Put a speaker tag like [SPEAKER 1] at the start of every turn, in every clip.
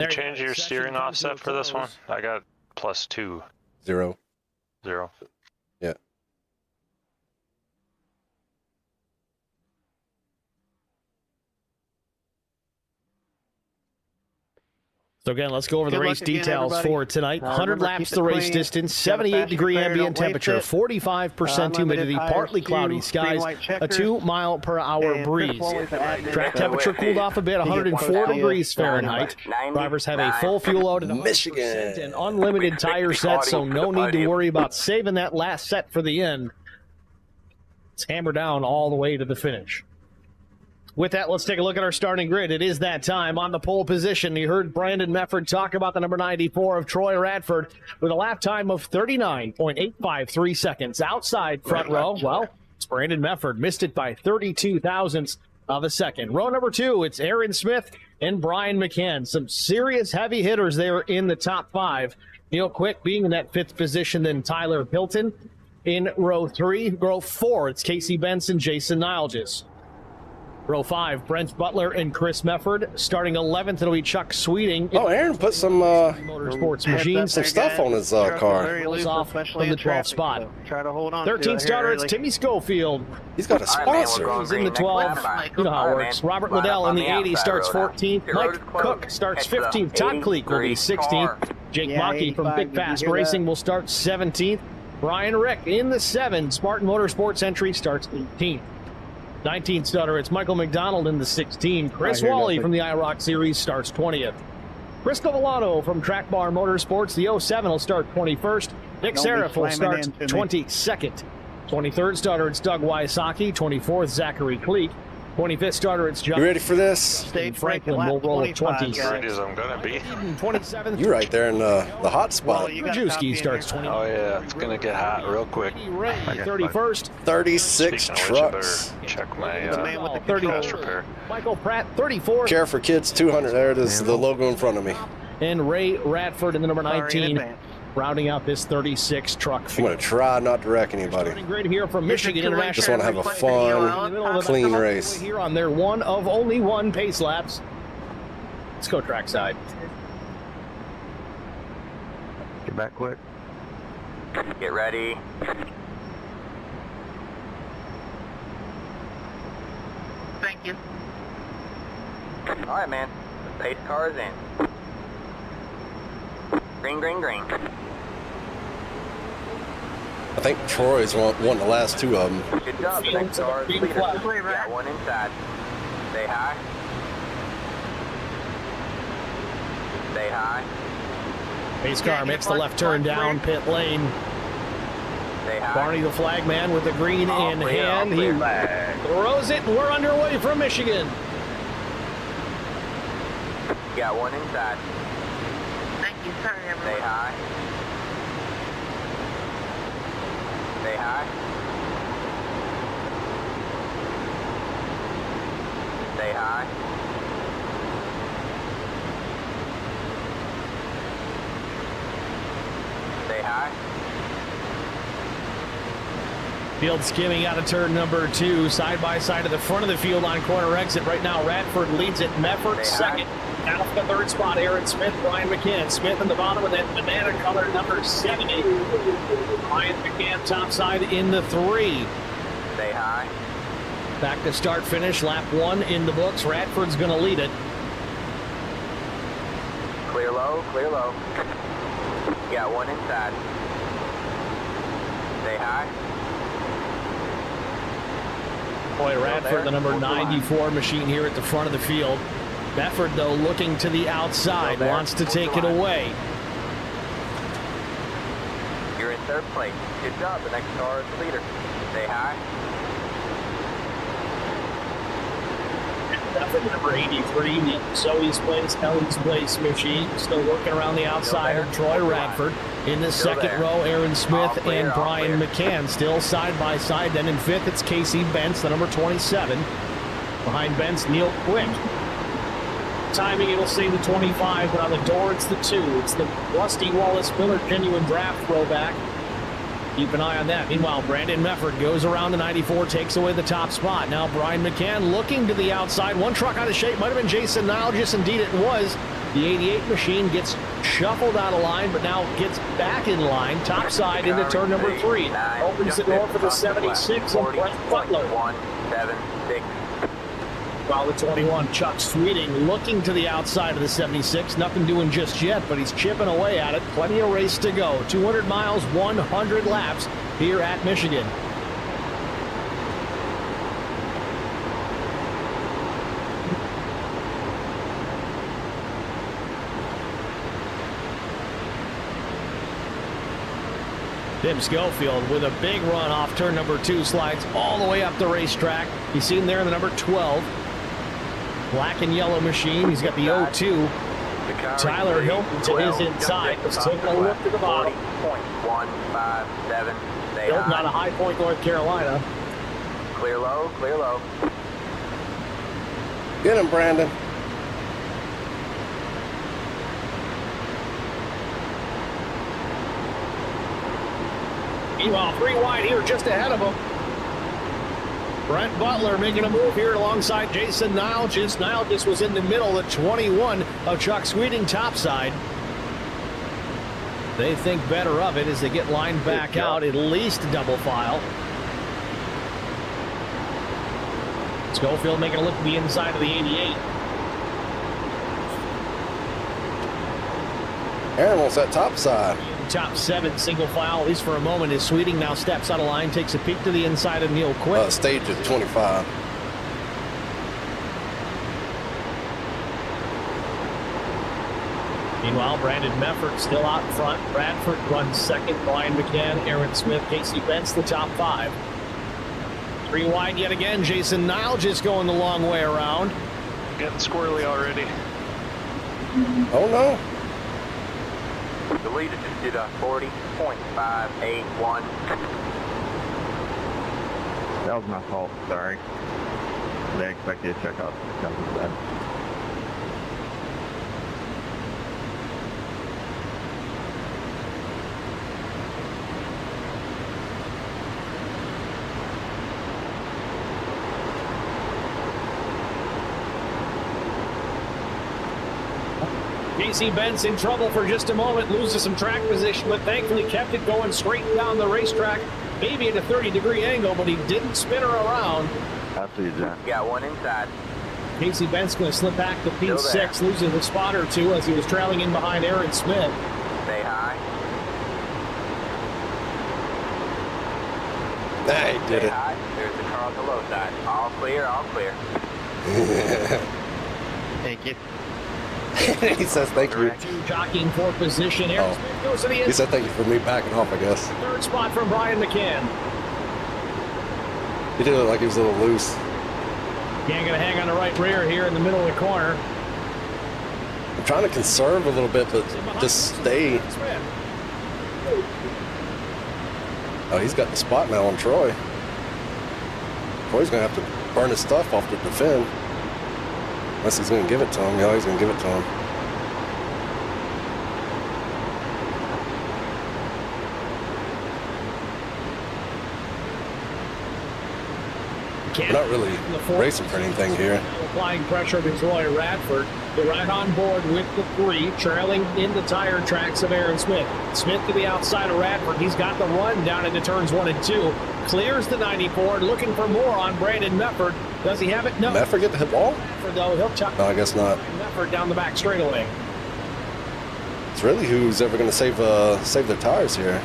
[SPEAKER 1] You change your steering offset for this one? I got +2.
[SPEAKER 2] 0.
[SPEAKER 1] 0.
[SPEAKER 2] Yeah.
[SPEAKER 3] So again, let's go over the
[SPEAKER 4] Good
[SPEAKER 3] race
[SPEAKER 4] luck again,
[SPEAKER 3] details
[SPEAKER 4] everybody.
[SPEAKER 3] for tonight. 100
[SPEAKER 4] Remember,
[SPEAKER 3] laps
[SPEAKER 4] keep
[SPEAKER 3] the
[SPEAKER 4] it
[SPEAKER 3] race
[SPEAKER 4] clean.
[SPEAKER 3] distance,
[SPEAKER 4] Got a
[SPEAKER 3] 78-degree
[SPEAKER 4] faster tire,
[SPEAKER 3] ambient
[SPEAKER 4] don't waste
[SPEAKER 3] temperature,
[SPEAKER 4] it.
[SPEAKER 3] 45%
[SPEAKER 4] Unlimited
[SPEAKER 3] humidity,
[SPEAKER 4] tires,
[SPEAKER 3] partly cloudy
[SPEAKER 4] green,
[SPEAKER 3] skies,
[SPEAKER 4] white
[SPEAKER 3] a
[SPEAKER 4] checkers,
[SPEAKER 3] 2-mile-per-hour
[SPEAKER 4] and
[SPEAKER 3] breeze.
[SPEAKER 4] Chris Woolley's at
[SPEAKER 3] Track
[SPEAKER 4] admin.
[SPEAKER 3] temperature cooled off a bit, 104 degrees Fahrenheit.
[SPEAKER 5] 90,
[SPEAKER 3] Drivers have a full fuel load at 100%
[SPEAKER 2] Michigan.
[SPEAKER 3] and unlimited tire set, so no need to worry about saving that last set for the end. It's hammered down all the way to the finish. With that, let's take a look at our starting grid. It is that time. On the pole position, you heard Brandon Mefford talk about the number 94 of Troy Radford with a lap time of 39.853 seconds. Outside front row, well, it's Brandon Mefford. Missed it by 32 thousandths of a second. Row number 2, it's Aaron Smith and Brian McCann. Some serious heavy hitters there in the top 5. Neil Quick being in that 5th position, then Tyler Hilton in row 3. Row 4, it's Casey Benson, Jason Nilges. Row 5, Brent Butler and Chris Mefford. Starting 11th, it'll be Chuck Sweeting.
[SPEAKER 2] Oh, Aaron put some
[SPEAKER 3] Motorsports Machines.
[SPEAKER 2] some stuff on his car.
[SPEAKER 3] Rolls off from the 12th spot.
[SPEAKER 4] Try to hold on.
[SPEAKER 3] 13th starter, it's Timmy Schofield.
[SPEAKER 2] He's got a sponsor.
[SPEAKER 3] He's in the 12. You know how it works. Robert Liddell in the 80 starts 14th. Mike Cook starts 15th. Todd Cleek will be 16th. Jake Bakke from Big Fast Racing will start 17th. Brian Rick in the 7. Spartan Motorsports entry starts 18th. 19th starter, it's Michael McDonald in the 16. Chris Wally from the IROC Series starts 20th. Chris Cavallano from Track Bar Motorsports, the 07 will start 21st. Nick Seraph will start 22nd. 23rd starter, it's Doug Wysocki. 24th, Zachary Cleek. 25th starter, it's John.
[SPEAKER 2] You ready for this?
[SPEAKER 4] Stage
[SPEAKER 3] Franklin
[SPEAKER 4] break,
[SPEAKER 3] will roll at
[SPEAKER 4] 25,
[SPEAKER 3] 20.
[SPEAKER 1] As ready as I'm gonna be.
[SPEAKER 3] 27th.
[SPEAKER 2] You right there in the hot spot.
[SPEAKER 3] Drewski starts 20.
[SPEAKER 1] Oh yeah, it's gonna get hot real quick.
[SPEAKER 3] Ray, 31st.
[SPEAKER 2] 36
[SPEAKER 1] Speaking of which, I
[SPEAKER 2] trucks.
[SPEAKER 1] better check my
[SPEAKER 4] man with the
[SPEAKER 3] 30.
[SPEAKER 1] fast repair.
[SPEAKER 3] Michael Pratt, 34th.
[SPEAKER 2] Care for Kids 200. There it is, the logo in front of me.
[SPEAKER 3] And Ray Radford in the number
[SPEAKER 4] Sorry in
[SPEAKER 3] 19,
[SPEAKER 4] advance.
[SPEAKER 3] rounding out this 36 truck
[SPEAKER 2] I'm
[SPEAKER 3] field.
[SPEAKER 2] going to try not to wreck anybody.
[SPEAKER 3] Starting grid here from Michigan International.
[SPEAKER 2] Just want to have a fun, clean race.
[SPEAKER 3] Here on their one of only one pace laps. Let's go trackside.
[SPEAKER 4] Get back quick.
[SPEAKER 5] Get ready.
[SPEAKER 6] Thank you.
[SPEAKER 5] All right, man. The pace car is in. Green, green, green.
[SPEAKER 2] I think Troy's won the last 2 of them.
[SPEAKER 5] Good job. The next car is
[SPEAKER 3] Green
[SPEAKER 5] leader.
[SPEAKER 3] flag.
[SPEAKER 5] Got one inside. Stay high. Stay high.
[SPEAKER 3] Pace car makes the left turn down pit lane.
[SPEAKER 5] Stay high.
[SPEAKER 3] Barney the flag man with the green
[SPEAKER 5] All
[SPEAKER 3] in
[SPEAKER 5] clear, all
[SPEAKER 3] hand. He
[SPEAKER 5] clear.
[SPEAKER 3] throws it and we're underway from Michigan.
[SPEAKER 5] Got one inside.
[SPEAKER 6] Thank you. Sorry,
[SPEAKER 5] Stay
[SPEAKER 6] everyone.
[SPEAKER 5] high. Stay high. Stay high. Stay high.
[SPEAKER 3] Field skimming out of turn number 2, side by side to the front of the field on corner exit. Right now, Radford leads it. Mefford second. Out of the 3rd spot, Aaron Smith, Brian McCann. Smith in the bottom with that banana color number 70. Brian McCann topside in the 3.
[SPEAKER 5] Stay high.
[SPEAKER 3] Back to start finish, lap 1 in the books. Radford's going to lead it.
[SPEAKER 5] Clear low, clear low. Got one inside. Stay high.
[SPEAKER 3] Boy, Radford, the number 94 machine here at the front of the field. Mefford, though, looking to the outside, wants to take it away.
[SPEAKER 5] You're in 3rd place. Good job. The next car is the leader. Stay high.
[SPEAKER 3] Mefford, number 83, the Zoe's Place, Ellie's Place machine. Still working around the outside of Troy Radford. In the 2nd row, Aaron Smith and Brian McCann still side by side. Then in 5th, it's Casey Bentz, the number 27. Behind Bentz, Neil Quick. Timing, it'll say the 25, but on the door, it's the 2. It's the Rusty Wallace Miller Genuine Draft throwback. Keep an eye on that. Meanwhile, Brandon Mefford goes around the 94, takes away the top spot. Now Brian McCann looking to the outside. One truck out of shape. Might have been Jason Nilges. Indeed, it was. The 88 machine gets shuffled out of line, but now gets back in line. Topside into turn number 3. Opens the door for the 76 and Brent Butler.
[SPEAKER 5] 176.
[SPEAKER 3] While the 21, Chuck Sweeting, looking to the outside of the 76. Nothing doing just yet, but he's chipping away at it. Plenty of race to go. 200 miles, 100 laps here at Michigan. Tim Schofield with a big run off turn number 2, slides all the way up the racetrack. You see him there in the number 12. Black and yellow machine. He's got the 02. Tyler Hilton to his inside. Let's take a look to the bottom.
[SPEAKER 5] 40.157.
[SPEAKER 3] Hilton out of High Point, North Carolina.
[SPEAKER 5] Clear low, clear low.
[SPEAKER 2] Get him, Brandon.
[SPEAKER 3] Meanwhile, 3 wide here just ahead of him. Brent Butler making a move here alongside Jason Nilgis. Nilgis was in the middle at 21 of Chuck Sweeting topside. They think better of it as they get lined back out, at least double file. Schofield making a look at the inside of the 88.
[SPEAKER 2] Aaron wants that top side.
[SPEAKER 3] Top 7 single file, at least for a moment, as Sweeting now steps out of line, takes a peek to the inside of Neil Quick.
[SPEAKER 2] Stage at 25.
[SPEAKER 3] Meanwhile, Brandon Meffert still out in front. Bradford runs second. Brian McCann, Aaron Smith, Casey Bentz, the top 5. 3 wide yet again. Jason Nile just going the long way around.
[SPEAKER 1] Getting squirrely already.
[SPEAKER 2] Oh no.
[SPEAKER 5] The leader just did a 40.581.
[SPEAKER 4] That was my fault. Sorry. They expect you to check out. That was bad.
[SPEAKER 3] Casey Bentz in trouble for just a moment, loses some track position, but thankfully kept it going straight down the racetrack, maybe at a 30-degree angle, but he didn't spin her around.
[SPEAKER 4] Absolutely, Jack.
[SPEAKER 5] Got one inside.
[SPEAKER 3] Casey Bentz going to slip back to P6, losing a spot or 2 as he was trailing in behind Aaron Smith.
[SPEAKER 5] Stay high.
[SPEAKER 2] Nah, he did
[SPEAKER 5] Stay
[SPEAKER 2] it.
[SPEAKER 5] high. There's the car on the low side. All clear, all clear.
[SPEAKER 4] Thank you.
[SPEAKER 2] He says thank you.
[SPEAKER 3] Jockeying for position. Aaron Smith goes to the
[SPEAKER 2] He
[SPEAKER 3] inside.
[SPEAKER 2] said thank you for me backing off, I guess.
[SPEAKER 3] Third spot from Brian McCann.
[SPEAKER 2] He did it like he was a little loose.
[SPEAKER 3] Can't get a hang on the right rear here in the middle of the corner.
[SPEAKER 2] I'm trying to conserve a little bit, but just stay. Oh, he's got the spot now on Troy. Troy's going to have to burn his stuff off to defend. Unless he's going to give it to him. Yeah, he's going to give it to him. We're not really racing for anything here.
[SPEAKER 3] Applying pressure to Troy Radford. They're right on board with the 3, trailing in the tire tracks of Aaron Smith. Smith to the outside of Radford. He's got the run down into turns 1 and 2. Clears the 94, looking for more on Brandon Mefford. Does he have it? No.
[SPEAKER 2] Mefford get the hit wall?
[SPEAKER 3] Mefford, though, he'll chuck.
[SPEAKER 2] No, I guess not.
[SPEAKER 3] Mefford down the back straightaway.
[SPEAKER 2] It's really who's ever going to save their tires here.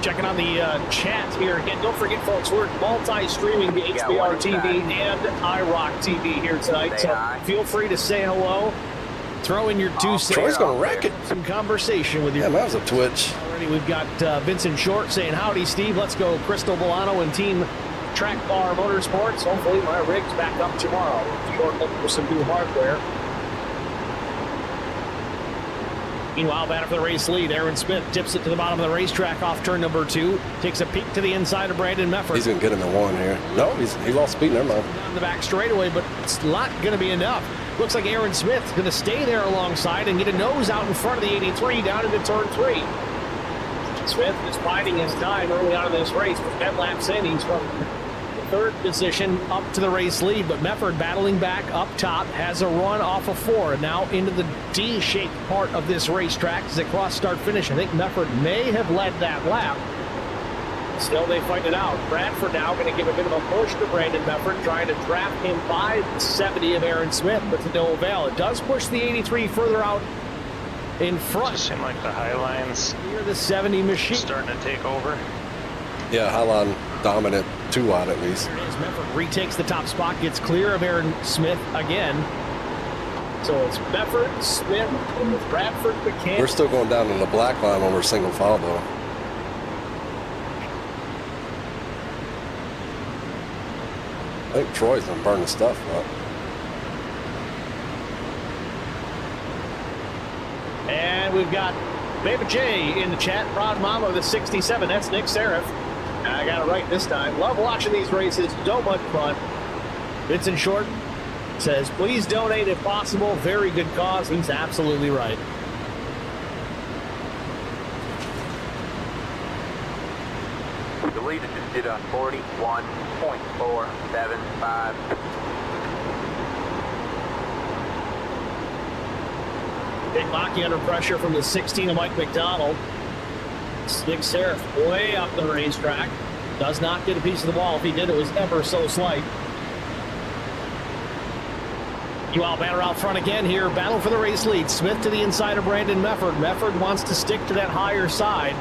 [SPEAKER 3] Checking on the chat here again. Don't forget, folks, we're multi-streaming the HBR TV and iRock TV here tonight. So feel free to say hello. Throw in your 2 cents.
[SPEAKER 2] Troy's going to wreck it.
[SPEAKER 3] Some conversation with you.
[SPEAKER 2] Yeah, that was a twitch.
[SPEAKER 3] Already we've got Vincent Short saying, howdy, Steve. Let's go. Crystal Bolano and Team Track Bar Motorsports. Hopefully my rig's back up tomorrow. Short looking for some new hardware. Meanwhile, batting for the race lead, Aaron Smith tips it to the bottom of the racetrack off turn number 2. Takes a peek to the inside of Brandon Mefford.
[SPEAKER 2] He's going to get him in 1 here. No, he lost speed. Never mind.
[SPEAKER 3] Down the back straightaway, but it's not going to be enough. Looks like Aaron Smith's going to stay there alongside and get a nose out in front of the 83 down into turn 3. Smith is biding his time early on in this race, but 10 laps in, he's from third position up to the race lead, but Mefford battling back up top, has a run off of 4, and now into the D-shaped part of this racetrack as they cross start finish. I think Mefford may have led that lap. Still, they fight it out. Bradford now going to give a bit of a push to Brandon Mefford, trying to draft him by the 70 of Aaron Smith, but to no avail. It does push the 83 further out in front.
[SPEAKER 1] Just seem like the Highlines
[SPEAKER 3] Near the 70 machine.
[SPEAKER 1] starting to take over.
[SPEAKER 2] Yeah, Highline dominant 2 wide at least.
[SPEAKER 3] There it is. Mefford retakes the top spot, gets clear of Aaron Smith again. So it's Mefford, Smith, and Bradford, McCann.
[SPEAKER 2] We're still going down in the black line when we're single file though. I think Troy's gonna burn the stuff up.
[SPEAKER 3] And we've got Baby J in the chat. Proud mama of the 67. That's Nick Seraph. And I got it right this time. Love watching these races. So much fun. Vincent Short says, please donate if possible. Very good cause. He's absolutely right.
[SPEAKER 5] The leader just did a 41.475.
[SPEAKER 3] Big Maki under pressure from the 16 of Mike McDonald. Nick Seraph way up the racetrack. Does not get a piece of the ball. If he did, it was ever so slight. UL banner out front again here. Battle for the race lead. Smith to the inside of Brandon Mefford. Mefford wants to stick to that higher side.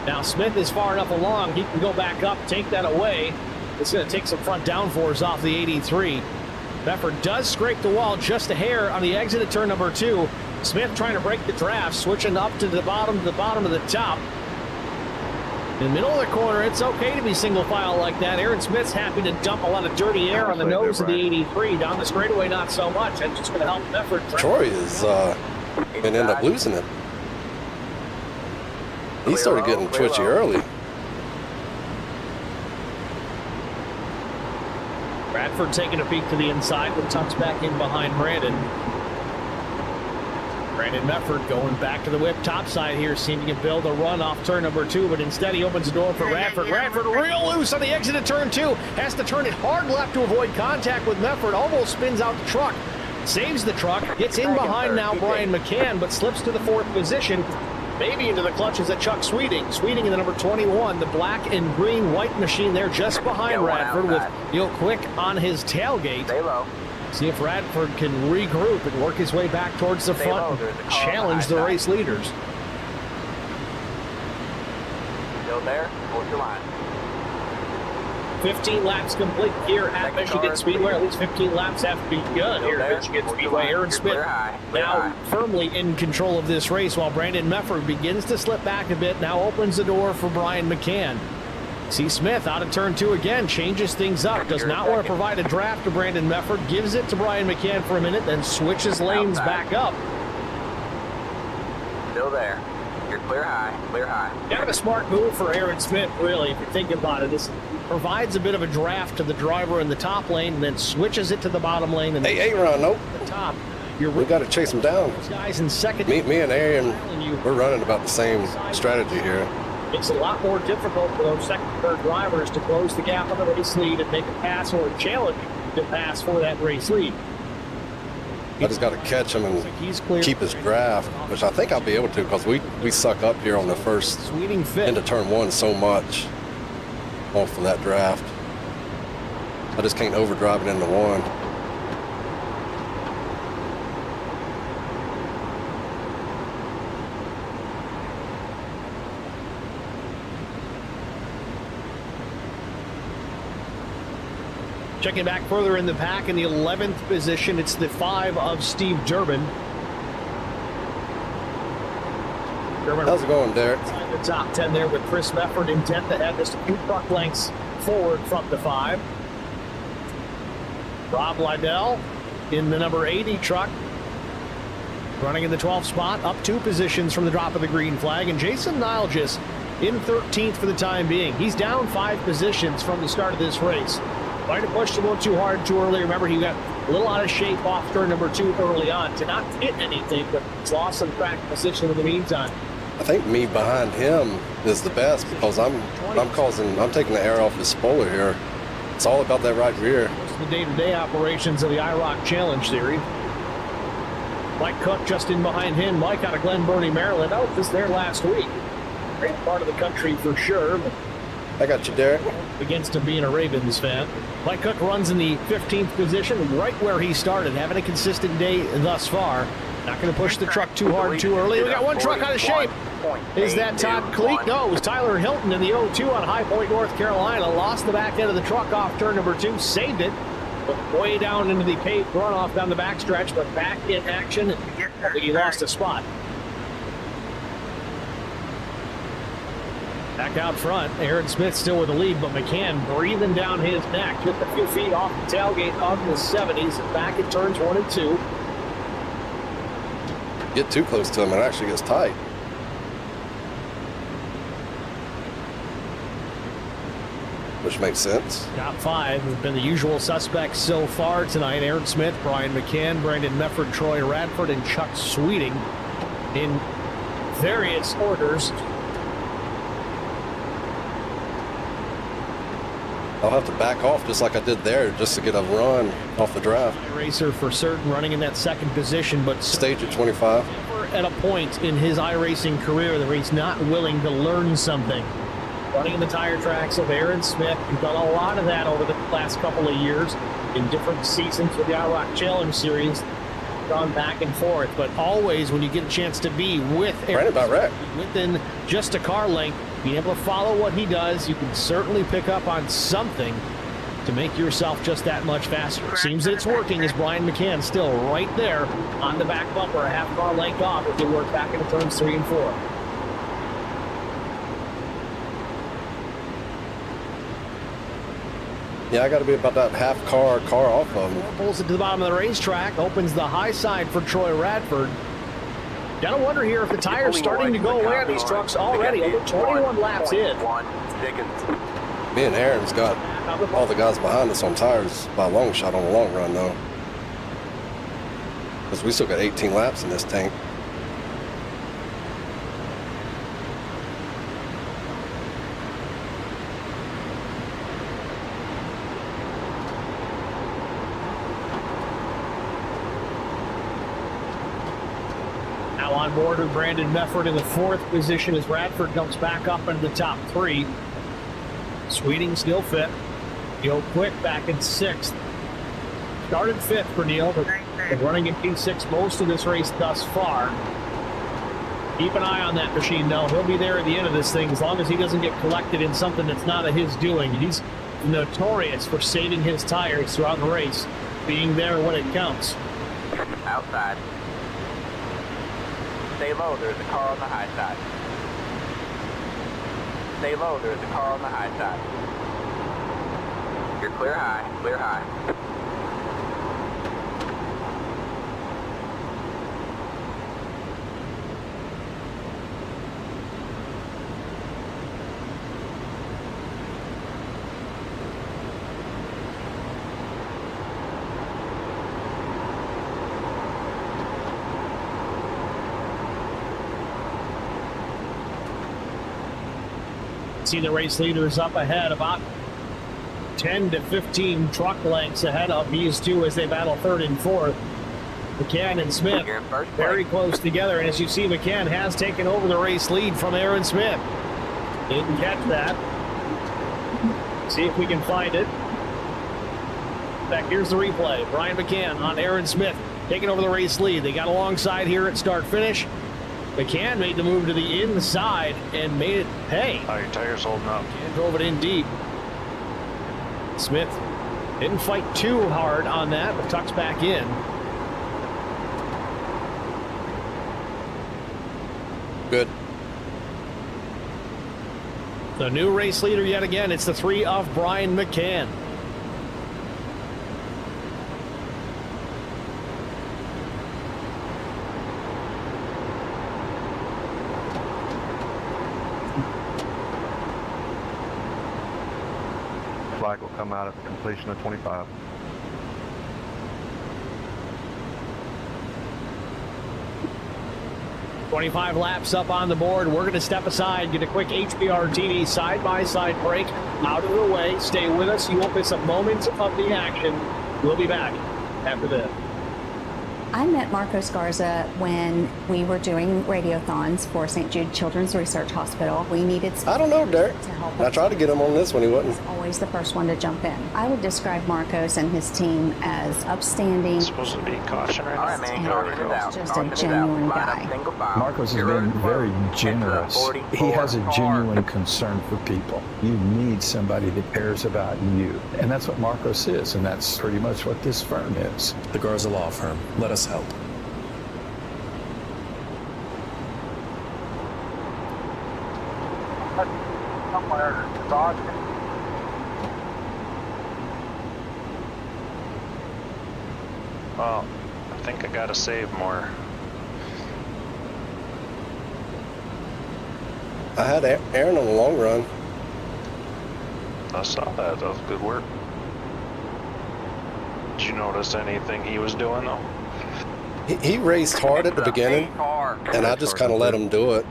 [SPEAKER 3] Now Smith is far enough along. He can go back up, take that away. It's going to take some front downforce off the 83. Mefford does scrape the wall just a hair on the exit at turn number 2. Smith trying to break the draft, switching up to the bottom of the top. In the middle of the corner, it's okay to be single file like that. Aaron Smith's happy to dump a lot of dirty air on the nose of the 83. Down the straightaway, not so much. That's just going to help Mefford.
[SPEAKER 2] Troy is going to end up losing it. He started getting twitchy early.
[SPEAKER 3] Bradford taking a peek to the inside, but tucks back in behind Brandon. Brandon Mefford going back to the whip topside here, seeming to build a run off turn number 2, but instead he opens the door for Radford. Radford real loose on the exit of turn 2. Has to turn it hard left to avoid contact with Mefford. Almost spins out the truck. Saves the truck. Gets in behind now Brian McCann, but slips to the 4th position. Maybe into the clutches of Chuck Sweeting. Sweeting in the number 21, the black and green white machine there just behind Radford with Neil Quick on his tailgate.
[SPEAKER 5] Stay low.
[SPEAKER 3] See if Radford can regroup and work his way back towards the front and challenge the race leaders.
[SPEAKER 5] Still there. Hold your line.
[SPEAKER 3] 15 laps complete here at Michigan Speedway. At least 15 laps have begun here at Michigan Speedway. Aaron Smith now firmly in control of this race while Brandon Mefford begins to slip back a bit. Now opens the door for Brian McCann. See Smith out of turn 2 again, changes things up. Does not want to provide a draft to Brandon Mefford. Gives it to Brian McCann for a minute, then switches lanes back up.
[SPEAKER 5] Still there. You're clear high. Clear high.
[SPEAKER 3] Kind of a smart move for Aaron Smith, really, if you think about it. This provides a bit of a draft to the driver in the top lane, and then switches it to the bottom lane. And
[SPEAKER 2] Hey, Ron, nope.
[SPEAKER 3] the top.
[SPEAKER 2] We got to chase him down.
[SPEAKER 3] Those guys in second.
[SPEAKER 2] Me and Aaron, we're running about the same strategy here.
[SPEAKER 3] It's a lot more difficult for those second and third drivers to close the gap on the race lead and make a pass or a challenge to pass for that race lead.
[SPEAKER 2] I just got to catch him and
[SPEAKER 3] He's clear.
[SPEAKER 2] keep his draft, which I think I'll be able to because we suck up here on the first
[SPEAKER 3] Sweeting fifth.
[SPEAKER 2] into turn 1 so much off of that draft. I just can't overdrive it into 1.
[SPEAKER 3] Checking back further in the pack in the 11th position, it's the 5 of Steve Durbin.
[SPEAKER 2] How's it going, Derek?
[SPEAKER 3] Inside the top 10 there with Chris Mefford in 10th ahead, just a few truck lengths forward from the 5. Rob Lydell in the number 80 truck, running in the 12th spot, up 2 positions from the drop of the green flag, and Jason Nilgis in 13th for the time being. He's down 5 positions from the start of this race. Might have pushed a little too hard too early. Remember, he got a little out of shape off turn number 2 early on. Did not hit anything, but he's lost some track position in the meantime.
[SPEAKER 2] I think me behind him is the best because I'm taking the air off his spoiler here. It's all about that right rear.
[SPEAKER 3] Most of the day-to-day operations of the IROC Challenge Series. Mike Cook just in behind him. Mike out of Glen Burnie, Maryland. Out just there last week. Great part of the country for sure. But
[SPEAKER 2] I got you, Derek.
[SPEAKER 3] against him being a Ravens fan. Mike Cook runs in the 15th position, right where he started, having a consistent day thus far. Not going to push the truck too hard too early. We got one truck out of shape. Is that Todd Cleat? No, it was Tyler Hilton in the 0-2 on High Point, North Carolina. Lost the back end of the truck off turn number 2, saved it. But way down into the paved runoff down the backstretch, but back in action. I think he lost a spot. Back out front, Aaron Smith still with the lead, but McCann breathing down his neck. Just a few feet off the tailgate of the 70s. Back at turns 1 and 2.
[SPEAKER 2] Get too close to him, it actually gets tight. Which makes sense.
[SPEAKER 3] Top 5 have been the usual suspects so far tonight. Aaron Smith, Brian McCann, Brandon Mefford, Troy Radford, and Chuck Sweeting in various orders.
[SPEAKER 2] I'll have to back off just like I did there just to get a run off the draft.
[SPEAKER 3] Racer for certain running in that second position, but
[SPEAKER 2] Stage at 25.
[SPEAKER 3] never at a point in his iRacing career that he's not willing to learn something. Running in the tire tracks of Aaron Smith. He's done a lot of that over the last couple of years in different seasons with the IROC Challenge Series. Gone back and forth, but always when you get a chance to be with Aaron
[SPEAKER 2] Right about right.
[SPEAKER 3] within just a car length, being able to follow what he does, you can certainly pick up on something to make yourself just that much faster. Seems that it's working as Brian McCann still right there on the back bumper, a half car length off as they work back into turns 3 and 4.
[SPEAKER 2] Yeah, I got to be about that half car off of him.
[SPEAKER 3] Pulls it to the bottom of the racetrack, opens the high side for Troy Radford. Gotta wonder here if the tire's starting to go away on these trucks already. Over 21 laps in.
[SPEAKER 2] Me and Aaron's got all the guys behind us on tires by a long shot on the long run, though. Because we still got 18 laps in this tank.
[SPEAKER 3] Now on board with Brandon Mefford in the 4th position as Radford comes back up into the top 3. Sweeting still 5th. Neil Quick back in 6th. Started 5th for Neil, but been running in P6 most of this race thus far. Keep an eye on that machine, though. He'll be there at the end of this thing as long as he doesn't get collected in something that's not of his doing. He's notorious for saving his tires throughout the race, being there when it counts.
[SPEAKER 5] Outside. Stay low, there's a car on the high side. Stay low, there's a car on the high side. You're clear high, clear high.
[SPEAKER 3] See the race leaders up ahead, about 10 to 15 truck lengths ahead of these two as they battle 3rd and 4th. McCann and Smith
[SPEAKER 5] You're in first
[SPEAKER 3] very
[SPEAKER 5] place.
[SPEAKER 3] close together, and as you see, McCann has taken over the race lead from Aaron Smith. Didn't catch that. See if we can find it. In fact, here's the replay. Brian McCann on Aaron Smith taking over the race lead. They got alongside here at start-finish. McCann made the move to the inside and made it pay.
[SPEAKER 1] Oh, your tire's holding up.
[SPEAKER 3] And drove it in deep. Smith didn't fight too hard on that, but tucks back in.
[SPEAKER 2] Good.
[SPEAKER 3] The new race leader yet again. It's the 3 of Brian McCann.
[SPEAKER 4] Flag will come out at the completion of 25.
[SPEAKER 3] 25 laps up on the board. We're going to step aside, get a quick HBR-TD side-by-side break out of the way. Stay with us. You won't miss a moment of the action. We'll be back after this.
[SPEAKER 7] I met Marcos Garza when we were doing radiothons for St. Jude Children's Research Hospital. We needed
[SPEAKER 2] I don't know, Derek.
[SPEAKER 7] to help
[SPEAKER 2] I
[SPEAKER 7] us.
[SPEAKER 2] tried to get him on this one. He wasn't.
[SPEAKER 7] He's always the first one to jump in. I would describe Marcos and his team as upstanding.
[SPEAKER 1] It's supposed to be caution right
[SPEAKER 5] All right,
[SPEAKER 1] now.
[SPEAKER 5] man,
[SPEAKER 7] And
[SPEAKER 5] caution is out.
[SPEAKER 7] just a
[SPEAKER 5] Caution is out.
[SPEAKER 7] genuine
[SPEAKER 5] Line up
[SPEAKER 7] guy.
[SPEAKER 5] single file.
[SPEAKER 8] Marcos has
[SPEAKER 5] Your road
[SPEAKER 8] been
[SPEAKER 5] is
[SPEAKER 8] very
[SPEAKER 5] closed.
[SPEAKER 8] generous.
[SPEAKER 5] Enter a
[SPEAKER 8] He has a
[SPEAKER 5] 44
[SPEAKER 8] genuine concern for people. You need somebody that cares about you. And that's what Marcos is, and that's pretty much what this firm is.
[SPEAKER 9] The Garza Law Firm. Let us help.
[SPEAKER 1] Well, I think I gotta save more.
[SPEAKER 2] I had Aaron on the long run.
[SPEAKER 1] I saw that. That was good work. Did you notice anything he was doing though?
[SPEAKER 2] He raced hard at the
[SPEAKER 5] It's a
[SPEAKER 2] beginning,
[SPEAKER 5] big car.
[SPEAKER 2] and I just kind of let him do it.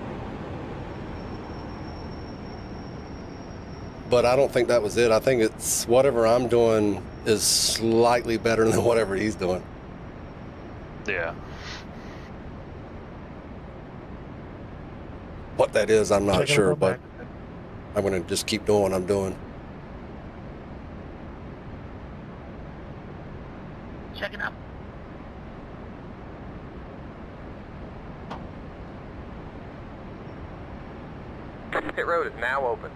[SPEAKER 2] But I don't think that was it. I think it's whatever I'm doing is slightly better than whatever he's doing.
[SPEAKER 1] Yeah.
[SPEAKER 2] What that is, I'm not
[SPEAKER 3] Checking
[SPEAKER 2] sure,
[SPEAKER 3] the
[SPEAKER 2] but
[SPEAKER 3] back.
[SPEAKER 2] I'm going to just keep doing what I'm doing.
[SPEAKER 6] Checking up.
[SPEAKER 5] Pit road is now open.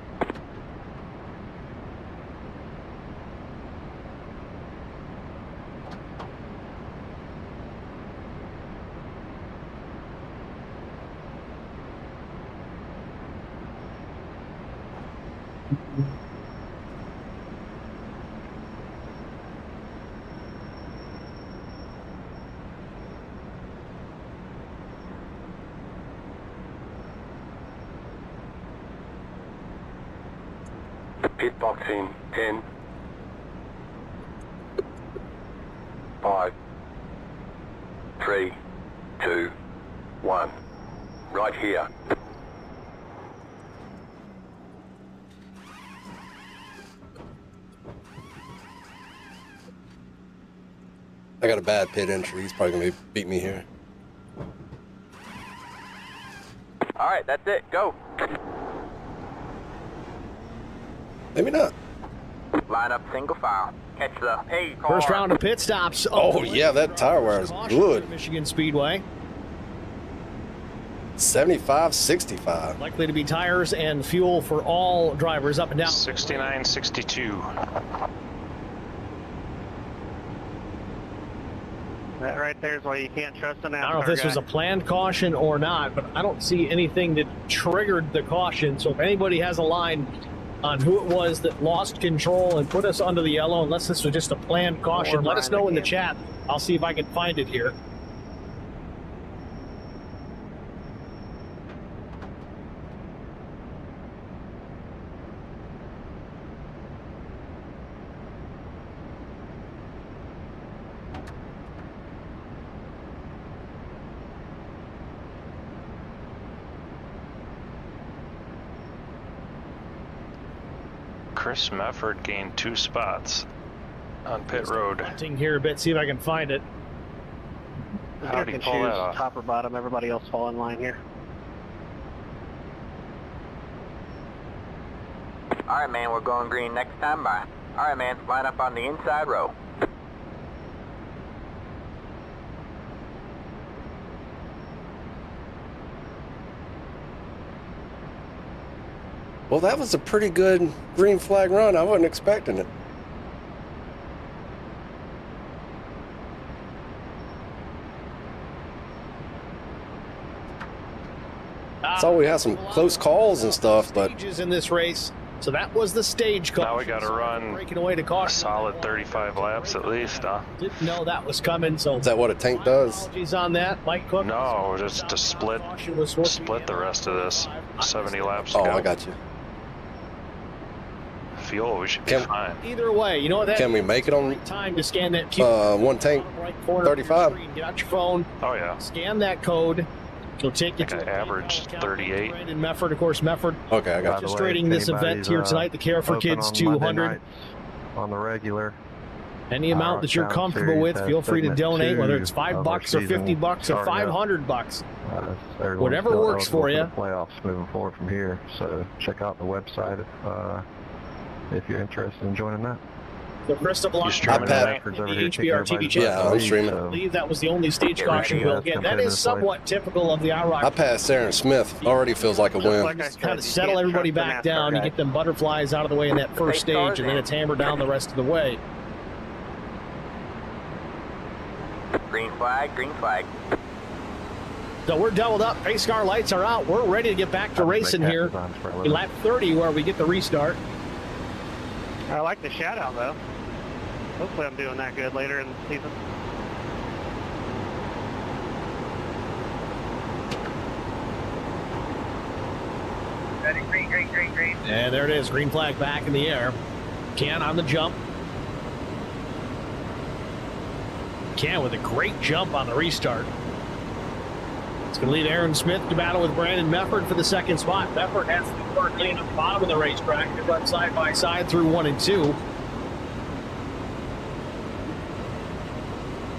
[SPEAKER 10] Pit box in 10, 5, 3, 2, 1. Right here.
[SPEAKER 2] I got a bad pit entry. He's probably going to beat me here.
[SPEAKER 5] All right, that's it. Go.
[SPEAKER 2] Maybe not.
[SPEAKER 5] Line up single file. Catch the paid car.
[SPEAKER 3] First round of pit stops.
[SPEAKER 2] Oh, yeah, that tire wear is good.
[SPEAKER 3] Michigan Speedway.
[SPEAKER 2] 75-65.
[SPEAKER 3] Likely to be tires and fuel for all drivers up and down.
[SPEAKER 1] 69, 62.
[SPEAKER 11] That right there is why you can't trust an
[SPEAKER 3] I don't know if this was a planned caution or not, but I don't see anything that triggered the caution. So if anybody has a line on who it was that lost control and put us under the yellow, unless this was just a planned caution, let us know in the chat. I'll see if I can find it here.
[SPEAKER 1] Chris Mefford gained 2 spots on pit road.
[SPEAKER 3] Hunting here a bit, see if I can find it.
[SPEAKER 1] How did he pull that off?
[SPEAKER 11] Top or bottom, everybody else fall in line here.
[SPEAKER 5] All right, man, we're going green next time by. All right, man, line up on the inside row.
[SPEAKER 2] Well, that was a pretty good green flag run. I wasn't expecting it. Saw we had some close calls and stuff, but
[SPEAKER 3] Stages in this race. So that was the stage call.
[SPEAKER 1] Now we got to run
[SPEAKER 3] breaking away to
[SPEAKER 1] a
[SPEAKER 3] caution.
[SPEAKER 1] solid 35 laps at least, huh?
[SPEAKER 3] Didn't know that was coming. So
[SPEAKER 2] is that what a tank does?
[SPEAKER 3] apologies on that, Mike Cook.
[SPEAKER 1] No, just to split the rest of this 70 laps.
[SPEAKER 2] Oh,
[SPEAKER 1] to go.
[SPEAKER 2] I got you.
[SPEAKER 1] Fuel, we should be
[SPEAKER 2] Can-
[SPEAKER 1] fine.
[SPEAKER 3] Either way, you know what that
[SPEAKER 2] Can we make it on
[SPEAKER 3] time to scan that QR
[SPEAKER 2] one tank?
[SPEAKER 3] right corner of your
[SPEAKER 2] 35?
[SPEAKER 3] screen. Get out your phone,
[SPEAKER 1] Oh yeah.
[SPEAKER 3] scan that code, So take you
[SPEAKER 1] I think
[SPEAKER 3] to
[SPEAKER 1] I averaged 38.
[SPEAKER 3] Brandon Mefford, of course, Mefford
[SPEAKER 2] Okay, I got you.
[SPEAKER 3] orchestrating this event here tonight, the Care for Kids 200.
[SPEAKER 4] On the regular.
[SPEAKER 3] Any amount that you're comfortable with, feel free to donate, whether it's $5 or $50 or $500. Whatever works for you.
[SPEAKER 4] Playoffs moving forward from here, so check out the website if you're interested in joining that.
[SPEAKER 3] The Crystal Block
[SPEAKER 1] streaming
[SPEAKER 2] tonight?
[SPEAKER 3] the HBR TV channel.
[SPEAKER 2] Yeah, I'm streaming.
[SPEAKER 3] I believe that was the only stage caution bill. Again, that is somewhat typical of the IROC.
[SPEAKER 2] I passed Aaron Smith. Already feels like a win.
[SPEAKER 11] Like I said,
[SPEAKER 3] Kind of
[SPEAKER 11] you
[SPEAKER 3] settle
[SPEAKER 11] can't
[SPEAKER 3] everybody
[SPEAKER 11] trust
[SPEAKER 3] back
[SPEAKER 11] the NASCAR
[SPEAKER 3] down. You
[SPEAKER 11] guy.
[SPEAKER 3] get them butterflies out of the way in that first stage, and then it's hammered down the rest of the way.
[SPEAKER 5] Green flag, green flag.
[SPEAKER 3] So we're doubled up. Pace car lights are out. We're ready to get back to racing here. In lap 30, where we get the restart.
[SPEAKER 11] I like the shout out though. Hopefully I'm doing that good later in the season.
[SPEAKER 5] Ready, green, green, green, green.
[SPEAKER 3] And there it is. Green flag back in the air. Ken on the jump. Ken with a great jump on the restart. It's going to lead Aaron Smith to battle with Brandon Mefford for the second spot. Mefford has to work clean at the bottom of the racetrack to run side by side through 1 and 2.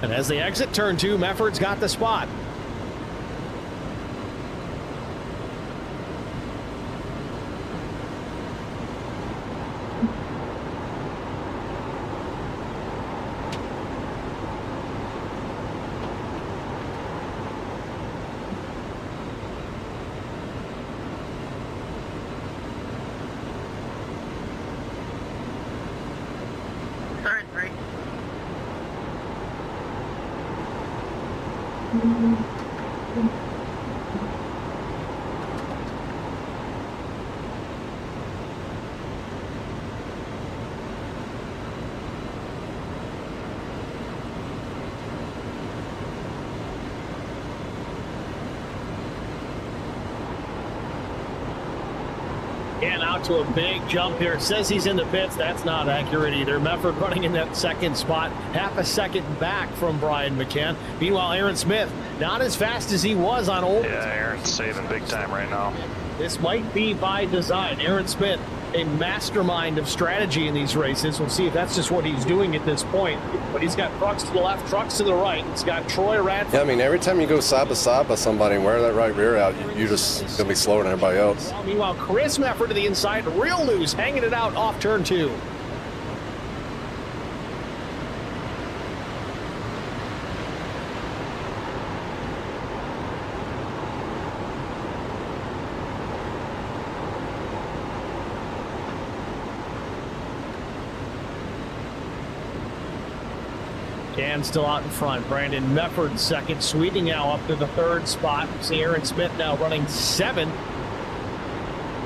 [SPEAKER 3] And as they exit turn 2, Mefford's got the spot.
[SPEAKER 6] Turn 3.
[SPEAKER 3] And out to a big jump here. It says he's in the pits. That's not accurate either. Mefford running in that second spot, half a second back from Brian McCann. Meanwhile, Aaron Smith, not as fast as he was on old.
[SPEAKER 1] Yeah, Aaron's saving big time right now.
[SPEAKER 3] This might be by design. Aaron Smith, a mastermind of strategy in these races. We'll see if that's just what he's doing at this point. But he's got trucks to the left, trucks to the right. He's got Troy Radford.
[SPEAKER 2] Yeah, I mean, every time you go side by side by somebody and wear that right rear out, you just going to be slower than everybody else.
[SPEAKER 3] Meanwhile, Chris Mefford to the inside, real loose, hanging it out off turn 2. Dan still out in front. Brandon Mefford second. Sweeting now up to the third spot. See Aaron Smith now running 7.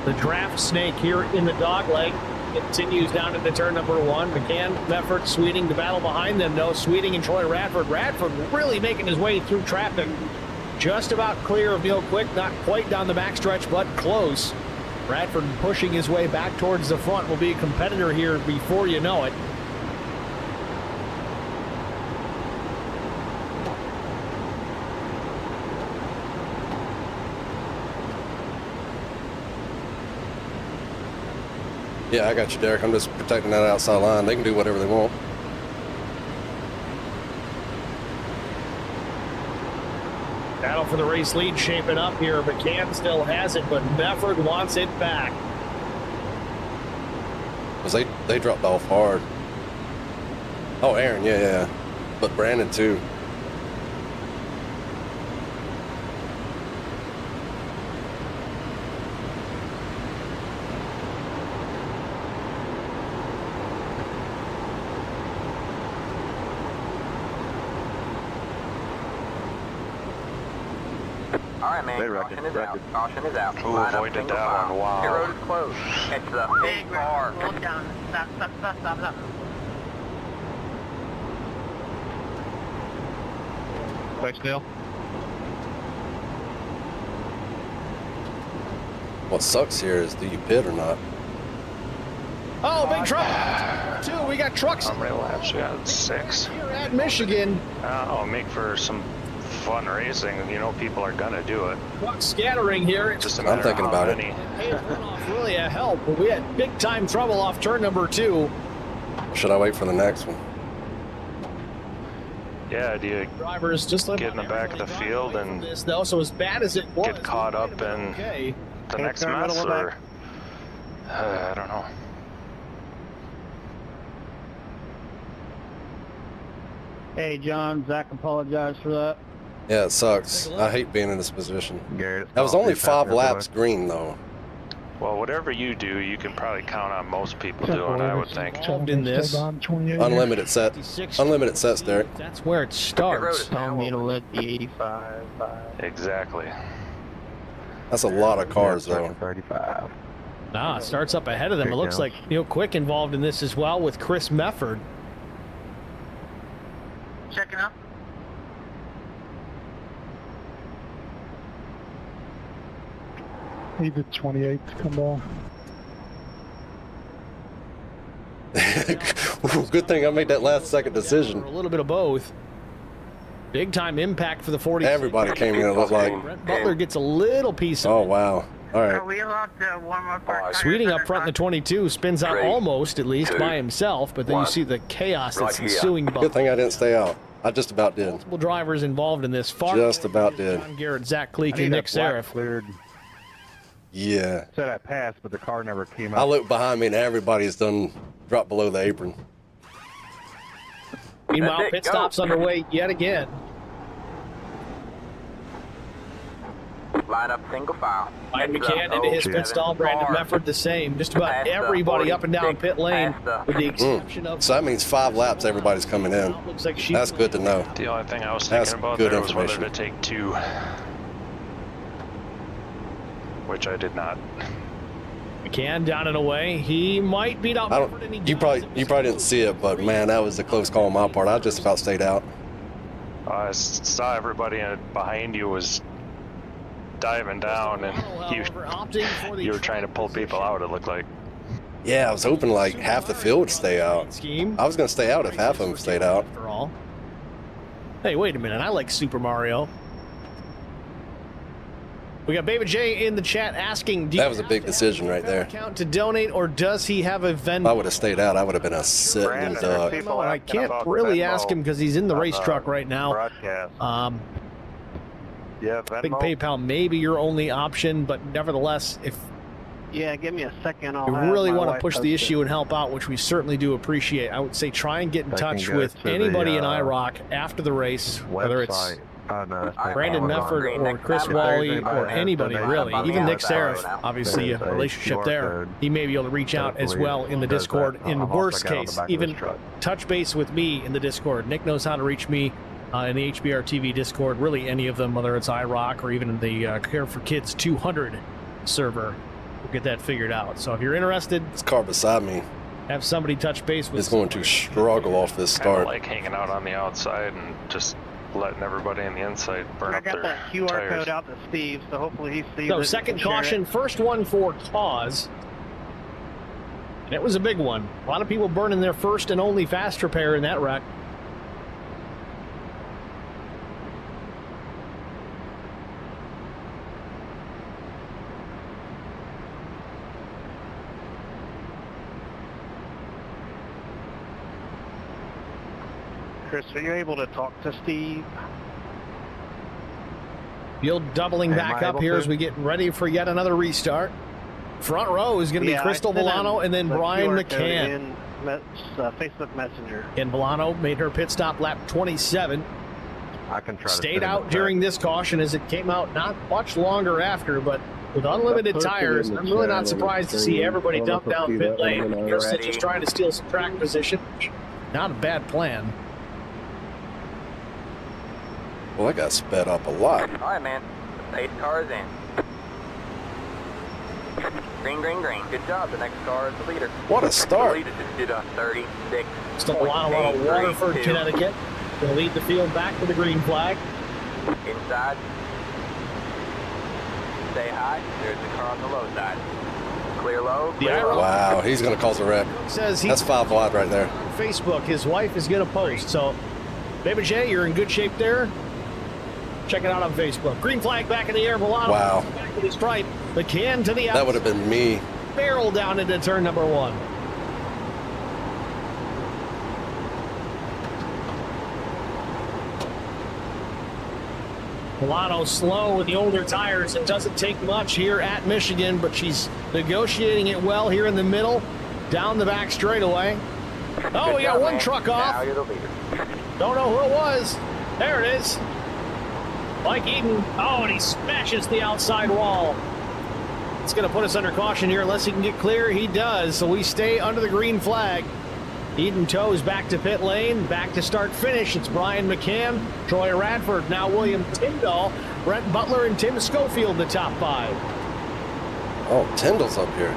[SPEAKER 3] The draft snake here in the dogleg continues down into turn number 1. McCann, Mefford, Sweeting, the battle behind them though. Sweeting and Troy Radford. Radford really making his way through traffic. Just about clear of Neil Quick. Not quite down the backstretch, but close. Radford pushing his way back towards the front. Will be a competitor here before you know it.
[SPEAKER 2] Yeah, I got you, Derek. I'm just protecting that outside line. They can do whatever they want.
[SPEAKER 3] Battle for the race lead shaping up here. McCann still has it, but Mefford wants it back.
[SPEAKER 2] Because they dropped off hard. Oh, Aaron, yeah. But Brandon, too.
[SPEAKER 5] All right, man. Caution is out. Caution is out.
[SPEAKER 1] Ooh, avoided that one. Wow.
[SPEAKER 5] Your road is closed. It's the
[SPEAKER 6] Big
[SPEAKER 5] big bar.
[SPEAKER 6] roll down. Stop.
[SPEAKER 4] Dale.
[SPEAKER 2] What sucks here is, do you pit or not?
[SPEAKER 3] Oh, big truck. 2. We got trucks
[SPEAKER 1] How many laps? We got 6.
[SPEAKER 3] here at Michigan.
[SPEAKER 1] I'll make for some fun racing, and you know people are gonna do it.
[SPEAKER 3] Truck scattering here. It's
[SPEAKER 1] Just a
[SPEAKER 2] I'm
[SPEAKER 1] matter
[SPEAKER 2] thinking
[SPEAKER 1] of how
[SPEAKER 2] about it.
[SPEAKER 1] many.
[SPEAKER 3] Hey, runoff really a help, but we had big time trouble off turn number 2.
[SPEAKER 2] Should I wait for the next one?
[SPEAKER 1] Yeah, do you
[SPEAKER 3] Drivers just let
[SPEAKER 1] get in the back of the field and
[SPEAKER 3] this though. So as bad as it was,
[SPEAKER 1] get caught up in
[SPEAKER 3] okay.
[SPEAKER 1] the
[SPEAKER 11] Okay,
[SPEAKER 1] next
[SPEAKER 11] turn
[SPEAKER 1] mess,
[SPEAKER 11] middle
[SPEAKER 1] or I don't know.
[SPEAKER 11] Hey, John, Zach apologized for that.
[SPEAKER 2] Yeah, it sucks. I hate being in this position.
[SPEAKER 4] Garrett,
[SPEAKER 2] That was
[SPEAKER 4] I'll
[SPEAKER 2] only
[SPEAKER 4] be
[SPEAKER 2] 5
[SPEAKER 4] back
[SPEAKER 2] laps green, though.
[SPEAKER 1] Well, whatever you do, you can probably count on most people doing, I would think.
[SPEAKER 3] Involved in this.
[SPEAKER 2] Unlimited set.
[SPEAKER 3] 56.
[SPEAKER 2] Unlimited sets, Derek.
[SPEAKER 3] That's where it starts.
[SPEAKER 5] Tell me to
[SPEAKER 11] let the 85.
[SPEAKER 1] Exactly.
[SPEAKER 2] That's a lot of cars, though.
[SPEAKER 4] 35.
[SPEAKER 3] Nah, it starts up ahead of them. It
[SPEAKER 4] Quick
[SPEAKER 3] looks
[SPEAKER 4] now.
[SPEAKER 3] like Quick involved in this as well with Chris Mefford.
[SPEAKER 6] Checking up.
[SPEAKER 11] Need the 28 to come down.
[SPEAKER 2] Good thing I made that last second decision.
[SPEAKER 3] For a little bit of both. Big time impact for the 40.
[SPEAKER 2] Everybody came in, it looked like.
[SPEAKER 3] Brent Butler gets a little piece of
[SPEAKER 2] Oh,
[SPEAKER 3] it.
[SPEAKER 2] wow. All
[SPEAKER 6] Are
[SPEAKER 2] right.
[SPEAKER 6] we allowed to warm up our tires?
[SPEAKER 3] Sweeting up front in the 22 spins out
[SPEAKER 10] 3,
[SPEAKER 3] almost, at least,
[SPEAKER 10] 2,
[SPEAKER 3] by himself, but then you
[SPEAKER 10] 1.
[SPEAKER 3] see the chaos that's
[SPEAKER 10] Right here.
[SPEAKER 3] ensuing.
[SPEAKER 2] Good thing I didn't stay out. I just about did.
[SPEAKER 3] Multiple drivers involved in this. Far
[SPEAKER 2] Just about did.
[SPEAKER 3] John Garrett, Zach Cleek, and Nick Serif.
[SPEAKER 4] Cleared.
[SPEAKER 2] Yeah.
[SPEAKER 4] Said I passed, but the car never came
[SPEAKER 2] I
[SPEAKER 4] out.
[SPEAKER 2] look behind me and everybody's done dropped below the apron.
[SPEAKER 3] Meanwhile,
[SPEAKER 5] That's it,
[SPEAKER 3] pit
[SPEAKER 5] go.
[SPEAKER 3] stops underway yet again.
[SPEAKER 5] Line up single file.
[SPEAKER 3] Ryan
[SPEAKER 5] Heads up,
[SPEAKER 3] McCann into his
[SPEAKER 5] 07
[SPEAKER 3] pit stall. Brandon
[SPEAKER 5] car.
[SPEAKER 3] Mefford the same. Just about
[SPEAKER 5] Past the
[SPEAKER 3] everybody up and down
[SPEAKER 5] 46,
[SPEAKER 3] pit lane,
[SPEAKER 5] past the-
[SPEAKER 3] with the exception of.
[SPEAKER 2] So that means 5 laps everybody's coming in.
[SPEAKER 3] Looks like she.
[SPEAKER 2] That's good to know.
[SPEAKER 1] The only thing I was
[SPEAKER 2] That's
[SPEAKER 1] thinking about
[SPEAKER 2] good
[SPEAKER 1] there was whether
[SPEAKER 2] information.
[SPEAKER 1] to take 2, which I did not.
[SPEAKER 3] McCann down and away. He might beat out
[SPEAKER 2] I
[SPEAKER 3] Mefford, and he
[SPEAKER 2] don't. You
[SPEAKER 3] does.
[SPEAKER 2] probably didn't see it, but man, that was a close call on my part. I just about stayed out.
[SPEAKER 1] I saw everybody behind you was diving down, and
[SPEAKER 3] However, opting for the
[SPEAKER 1] you were trying to pull people out, it looked like.
[SPEAKER 2] Yeah, I was hoping like half the field would stay out.
[SPEAKER 3] scheme.
[SPEAKER 2] I was gonna stay out if half of them stayed out.
[SPEAKER 3] After all. Hey, wait a minute. I like Super Mario. We got Baby J in the chat asking, do you
[SPEAKER 2] That was a
[SPEAKER 3] have
[SPEAKER 2] big
[SPEAKER 3] to have
[SPEAKER 2] decision
[SPEAKER 3] a
[SPEAKER 2] right
[SPEAKER 3] Venmo
[SPEAKER 2] there.
[SPEAKER 3] account to donate, or does he have a
[SPEAKER 2] If I
[SPEAKER 3] Venmo?
[SPEAKER 2] would have stayed out, I would have been a sitting
[SPEAKER 11] Brandon,
[SPEAKER 2] duck.
[SPEAKER 11] people
[SPEAKER 3] I
[SPEAKER 11] asking
[SPEAKER 3] can't
[SPEAKER 11] about
[SPEAKER 3] really
[SPEAKER 11] Venmo
[SPEAKER 3] ask him because he's in the
[SPEAKER 11] on
[SPEAKER 3] race
[SPEAKER 11] the
[SPEAKER 3] truck right now.
[SPEAKER 11] Broadcast. Yeah,
[SPEAKER 3] I think
[SPEAKER 11] Venmo.
[SPEAKER 3] PayPal may be your only option, but nevertheless, if
[SPEAKER 11] Yeah, give me a second.
[SPEAKER 3] you really want to push the issue and help out, which we certainly do appreciate, I would say try and get in
[SPEAKER 4] I can
[SPEAKER 3] touch
[SPEAKER 4] go
[SPEAKER 3] with
[SPEAKER 4] to the,
[SPEAKER 3] anybody in IROC after the race, whether it's
[SPEAKER 4] Website. No, it's
[SPEAKER 3] Brandon
[SPEAKER 5] Amazon.
[SPEAKER 3] Mefford or Chris
[SPEAKER 5] If there's
[SPEAKER 3] Wally
[SPEAKER 4] anybody
[SPEAKER 3] or
[SPEAKER 4] that has
[SPEAKER 3] anybody
[SPEAKER 4] donated
[SPEAKER 3] really,
[SPEAKER 5] money
[SPEAKER 3] even
[SPEAKER 5] out
[SPEAKER 3] Nick
[SPEAKER 5] of that right
[SPEAKER 3] Serif,
[SPEAKER 5] now.
[SPEAKER 3] obviously a
[SPEAKER 4] There's a
[SPEAKER 3] relationship
[SPEAKER 4] QR
[SPEAKER 3] there.
[SPEAKER 4] code.
[SPEAKER 3] He may be able to reach out as well in the
[SPEAKER 4] Does
[SPEAKER 3] Discord.
[SPEAKER 4] that.
[SPEAKER 3] In
[SPEAKER 4] I've
[SPEAKER 3] worst
[SPEAKER 4] also got on the
[SPEAKER 3] case,
[SPEAKER 4] back of
[SPEAKER 3] even
[SPEAKER 4] this truck.
[SPEAKER 3] touch base with me in the Discord. Nick knows how to reach me in the HBR TV Discord, really any of them, whether it's IROC or even the Care for Kids 200 server. We'll get that figured out. So if you're interested,
[SPEAKER 2] This car beside me
[SPEAKER 3] have somebody touch base with
[SPEAKER 2] is going to struggle off this
[SPEAKER 1] Kind of
[SPEAKER 2] start.
[SPEAKER 1] like hanging out on the outside and just letting everybody on the inside burn
[SPEAKER 11] I
[SPEAKER 1] up
[SPEAKER 11] got
[SPEAKER 1] their
[SPEAKER 11] that QR
[SPEAKER 1] tires.
[SPEAKER 11] code out to Steve, so hopefully he sees it.
[SPEAKER 3] So
[SPEAKER 11] and
[SPEAKER 3] second
[SPEAKER 11] can share
[SPEAKER 3] caution,
[SPEAKER 11] it.
[SPEAKER 3] first one for cause. And it was a big one. A lot of people burning their first and only fast repair in that wreck.
[SPEAKER 11] Chris, are you able to talk to Steve?
[SPEAKER 3] Field doubling
[SPEAKER 11] Am
[SPEAKER 3] back
[SPEAKER 11] I
[SPEAKER 3] up
[SPEAKER 11] able
[SPEAKER 3] here
[SPEAKER 11] to?
[SPEAKER 3] as we get ready for yet another restart. Front row is going to be
[SPEAKER 11] Yeah,
[SPEAKER 3] Crystal
[SPEAKER 11] I sent him
[SPEAKER 3] Volano and then
[SPEAKER 11] the
[SPEAKER 3] Brian
[SPEAKER 11] QR code
[SPEAKER 3] McCann.
[SPEAKER 11] in Facebook Messenger.
[SPEAKER 3] And Volano made her pit stop lap 27.
[SPEAKER 4] I can try to
[SPEAKER 3] Stayed
[SPEAKER 4] send him
[SPEAKER 3] out
[SPEAKER 4] a
[SPEAKER 3] during
[SPEAKER 4] text.
[SPEAKER 3] this caution as it came out not much longer after, but with unlimited tires, I'm really not surprised to see everybody dump down pit lane. Kirsten just trying to steal some track position. Not a bad plan.
[SPEAKER 2] Well, I got sped up a lot.
[SPEAKER 5] All right, man. The pace car is in. Green, green, green. Good job. The next car is the leader.
[SPEAKER 2] What a
[SPEAKER 5] The
[SPEAKER 2] start.
[SPEAKER 5] leader just did a 36.
[SPEAKER 3] Still Volano out of Waterford, Connecticut. Going to lead the field back to the green flag.
[SPEAKER 5] Inside. Stay high. There's the car on the low side. Clear low.
[SPEAKER 3] The
[SPEAKER 5] Clear
[SPEAKER 3] IROC
[SPEAKER 5] low.
[SPEAKER 2] Wow, he's going to cause a wreck.
[SPEAKER 3] Says
[SPEAKER 2] That's
[SPEAKER 3] he's
[SPEAKER 2] 5 wide right there.
[SPEAKER 3] on Facebook. His wife is going to post. So, Baby J, you're in good shape there. Check it out on Facebook. Green flag back in the air. Milano
[SPEAKER 2] Wow.
[SPEAKER 3] back to the stripe. McCann to the outside.
[SPEAKER 2] That would have been me.
[SPEAKER 3] Barrel down into turn number 1. Milano slow with the older tires. It doesn't take much here at Michigan, but she's negotiating it well here in the middle. Down the back straightaway. Oh, we got one truck off.
[SPEAKER 5] Now you're the leader.
[SPEAKER 3] Don't know who it was. There it is. Mike Eden. Oh, and he smashes the outside wall. It's going to put us under caution here unless he can get clear. He does, so we stay under the green flag. Eden toes back to pit lane, back to start finish. It's Brian McCann, Troy Radford, now William Tyndall, Brett Butler, and Tim Schofield, the top 5.
[SPEAKER 2] Oh, Tyndall's up here.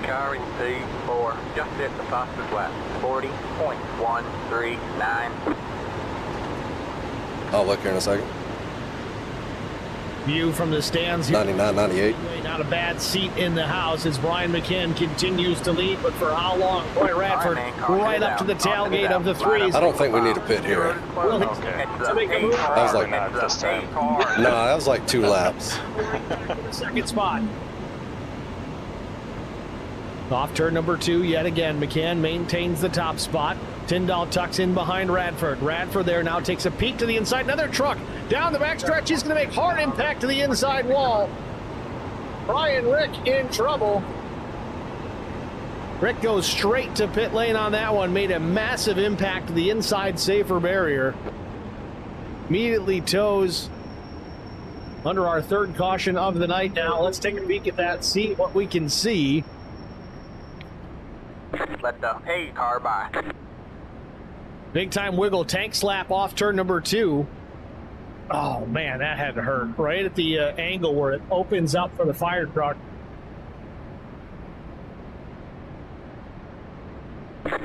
[SPEAKER 5] Car in P4 just hit the fastest lap. 40.139.
[SPEAKER 2] I'll look here in a second.
[SPEAKER 3] View from the stands here.
[SPEAKER 2] 99, 98.
[SPEAKER 3] Not a bad seat in the house as Brian McCann continues to lead, but for how long? Troy Radford right up to the tailgate of the 3s.
[SPEAKER 2] I don't think we need a pit here.
[SPEAKER 1] Okay.
[SPEAKER 3] To make a move.
[SPEAKER 2] That was like,
[SPEAKER 1] Not this time.
[SPEAKER 2] no, that was like 2 laps.
[SPEAKER 3] The second spot. Off turn number 2 yet again. McCann maintains the top spot. Tyndall tucks in behind Radford. Radford there now takes a peek to the inside. Another truck down the backstretch. He's going to make hard impact to the inside wall. Brian Rick in trouble. Rick goes straight to pit lane on that one. Made a massive impact to the inside safer barrier. Immediately toes under our 3rd caution of the night now. Let's take a peek at that, see what we can see.
[SPEAKER 5] Let the A car by.
[SPEAKER 3] Big time wiggle tank slap off turn number 2. Oh man, that had to hurt. Right at the angle where it opens up for the fire truck.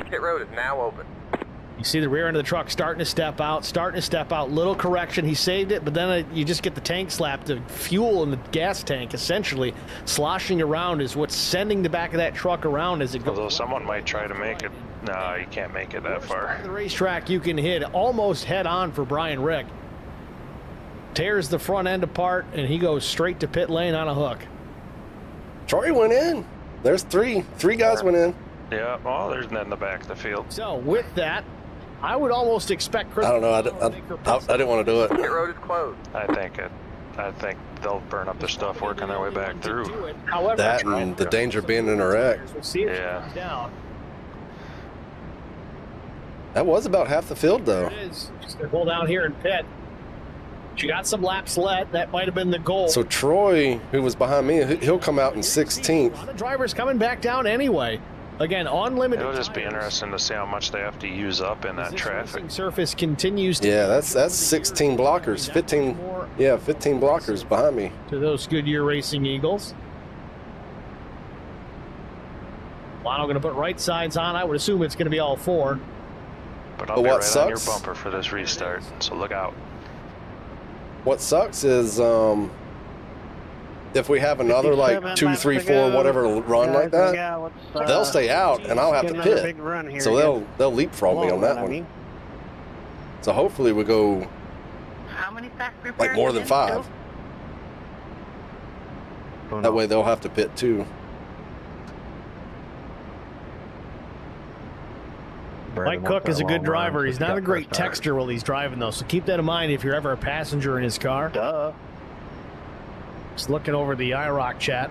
[SPEAKER 5] Pit road is now open.
[SPEAKER 3] You see the rear end of the truck starting to step out. Little correction. He saved it, but then you just get the tank slap. The fuel in the gas tank essentially sloshing around is what's sending the back of that truck around as it goes.
[SPEAKER 1] Although someone might try to make it. No, you can't make it that far.
[SPEAKER 3] The racetrack you can hit almost head on for Brian Rick. Tears the front end apart, and he goes straight to pit lane on a hook.
[SPEAKER 2] Troy went in. There's 3. 3 guys went in.
[SPEAKER 1] Yeah, well, there's none in the back of the field.
[SPEAKER 3] So with that, I would almost expect Chris.
[SPEAKER 2] I don't know. I didn't want to do it.
[SPEAKER 5] Pit road is closed.
[SPEAKER 1] I think they'll burn up their stuff working their way back through.
[SPEAKER 3] However,
[SPEAKER 2] That and the danger of being in a wreck.
[SPEAKER 3] We'll see if
[SPEAKER 1] Yeah.
[SPEAKER 3] it comes down.
[SPEAKER 2] That was about half the field, though.
[SPEAKER 3] It is. Just gonna pull down here and pit. She got some laps left. That might have been the goal.
[SPEAKER 2] So Troy, who was behind me, he'll come out in 16th.
[SPEAKER 3] A lot of drivers coming back down anyway. Again, unlimited.
[SPEAKER 1] It'll just be
[SPEAKER 3] tires.
[SPEAKER 1] interesting to see how much they have to use up in that
[SPEAKER 3] This
[SPEAKER 1] traffic.
[SPEAKER 3] racing surface continues to
[SPEAKER 2] Yeah, that's 16 blockers. 15 blockers behind me.
[SPEAKER 3] to those Goodyear Racing Eagles. Lano going to put right sides on. I would assume it's going to be all 4.
[SPEAKER 1] But I'll
[SPEAKER 2] But
[SPEAKER 1] be
[SPEAKER 2] what
[SPEAKER 1] right on your
[SPEAKER 2] sucks-
[SPEAKER 1] bumper for this restart, so look out.
[SPEAKER 2] What sucks is if we have another like 2, 3, 4, whatever run like that, they'll stay out and I'll have to pit. So they'll leapfrog me on that one. So hopefully we go
[SPEAKER 6] How many factory
[SPEAKER 2] like more than 5. That way they'll have to pit too.
[SPEAKER 3] Mike Cook is a good driver. He's not a great texter while he's driving, though, so keep that in mind if you're ever a passenger in his car.
[SPEAKER 11] Duh.
[SPEAKER 3] Just looking over the IROC chat.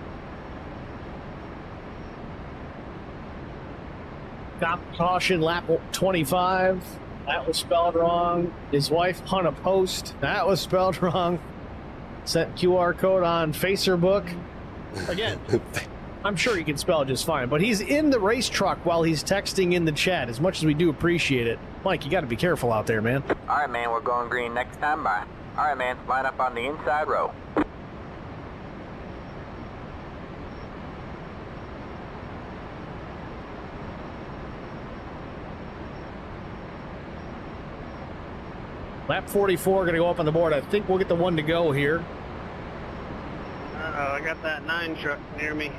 [SPEAKER 3] Stop caution, lap 25. That was spelled wrong. His wife hung a post. That was spelled wrong. Sent QR code on Facebook. Again, I'm sure he can spell it just fine, but he's in the race truck while he's texting in the chat, as much as we do appreciate it. Mike, you got to be careful out there, man.
[SPEAKER 5] All right, man, we're going green next time by. All right, man, line up on the inside row.
[SPEAKER 3] Lap 44 going to go up on the board. I think we'll get the one to go here.
[SPEAKER 11] Uh-oh, I got that 9 truck near me.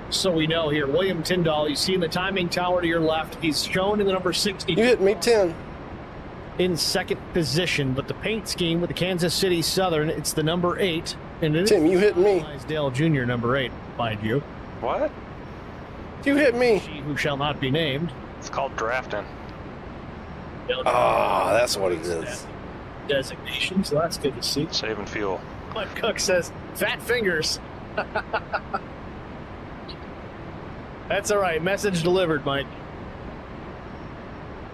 [SPEAKER 3] So we know here, William Tyndall, you see in the timing tower to your left, he's shown in the number 60.
[SPEAKER 2] You hit me 10.
[SPEAKER 3] In second position, but the paint scheme with the Kansas City Southern, it's the number 8. And it
[SPEAKER 2] Tim, you hit me.
[SPEAKER 3] Dale Jr., number 8, mind you.
[SPEAKER 1] What?
[SPEAKER 2] You hit me.
[SPEAKER 3] She who shall not be named.
[SPEAKER 1] It's called drafting.
[SPEAKER 2] Ah, that's what it is.
[SPEAKER 3] Designation, so that's good to see.
[SPEAKER 1] Saving fuel.
[SPEAKER 3] Cliff Cook says, fat fingers. That's all right. Message delivered, Mike.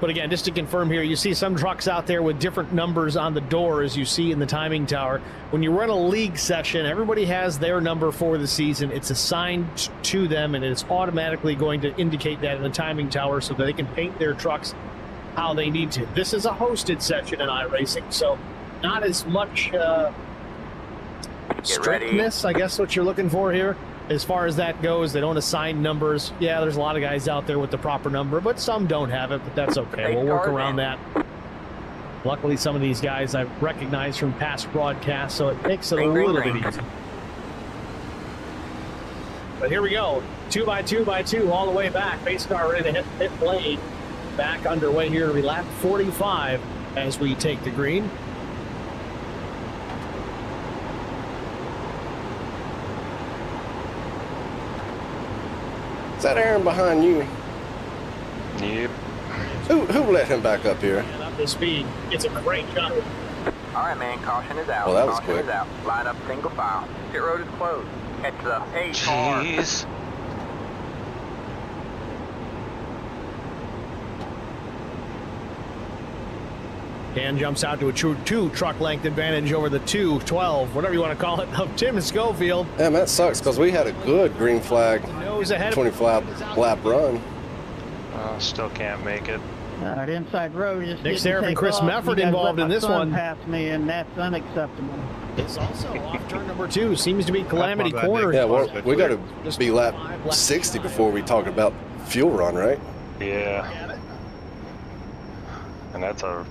[SPEAKER 3] But again, just to confirm here, you see some trucks out there with different numbers on the door, as you see in the timing tower. When you run a league session, everybody has their number for the season. It's assigned to them, and it's automatically going to indicate that in the timing tower so that they can paint their trucks how they need to. This is a hosted session in iRacing, so not as much strictness, I guess, what you're looking for here. As far as that goes, they don't assign numbers. Yeah, there's a lot of guys out there with the proper number, but some don't have it, but that's okay. We'll work around that. Luckily, some of these guys I've recognized from past broadcasts, so it makes it a little bit easy. But here we go. 2x2x2 all the way back. Pace car ready to hit pit lane. Back underway here to be lap 45 as we take the green.
[SPEAKER 2] Is that Aaron behind you?
[SPEAKER 1] Yep.
[SPEAKER 2] Who let him back up here?
[SPEAKER 3] And up to speed. It's a great shot.
[SPEAKER 5] All right, man. Caution is out.
[SPEAKER 2] Well, that was
[SPEAKER 5] Caution
[SPEAKER 2] quick.
[SPEAKER 5] is out. Line up single file. Pit road is closed. Catch the 8 car.
[SPEAKER 1] Jeez.
[SPEAKER 3] Dan jumps out to a true 2 truck length advantage over the 212, whatever you want to call it, of Tim Schofield.
[SPEAKER 2] Yeah, that sucks because we had a good green flag,
[SPEAKER 3] Nose ahead
[SPEAKER 2] 20 lap run.
[SPEAKER 1] Still can't make it.
[SPEAKER 6] That inside road just
[SPEAKER 3] Nick
[SPEAKER 6] didn't
[SPEAKER 3] Seraph and
[SPEAKER 6] take
[SPEAKER 3] Chris
[SPEAKER 6] off.
[SPEAKER 3] Mefford
[SPEAKER 6] You guys
[SPEAKER 3] involved
[SPEAKER 6] let
[SPEAKER 3] in
[SPEAKER 6] my
[SPEAKER 3] this
[SPEAKER 6] son
[SPEAKER 3] one.
[SPEAKER 6] Pass me, and that's unacceptable.
[SPEAKER 3] It's also off turn number 2. Seems to be Calamity
[SPEAKER 11] That's my bad,
[SPEAKER 3] Corner.
[SPEAKER 11] Nick.
[SPEAKER 2] Yeah, well, we got to be lap 60 before we talk about fuel run, right?
[SPEAKER 1] Yeah. And that's a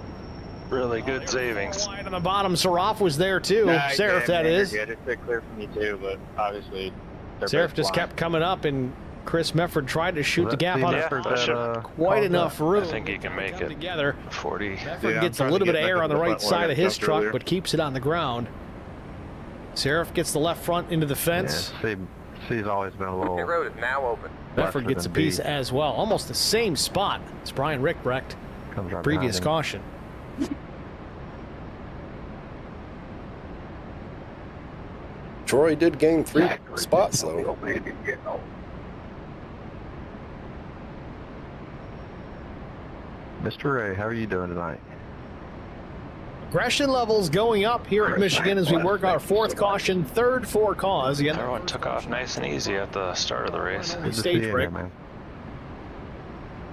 [SPEAKER 1] really good savings.
[SPEAKER 3] Wide on the bottom, Seraph was there too. Seraph, that is.
[SPEAKER 11] Yeah, it's clear for me too, but obviously
[SPEAKER 3] Seraph just kept coming up, and Chris Mefford tried to shoot the gap on quite enough room.
[SPEAKER 1] I think he can make it.
[SPEAKER 3] Together.
[SPEAKER 1] 40.
[SPEAKER 3] Mefford gets a little bit of air on the right side of his truck, but keeps it on the ground. Seraph gets the left front into the fence.
[SPEAKER 4] Yeah, C's always been a little...
[SPEAKER 5] Pit road is now open.
[SPEAKER 3] Mefford gets a piece as well. Almost the same spot as Brian Rickbrecht.
[SPEAKER 4] Right
[SPEAKER 3] Previous caution.
[SPEAKER 2] Troy did gain 3 spots, though.
[SPEAKER 4] Mr. Ray, how are you doing tonight?
[SPEAKER 3] Aggression levels going up here at Michigan as we work our 4th caution, 3rd for cause. Again,
[SPEAKER 1] Everyone took off nice and easy at the start of the race.
[SPEAKER 3] Stage break.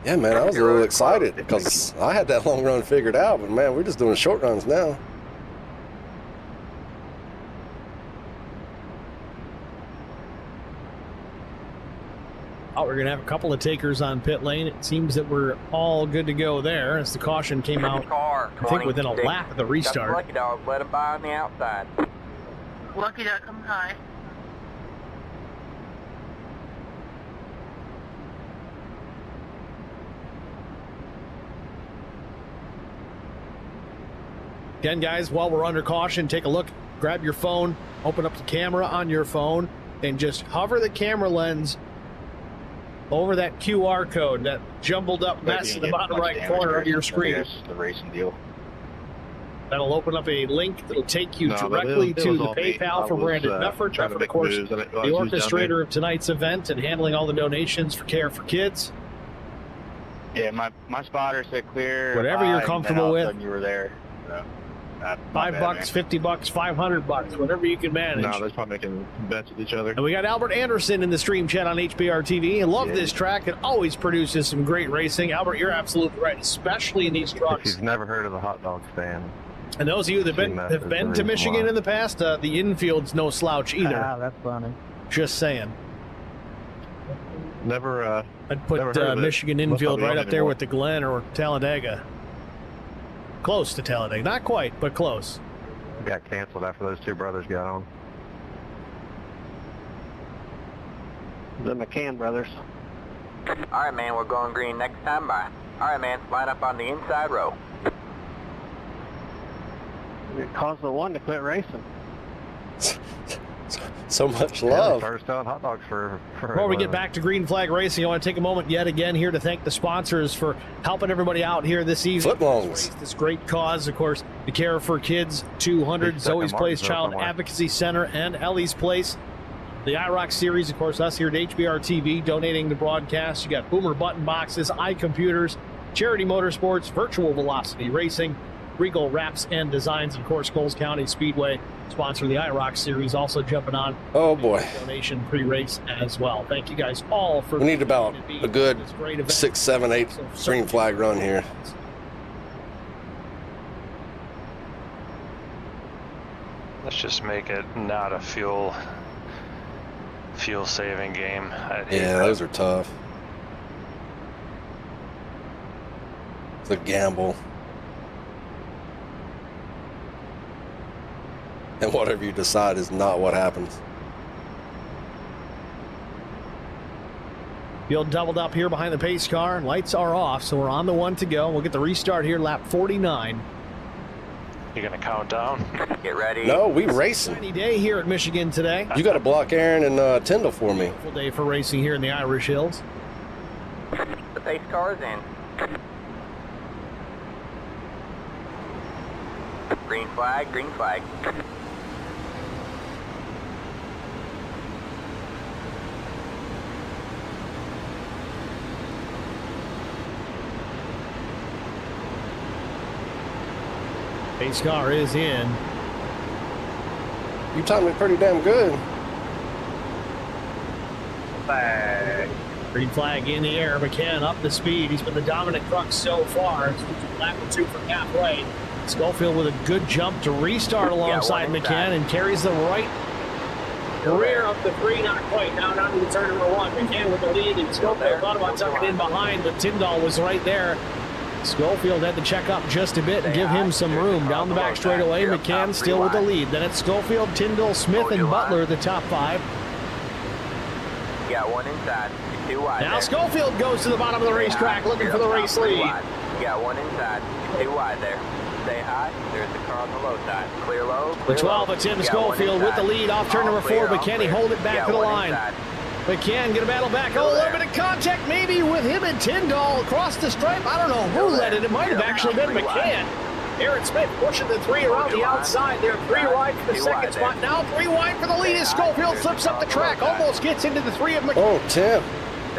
[SPEAKER 2] Yeah, man, I was a little excited because I had that long run figured out, but man, we're just doing short runs now.
[SPEAKER 3] Oh, we're going to have a couple of takers on pit lane. It seems that we're all good to go there as the caution came out, I think, within a lap of the restart.
[SPEAKER 5] Lucky Dog, let him by on the outside.
[SPEAKER 6] Lucky Dog, come high.
[SPEAKER 3] Again, guys, while we're under caution, take a look, grab your phone, open up the camera on your phone, and just hover the camera lens over that QR code, that jumbled up mess in the bottom right corner of your screen.
[SPEAKER 11] The racing deal.
[SPEAKER 3] That'll open up a link that'll take you directly to the PayPal for Brandon Mefford. Mefford, of course, the orchestrator of tonight's event and handling all the donations for Care for Kids.
[SPEAKER 11] Yeah, my spotter said clear.
[SPEAKER 3] Whatever you're comfortable with.
[SPEAKER 11] You were there. So,
[SPEAKER 3] $5, $50, $500, whatever you can manage.
[SPEAKER 11] No, they're probably making bets with each other.
[SPEAKER 3] And we got Albert Anderson in the stream chat on HBR TV. I love this track. It always produces some great racing. Albert, you're absolutely right, especially in these trucks.
[SPEAKER 4] If you've never heard of the hot dog stand.
[SPEAKER 3] And those of you that have been to Michigan in the past, the infield's no slouch either.
[SPEAKER 6] Ah, that's funny.
[SPEAKER 3] Just saying.
[SPEAKER 4] Never.
[SPEAKER 3] I'd put
[SPEAKER 4] Never heard of it.
[SPEAKER 3] Michigan
[SPEAKER 4] Must not
[SPEAKER 3] infield
[SPEAKER 4] be
[SPEAKER 3] right
[SPEAKER 4] on
[SPEAKER 3] up there
[SPEAKER 4] anymore.
[SPEAKER 3] with the Glen or Talladega. Close to Talladega. Not quite, but close.
[SPEAKER 4] Got canceled after those two brothers got on.
[SPEAKER 11] The McCann brothers.
[SPEAKER 5] All right, man, we're going green next time by. All right, man, line up on the inside row.
[SPEAKER 11] It caused the one to quit racing.
[SPEAKER 2] So much
[SPEAKER 4] Yeah,
[SPEAKER 2] love.
[SPEAKER 4] they started selling hot dogs for
[SPEAKER 3] Before we get back to Green Flag Racing, I want to take a moment yet again here to thank the sponsors for helping everybody out here this evening.
[SPEAKER 2] Footlongs.
[SPEAKER 3] This great cause, of course, the Care for Kids 200,
[SPEAKER 4] He's stuck
[SPEAKER 3] Zoe's
[SPEAKER 4] in
[SPEAKER 3] Place
[SPEAKER 4] Martinsville
[SPEAKER 3] Child
[SPEAKER 4] somewhere.
[SPEAKER 3] Advocacy Center, and Ellie's Place. The IROC series, of course, us here at HBR TV donating the broadcast. You got Boomer Button Boxes, iComputers, Charity Motorsports, Virtual Velocity Racing, Regal Wraps and Designs, and of course, Coles County Speedway sponsor the IROC series, also jumping on
[SPEAKER 2] Oh boy.
[SPEAKER 3] donation pre-race as well. Thank you guys all for
[SPEAKER 2] We need about
[SPEAKER 3] being
[SPEAKER 2] a good
[SPEAKER 3] this great event.
[SPEAKER 2] 6, 7, 8
[SPEAKER 3] So,
[SPEAKER 2] green flag run here.
[SPEAKER 1] Let's just make it not a fuel saving game. I'd hate
[SPEAKER 2] Yeah,
[SPEAKER 1] that.
[SPEAKER 2] those are tough. It's a gamble. And whatever you decide is not what happens.
[SPEAKER 3] Field doubled up here behind the pace car, and lights are off, so we're on the one to go. We'll get the restart here, lap 49.
[SPEAKER 1] You gonna count down?
[SPEAKER 5] Get ready.
[SPEAKER 2] No, we racing.
[SPEAKER 3] Sunny day here at Michigan today.
[SPEAKER 2] You got to block Aaron and Tyndall for me.
[SPEAKER 3] Beautiful day for racing here in the Irish Hills.
[SPEAKER 5] The pace car is in. Green flag, green flag.
[SPEAKER 3] Pace car is in.
[SPEAKER 2] You timed me pretty damn good.
[SPEAKER 3] Green flag in the air. McCann up the speed. He's been the dominant truck so far. Lap 2 from halfway. Schofield with a good jump to restart alongside
[SPEAKER 5] one
[SPEAKER 3] McCann and carries the right rear of the 3, not quite. Now down to the turn number 1. McCann with the lead, and Schofield thought about tucking in behind, but Tyndall was right there. Schofield had to check up just a bit and give him some room. Down the back straightaway, McCann still with the lead. Then it's Schofield, Tyndall, Smith, and Butler, the top 5.
[SPEAKER 5] You got one inside. You're too wide
[SPEAKER 3] Now
[SPEAKER 5] there.
[SPEAKER 3] Schofield goes to the bottom of the racetrack looking for the race lead.
[SPEAKER 5] You got one inside. You're too wide there. Stay high. There's the car on the low side. Clear low.
[SPEAKER 3] The
[SPEAKER 5] Clear
[SPEAKER 3] 12
[SPEAKER 5] low.
[SPEAKER 3] of Tim
[SPEAKER 5] You got one
[SPEAKER 3] Schofield with the
[SPEAKER 5] inside.
[SPEAKER 3] lead off turn
[SPEAKER 5] All
[SPEAKER 3] number 4.
[SPEAKER 5] clear, all
[SPEAKER 3] McCann, he
[SPEAKER 5] clear.
[SPEAKER 3] hold it
[SPEAKER 5] You
[SPEAKER 3] back
[SPEAKER 5] got
[SPEAKER 3] to the
[SPEAKER 5] one
[SPEAKER 3] line.
[SPEAKER 5] inside.
[SPEAKER 3] McCann gonna battle back.
[SPEAKER 5] Still
[SPEAKER 3] Oh, a little
[SPEAKER 5] there.
[SPEAKER 3] bit of contact maybe with him and Tyndall across the stripe. I don't know who
[SPEAKER 5] Still
[SPEAKER 3] led
[SPEAKER 5] there.
[SPEAKER 3] it. It might have
[SPEAKER 5] Still
[SPEAKER 3] actually
[SPEAKER 5] there.
[SPEAKER 3] been
[SPEAKER 5] 3 wide.
[SPEAKER 3] McCann. Aaron Smith pushing the 3 around the
[SPEAKER 5] Three wide.
[SPEAKER 3] outside. They're 3 wide for the
[SPEAKER 5] 2
[SPEAKER 3] second
[SPEAKER 5] wide
[SPEAKER 3] spot.
[SPEAKER 5] there.
[SPEAKER 3] Now 3 wide for the lead as Schofield flips up the track. Almost gets into the 3 of McCann.
[SPEAKER 2] Oh, Tim.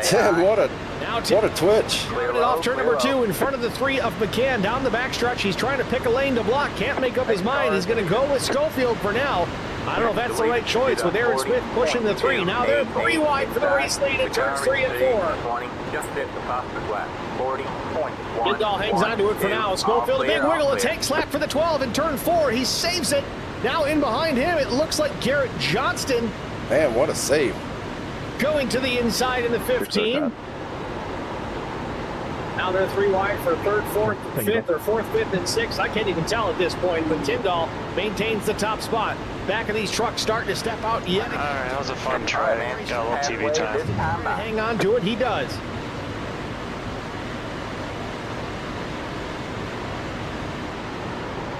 [SPEAKER 2] Tim, what a
[SPEAKER 3] Now
[SPEAKER 2] what
[SPEAKER 3] Tim
[SPEAKER 2] a twitch.
[SPEAKER 3] Coming off turn number 2 in front of the 3 of McCann. Down the backstretch, he's trying to pick a lane to block. Can't make up his mind. He's going to go with Schofield for now. I don't know if that's the right choice with Aaron Smith pushing the 3. Now they're 3 wide for the race lead in turns 3 and 4.
[SPEAKER 5] 20, just hit the fastest lap. 40.1.
[SPEAKER 3] Tyndall hangs on to it for now. Schofield, a big wiggle. A takes lap for the 12 in turn 4. He saves it. Now in behind him, it looks like Garrett Johnston
[SPEAKER 2] Man, what a save.
[SPEAKER 3] going to the inside in the 15. Now they're 3 wide for 3rd, 4th, 5th, or 4th, 5th, and 6th. I can't even tell at this point, but Tyndall maintains the top spot. Back of these trucks starting to step out yet again.
[SPEAKER 1] All right, that was a fun try. Got a little TV time.
[SPEAKER 3] Hang on to it, he does.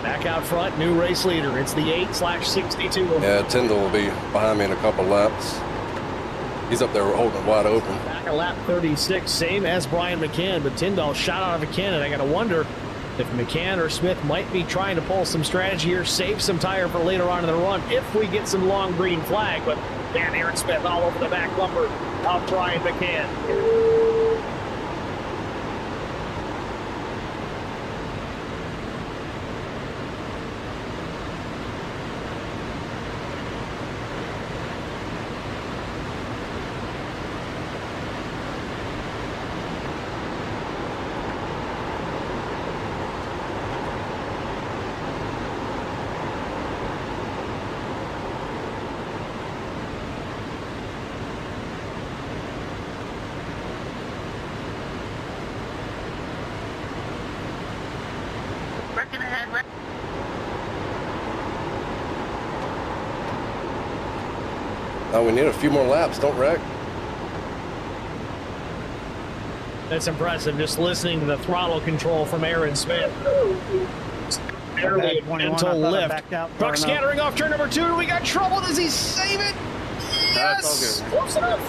[SPEAKER 3] Back out front, new race leader. It's the 8/62.
[SPEAKER 2] Yeah, Tyndall will be behind me in a couple laps. He's up there holding it wide open.
[SPEAKER 3] Back at lap 36, same as Brian McCann, but Tyndall shot out of a cannon. I got to wonder if McCann or Smith might be trying to pull some strategy here, save some tire for later on in the run if we get some long green flag. But man, Aaron Smith all over the back bumper of Brian McCann.
[SPEAKER 6] Looking ahead, right?
[SPEAKER 2] Oh, we need a few more laps. Don't wreck.
[SPEAKER 3] That's impressive, just listening to the throttle control from Aaron Smith. Barely a gentle lift. Truck scattering off turn number 2, and we got trouble. Does he save it? Yes! Close enough.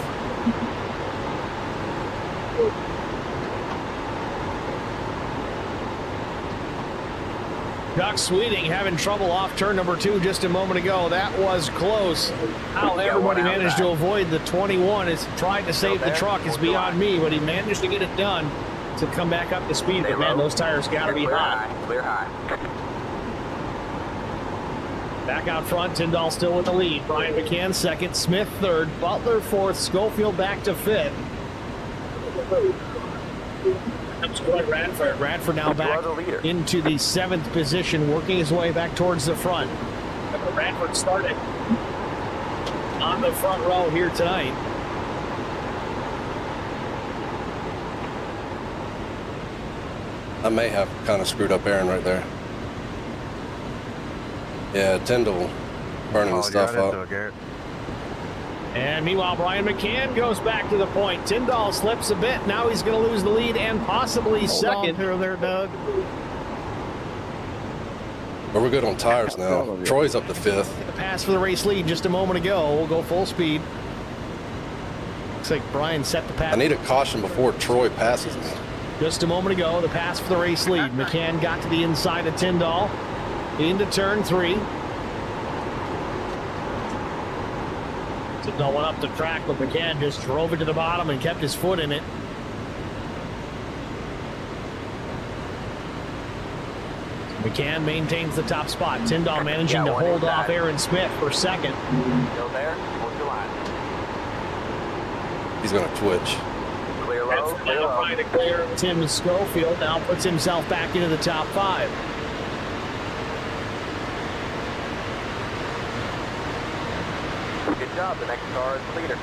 [SPEAKER 3] Chuck Sweeting having trouble off turn number 2 just a moment ago. That was close. How everybody managed to avoid the 21 is trying to save the truck is beyond me, but he managed to get it done to come back up to speed. But man, those tires got to be hot.
[SPEAKER 5] Clear high.
[SPEAKER 3] Back out front, Tyndall still with the lead. Brian McCann second, Smith third, Butler fourth, Schofield back to fifth. Radford now back into the 7th position, working his way back towards the front. Radford started on the front row here tonight.
[SPEAKER 2] I may have kind of screwed up Aaron right there. Yeah, Tyndall burning the stuff up.
[SPEAKER 3] And meanwhile, Brian McCann goes back to the point. Tyndall slips a bit. Now he's going to lose the lead and possibly second.
[SPEAKER 6] Hold on there, Doug.
[SPEAKER 2] But we're good on tires now. Troy's up to 5th.
[SPEAKER 3] The pass for the race lead just a moment ago. We'll go full speed. Looks like Brian set the pass.
[SPEAKER 2] I need a caution before Troy passes me.
[SPEAKER 3] Just a moment ago, the pass for the race lead. McCann got to the inside of Tyndall. Into turn 3. Tyndall went up the track, but McCann just drove it to the bottom and kept his foot in it. McCann maintains the top spot. Tyndall managing to hold off Aaron Smith for second.
[SPEAKER 5] Still there? Hold your line.
[SPEAKER 2] He's going to twitch.
[SPEAKER 5] Clear low. Clear low.
[SPEAKER 3] Trying to clear Tim Schofield. Now puts himself back into the top 5.
[SPEAKER 5] Good job. The next car is the leader.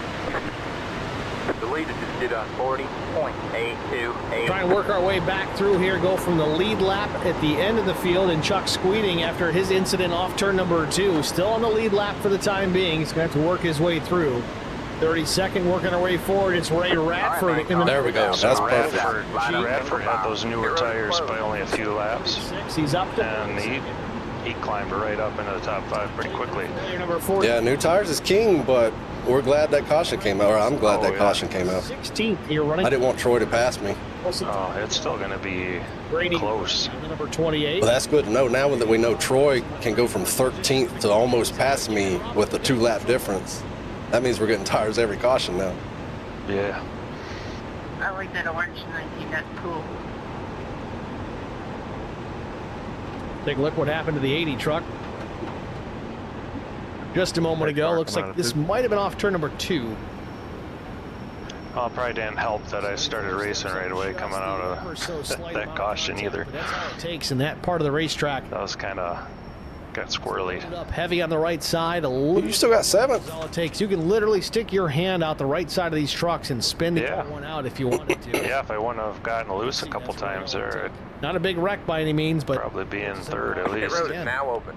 [SPEAKER 5] The leader just did a 40.828.
[SPEAKER 3] Trying to work our way back through here. Go from the lead lap at the end of the field, and Chuck Sweeting, after his incident off turn number 2, still on the lead lap for the time being. He's going to have to work his way through. 32nd, working our way forward. It's Ray Radford.
[SPEAKER 2] There we go. That's perfect.
[SPEAKER 1] Radford had those newer tires by only a few laps.
[SPEAKER 3] He's up to
[SPEAKER 1] and he climbed right up into the top 5 pretty quickly.
[SPEAKER 2] Yeah, new tires is king, but we're glad that caution came out. Or I'm glad that caution came out.
[SPEAKER 3] 16th here running.
[SPEAKER 2] I didn't want Troy to pass me.
[SPEAKER 1] Oh, it's still going to be close.
[SPEAKER 3] Number 28.
[SPEAKER 2] Well, that's good to know. Now that we know Troy can go from 13th to almost pass me with a 2-lap difference, that means we're getting tires every caution now.
[SPEAKER 1] Yeah.
[SPEAKER 6] I like that orange 19. That's cool.
[SPEAKER 3] Take a look what happened to the 80 truck. Just a moment ago. Looks like this might have been off turn number 2.
[SPEAKER 1] Well, it probably didn't help that I started racing right away coming out of that caution either.
[SPEAKER 3] That's all it takes in that part of the racetrack.
[SPEAKER 1] That was kind of got squirrely.
[SPEAKER 3] Up heavy on the right side.
[SPEAKER 2] You still got 7th.
[SPEAKER 3] That's all it takes. You can literally stick your hand out the right side of these trucks and spin the other one out if you wanted to.
[SPEAKER 1] Yeah, if I wouldn't have gotten loose a couple times there,
[SPEAKER 3] not a big wreck by any means, but
[SPEAKER 1] probably be in 3rd at least.
[SPEAKER 5] The road is now open.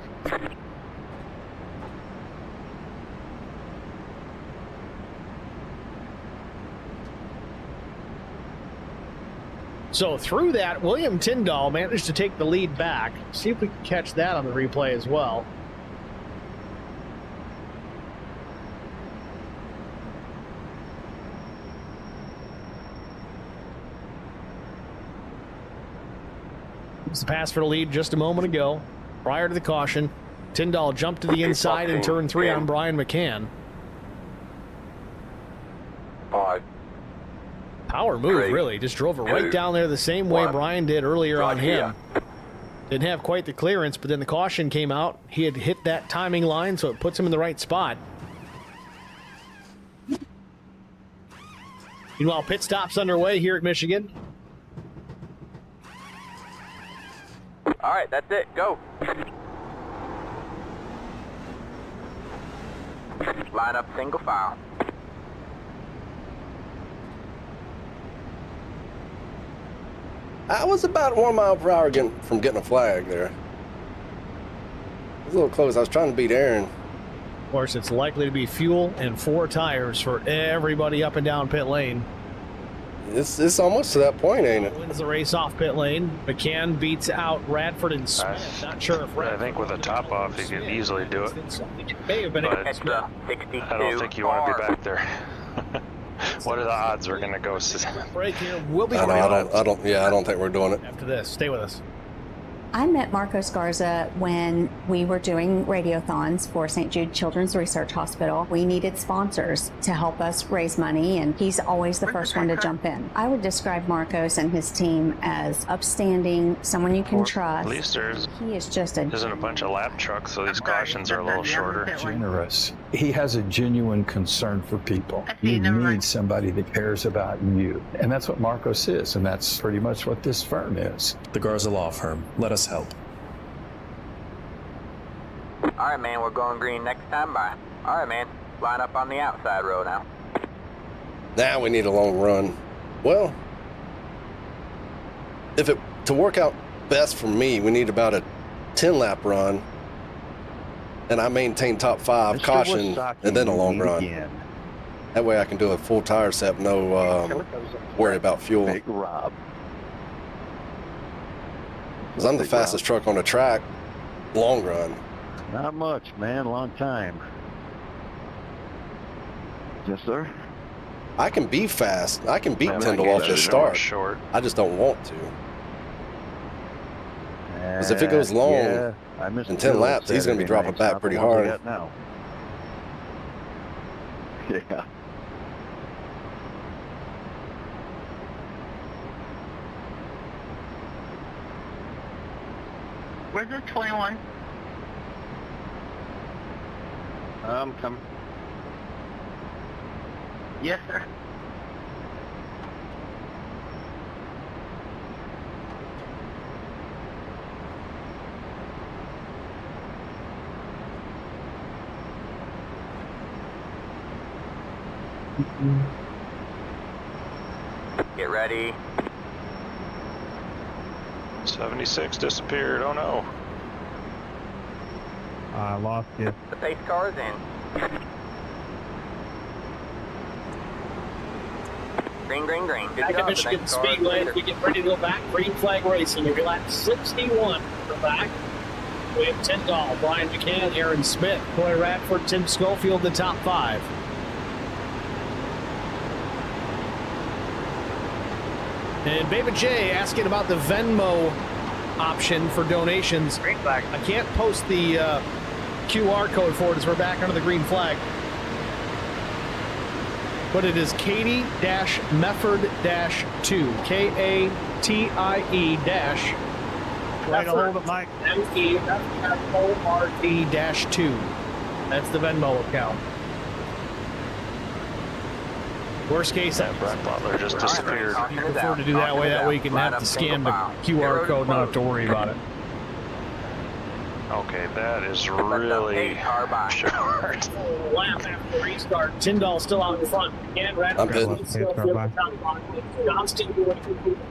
[SPEAKER 3] So through that, William Tyndall managed to take the lead back. See if we can catch that on the replay as well. It's the pass for the lead just a moment ago. Prior to the caution, Tyndall jumped to the inside in turn 3 on Brian McCann.
[SPEAKER 10] 5.
[SPEAKER 3] Power move, really. Just drove it right down there the same way Brian did earlier on him. Didn't have quite the clearance, but then the caution came out. He had hit that timing line, so it puts him in the right spot. Meanwhile, pit stops underway here at Michigan.
[SPEAKER 5] All right, that's it. Go. Line up single file.
[SPEAKER 2] I was about 1 mile per hour from getting a flag there. It was a little close. I was trying to beat Aaron.
[SPEAKER 3] Of course, it's likely to be fuel and 4 tires for everybody up and down pit lane.
[SPEAKER 2] It's almost to that point, ain't it?
[SPEAKER 3] Wins the race off pit lane. McCann beats out Radford and Smith. Not sure if
[SPEAKER 1] I think with a top off, he could easily do it.
[SPEAKER 3] May have been
[SPEAKER 1] But
[SPEAKER 5] Extra 62.
[SPEAKER 1] I don't think you want to be back there. What are the odds we're going to go?
[SPEAKER 3] break here. We'll be
[SPEAKER 2] I don't think we're doing it.
[SPEAKER 3] after this. Stay with us.
[SPEAKER 7] I met Marcos Garza when we were doing radiothons for St. Jude Children's Research Hospital. We needed sponsors to help us raise money, and he's always the first one to jump in. I would describe Marcos and his team as upstanding, someone you can trust.
[SPEAKER 1] At least there
[SPEAKER 7] He is just a
[SPEAKER 1] isn't a bunch of lap trucks, so these cautions are a little shorter.
[SPEAKER 8] Generous. He has a genuine concern for people. You need somebody that cares about you. And that's what Marcos is, and that's pretty much what this firm is.
[SPEAKER 9] The Garza Law Firm. Let us help.
[SPEAKER 5] All right, man, we're going green next time by. All right, man, line up on the outside row now.
[SPEAKER 2] Now we need a long run. Well, to work out best for me, we need about a 10-lap run, and I maintain top 5 caution, and then a long run. That way I can do a full tire set, no worry about fuel.
[SPEAKER 4] Big Rob.
[SPEAKER 2] Because I'm the fastest truck on the track, long run.
[SPEAKER 4] Not much, man. Long time. Yes, sir.
[SPEAKER 2] I can be fast. I can beat
[SPEAKER 1] Yeah,
[SPEAKER 2] Tyndall
[SPEAKER 1] I
[SPEAKER 2] off
[SPEAKER 1] guess
[SPEAKER 2] this
[SPEAKER 1] they're more
[SPEAKER 2] start.
[SPEAKER 1] short.
[SPEAKER 2] I just don't want to. Because if it goes long, in 10 laps, he's going to be dropping back pretty hard.
[SPEAKER 4] Now. Yeah.
[SPEAKER 6] Where's the 21?
[SPEAKER 4] Come.
[SPEAKER 6] Yes, sir.
[SPEAKER 5] Get ready.
[SPEAKER 1] 76 disappeared. Oh no.
[SPEAKER 11] I lost you.
[SPEAKER 5] The pace car is in. Green, green, green. Good
[SPEAKER 3] Back at
[SPEAKER 5] job. The
[SPEAKER 3] Michigan
[SPEAKER 5] next car is
[SPEAKER 3] Speedway,
[SPEAKER 5] leader.
[SPEAKER 3] we get ready to go back. Green flag racing. We'll be lap 61 for back. We have Tyndall, Brian McCann, Aaron Smith, Corey Radford, Tim Schofield, the top 5. And Baby J asking about the Venmo option for donations.
[SPEAKER 11] Green flag.
[SPEAKER 3] I can't post the QR code for it as we're back under the green flag. But it is Katie-Mefford-2. K-A-T-I-E dash.
[SPEAKER 11] Way to hold it, Mike.
[SPEAKER 3] M-E-F-F-O-R-D-2. That's the Venmo account. Worst case,
[SPEAKER 1] That Brett Butler just disappeared.
[SPEAKER 3] you prefer to do that way. That way you can have to scan the QR code, not have to worry about it.
[SPEAKER 1] Okay, that is really short.
[SPEAKER 3] Lap after the restart. Tyndall still out in front. Again,
[SPEAKER 2] I'm bidding.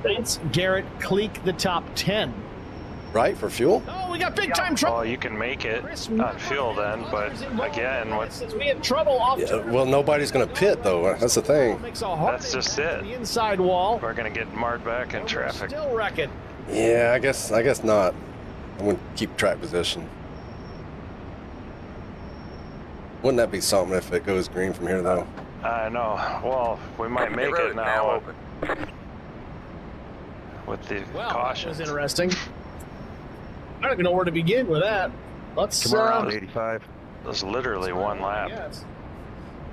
[SPEAKER 3] That's Garrett Cleek, the top 10.
[SPEAKER 2] Right, for fuel?
[SPEAKER 3] Oh, we got big time trouble.
[SPEAKER 1] Well, you can make it on fuel then, but again,
[SPEAKER 3] We have trouble off.
[SPEAKER 2] Yeah, well, nobody's going to pit, though. That's the thing.
[SPEAKER 1] that's just it.
[SPEAKER 3] The inside wall.
[SPEAKER 1] We're gonna get marred back in traffic.
[SPEAKER 3] Still wrecking.
[SPEAKER 2] Yeah, I guess not. I'm going to keep track position. Wouldn't that be something if it goes green from here, though?
[SPEAKER 1] I know. Well, we might make it now with the
[SPEAKER 3] Well,
[SPEAKER 1] caution.
[SPEAKER 3] that was interesting. I don't even know where to begin with that. Let's
[SPEAKER 4] Come around 85.
[SPEAKER 1] There's literally one lap.
[SPEAKER 3] Yes.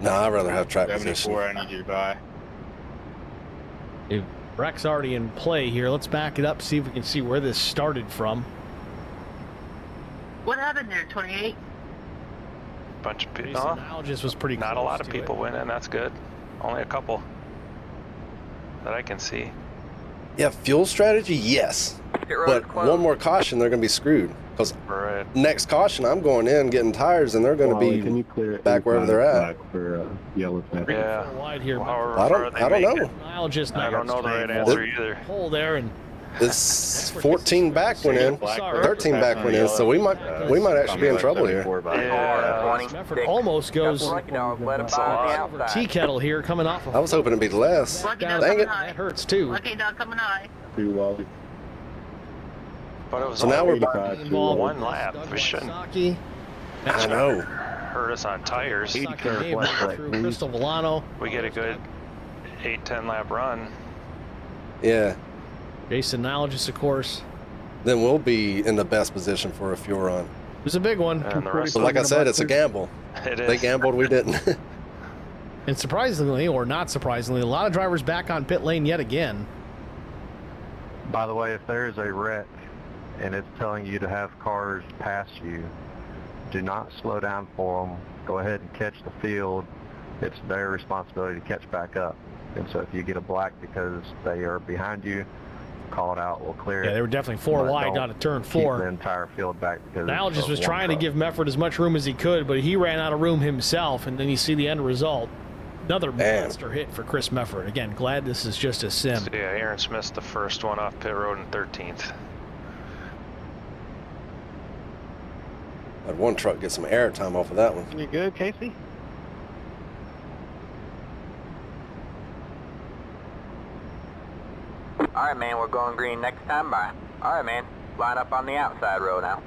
[SPEAKER 2] Nah, I'd rather have track position.
[SPEAKER 12] I need you to buy.
[SPEAKER 3] If Breck's already in play here, let's back it up, see if we can see where this started from.
[SPEAKER 6] What happened there, 28?
[SPEAKER 1] Bunch of people.
[SPEAKER 3] Jason Algis was pretty
[SPEAKER 1] Not a
[SPEAKER 3] close
[SPEAKER 1] lot of
[SPEAKER 3] to
[SPEAKER 1] people
[SPEAKER 3] it.
[SPEAKER 1] winning. That's good. Only a couple that I can see.
[SPEAKER 2] Yeah, fuel strategy, yes. But one more caution, they're going to be screwed. Because next caution, I'm going in, getting tires, and they're going to be back wherever they're at.
[SPEAKER 1] Yeah.
[SPEAKER 3] Wide here.
[SPEAKER 2] I don't know.
[SPEAKER 3] Algis
[SPEAKER 1] I don't know the right answer either.
[SPEAKER 3] Hole there, and
[SPEAKER 2] It's 14 back went in, 13 back went in, so we might actually be in trouble here.
[SPEAKER 3] Mefford almost goes tea kettle here coming off of.
[SPEAKER 2] I was hoping it'd be less. Dang it.
[SPEAKER 3] That hurts too.
[SPEAKER 6] Lucky dog coming high.
[SPEAKER 1] But it was
[SPEAKER 2] So now we're
[SPEAKER 3] Involved
[SPEAKER 1] one lap. We shouldn't
[SPEAKER 3] Saki.
[SPEAKER 2] I know.
[SPEAKER 1] hurt us on tires.
[SPEAKER 3] Saki Dave through Crystal Volano.
[SPEAKER 1] We get a good 8-10 lap run.
[SPEAKER 2] Yeah.
[SPEAKER 3] Jason Nalgis, of course.
[SPEAKER 2] Then we'll be in the best position for a fuel run.
[SPEAKER 3] It was a big one.
[SPEAKER 1] And the rest
[SPEAKER 2] So like I said, it's a gamble.
[SPEAKER 1] It is.
[SPEAKER 2] They gambled, we didn't.
[SPEAKER 3] And surprisingly, or not surprisingly, a lot of drivers back on pit lane yet again.
[SPEAKER 4] By the way, if there is a wreck and it's telling you to have cars pass you, do not slow down for them. Go ahead and catch the field. It's their responsibility to catch back up. And so if you get a black because they are behind you, call it out. We'll clear it.
[SPEAKER 3] Yeah, they were definitely 4
[SPEAKER 4] But
[SPEAKER 3] wide
[SPEAKER 4] don't
[SPEAKER 3] down at turn
[SPEAKER 4] keep
[SPEAKER 3] 4.
[SPEAKER 4] the entire field back because
[SPEAKER 3] Nalgis was
[SPEAKER 4] one
[SPEAKER 3] trying to
[SPEAKER 4] truck.
[SPEAKER 3] give Mefford as much room as he could, but he ran out of room himself, and then you see the end result. Another monster hit for Chris Mefford. Again, glad this is just a sim.
[SPEAKER 1] So, yeah, Aaron Smith's the first one off pit road in 13th.
[SPEAKER 2] Had one truck get some air time off of that one.
[SPEAKER 11] You good, Casey?
[SPEAKER 5] All right, man, we're going green next time by. All right, man, line up on the outside row now.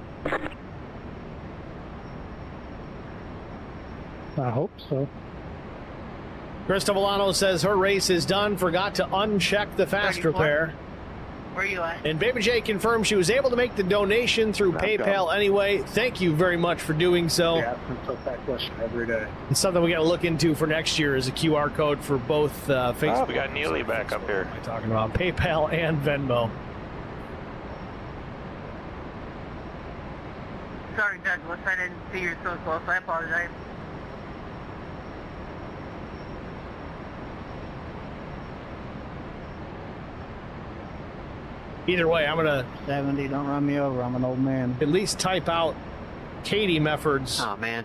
[SPEAKER 11] I hope so.
[SPEAKER 3] Krista Volano says her race is done, forgot to uncheck the fast repair.
[SPEAKER 6] Where you at?
[SPEAKER 3] And Baby J confirmed she was able to make the donation through PayPal anyway. Thank you very much for doing so.
[SPEAKER 11] Yeah, I took that question every day.
[SPEAKER 3] It's something we got to look into for next year is a QR code for both Facebook.
[SPEAKER 1] We got Neely back up here.
[SPEAKER 3] What am I talking about? PayPal and Venmo.
[SPEAKER 6] Sorry, Douglas, I didn't see you so close. I apologize.
[SPEAKER 3] Either way, I'm going to
[SPEAKER 11] 70, don't run me over. I'm an old man.
[SPEAKER 3] at least type out Katie Mefford's
[SPEAKER 5] Oh, man.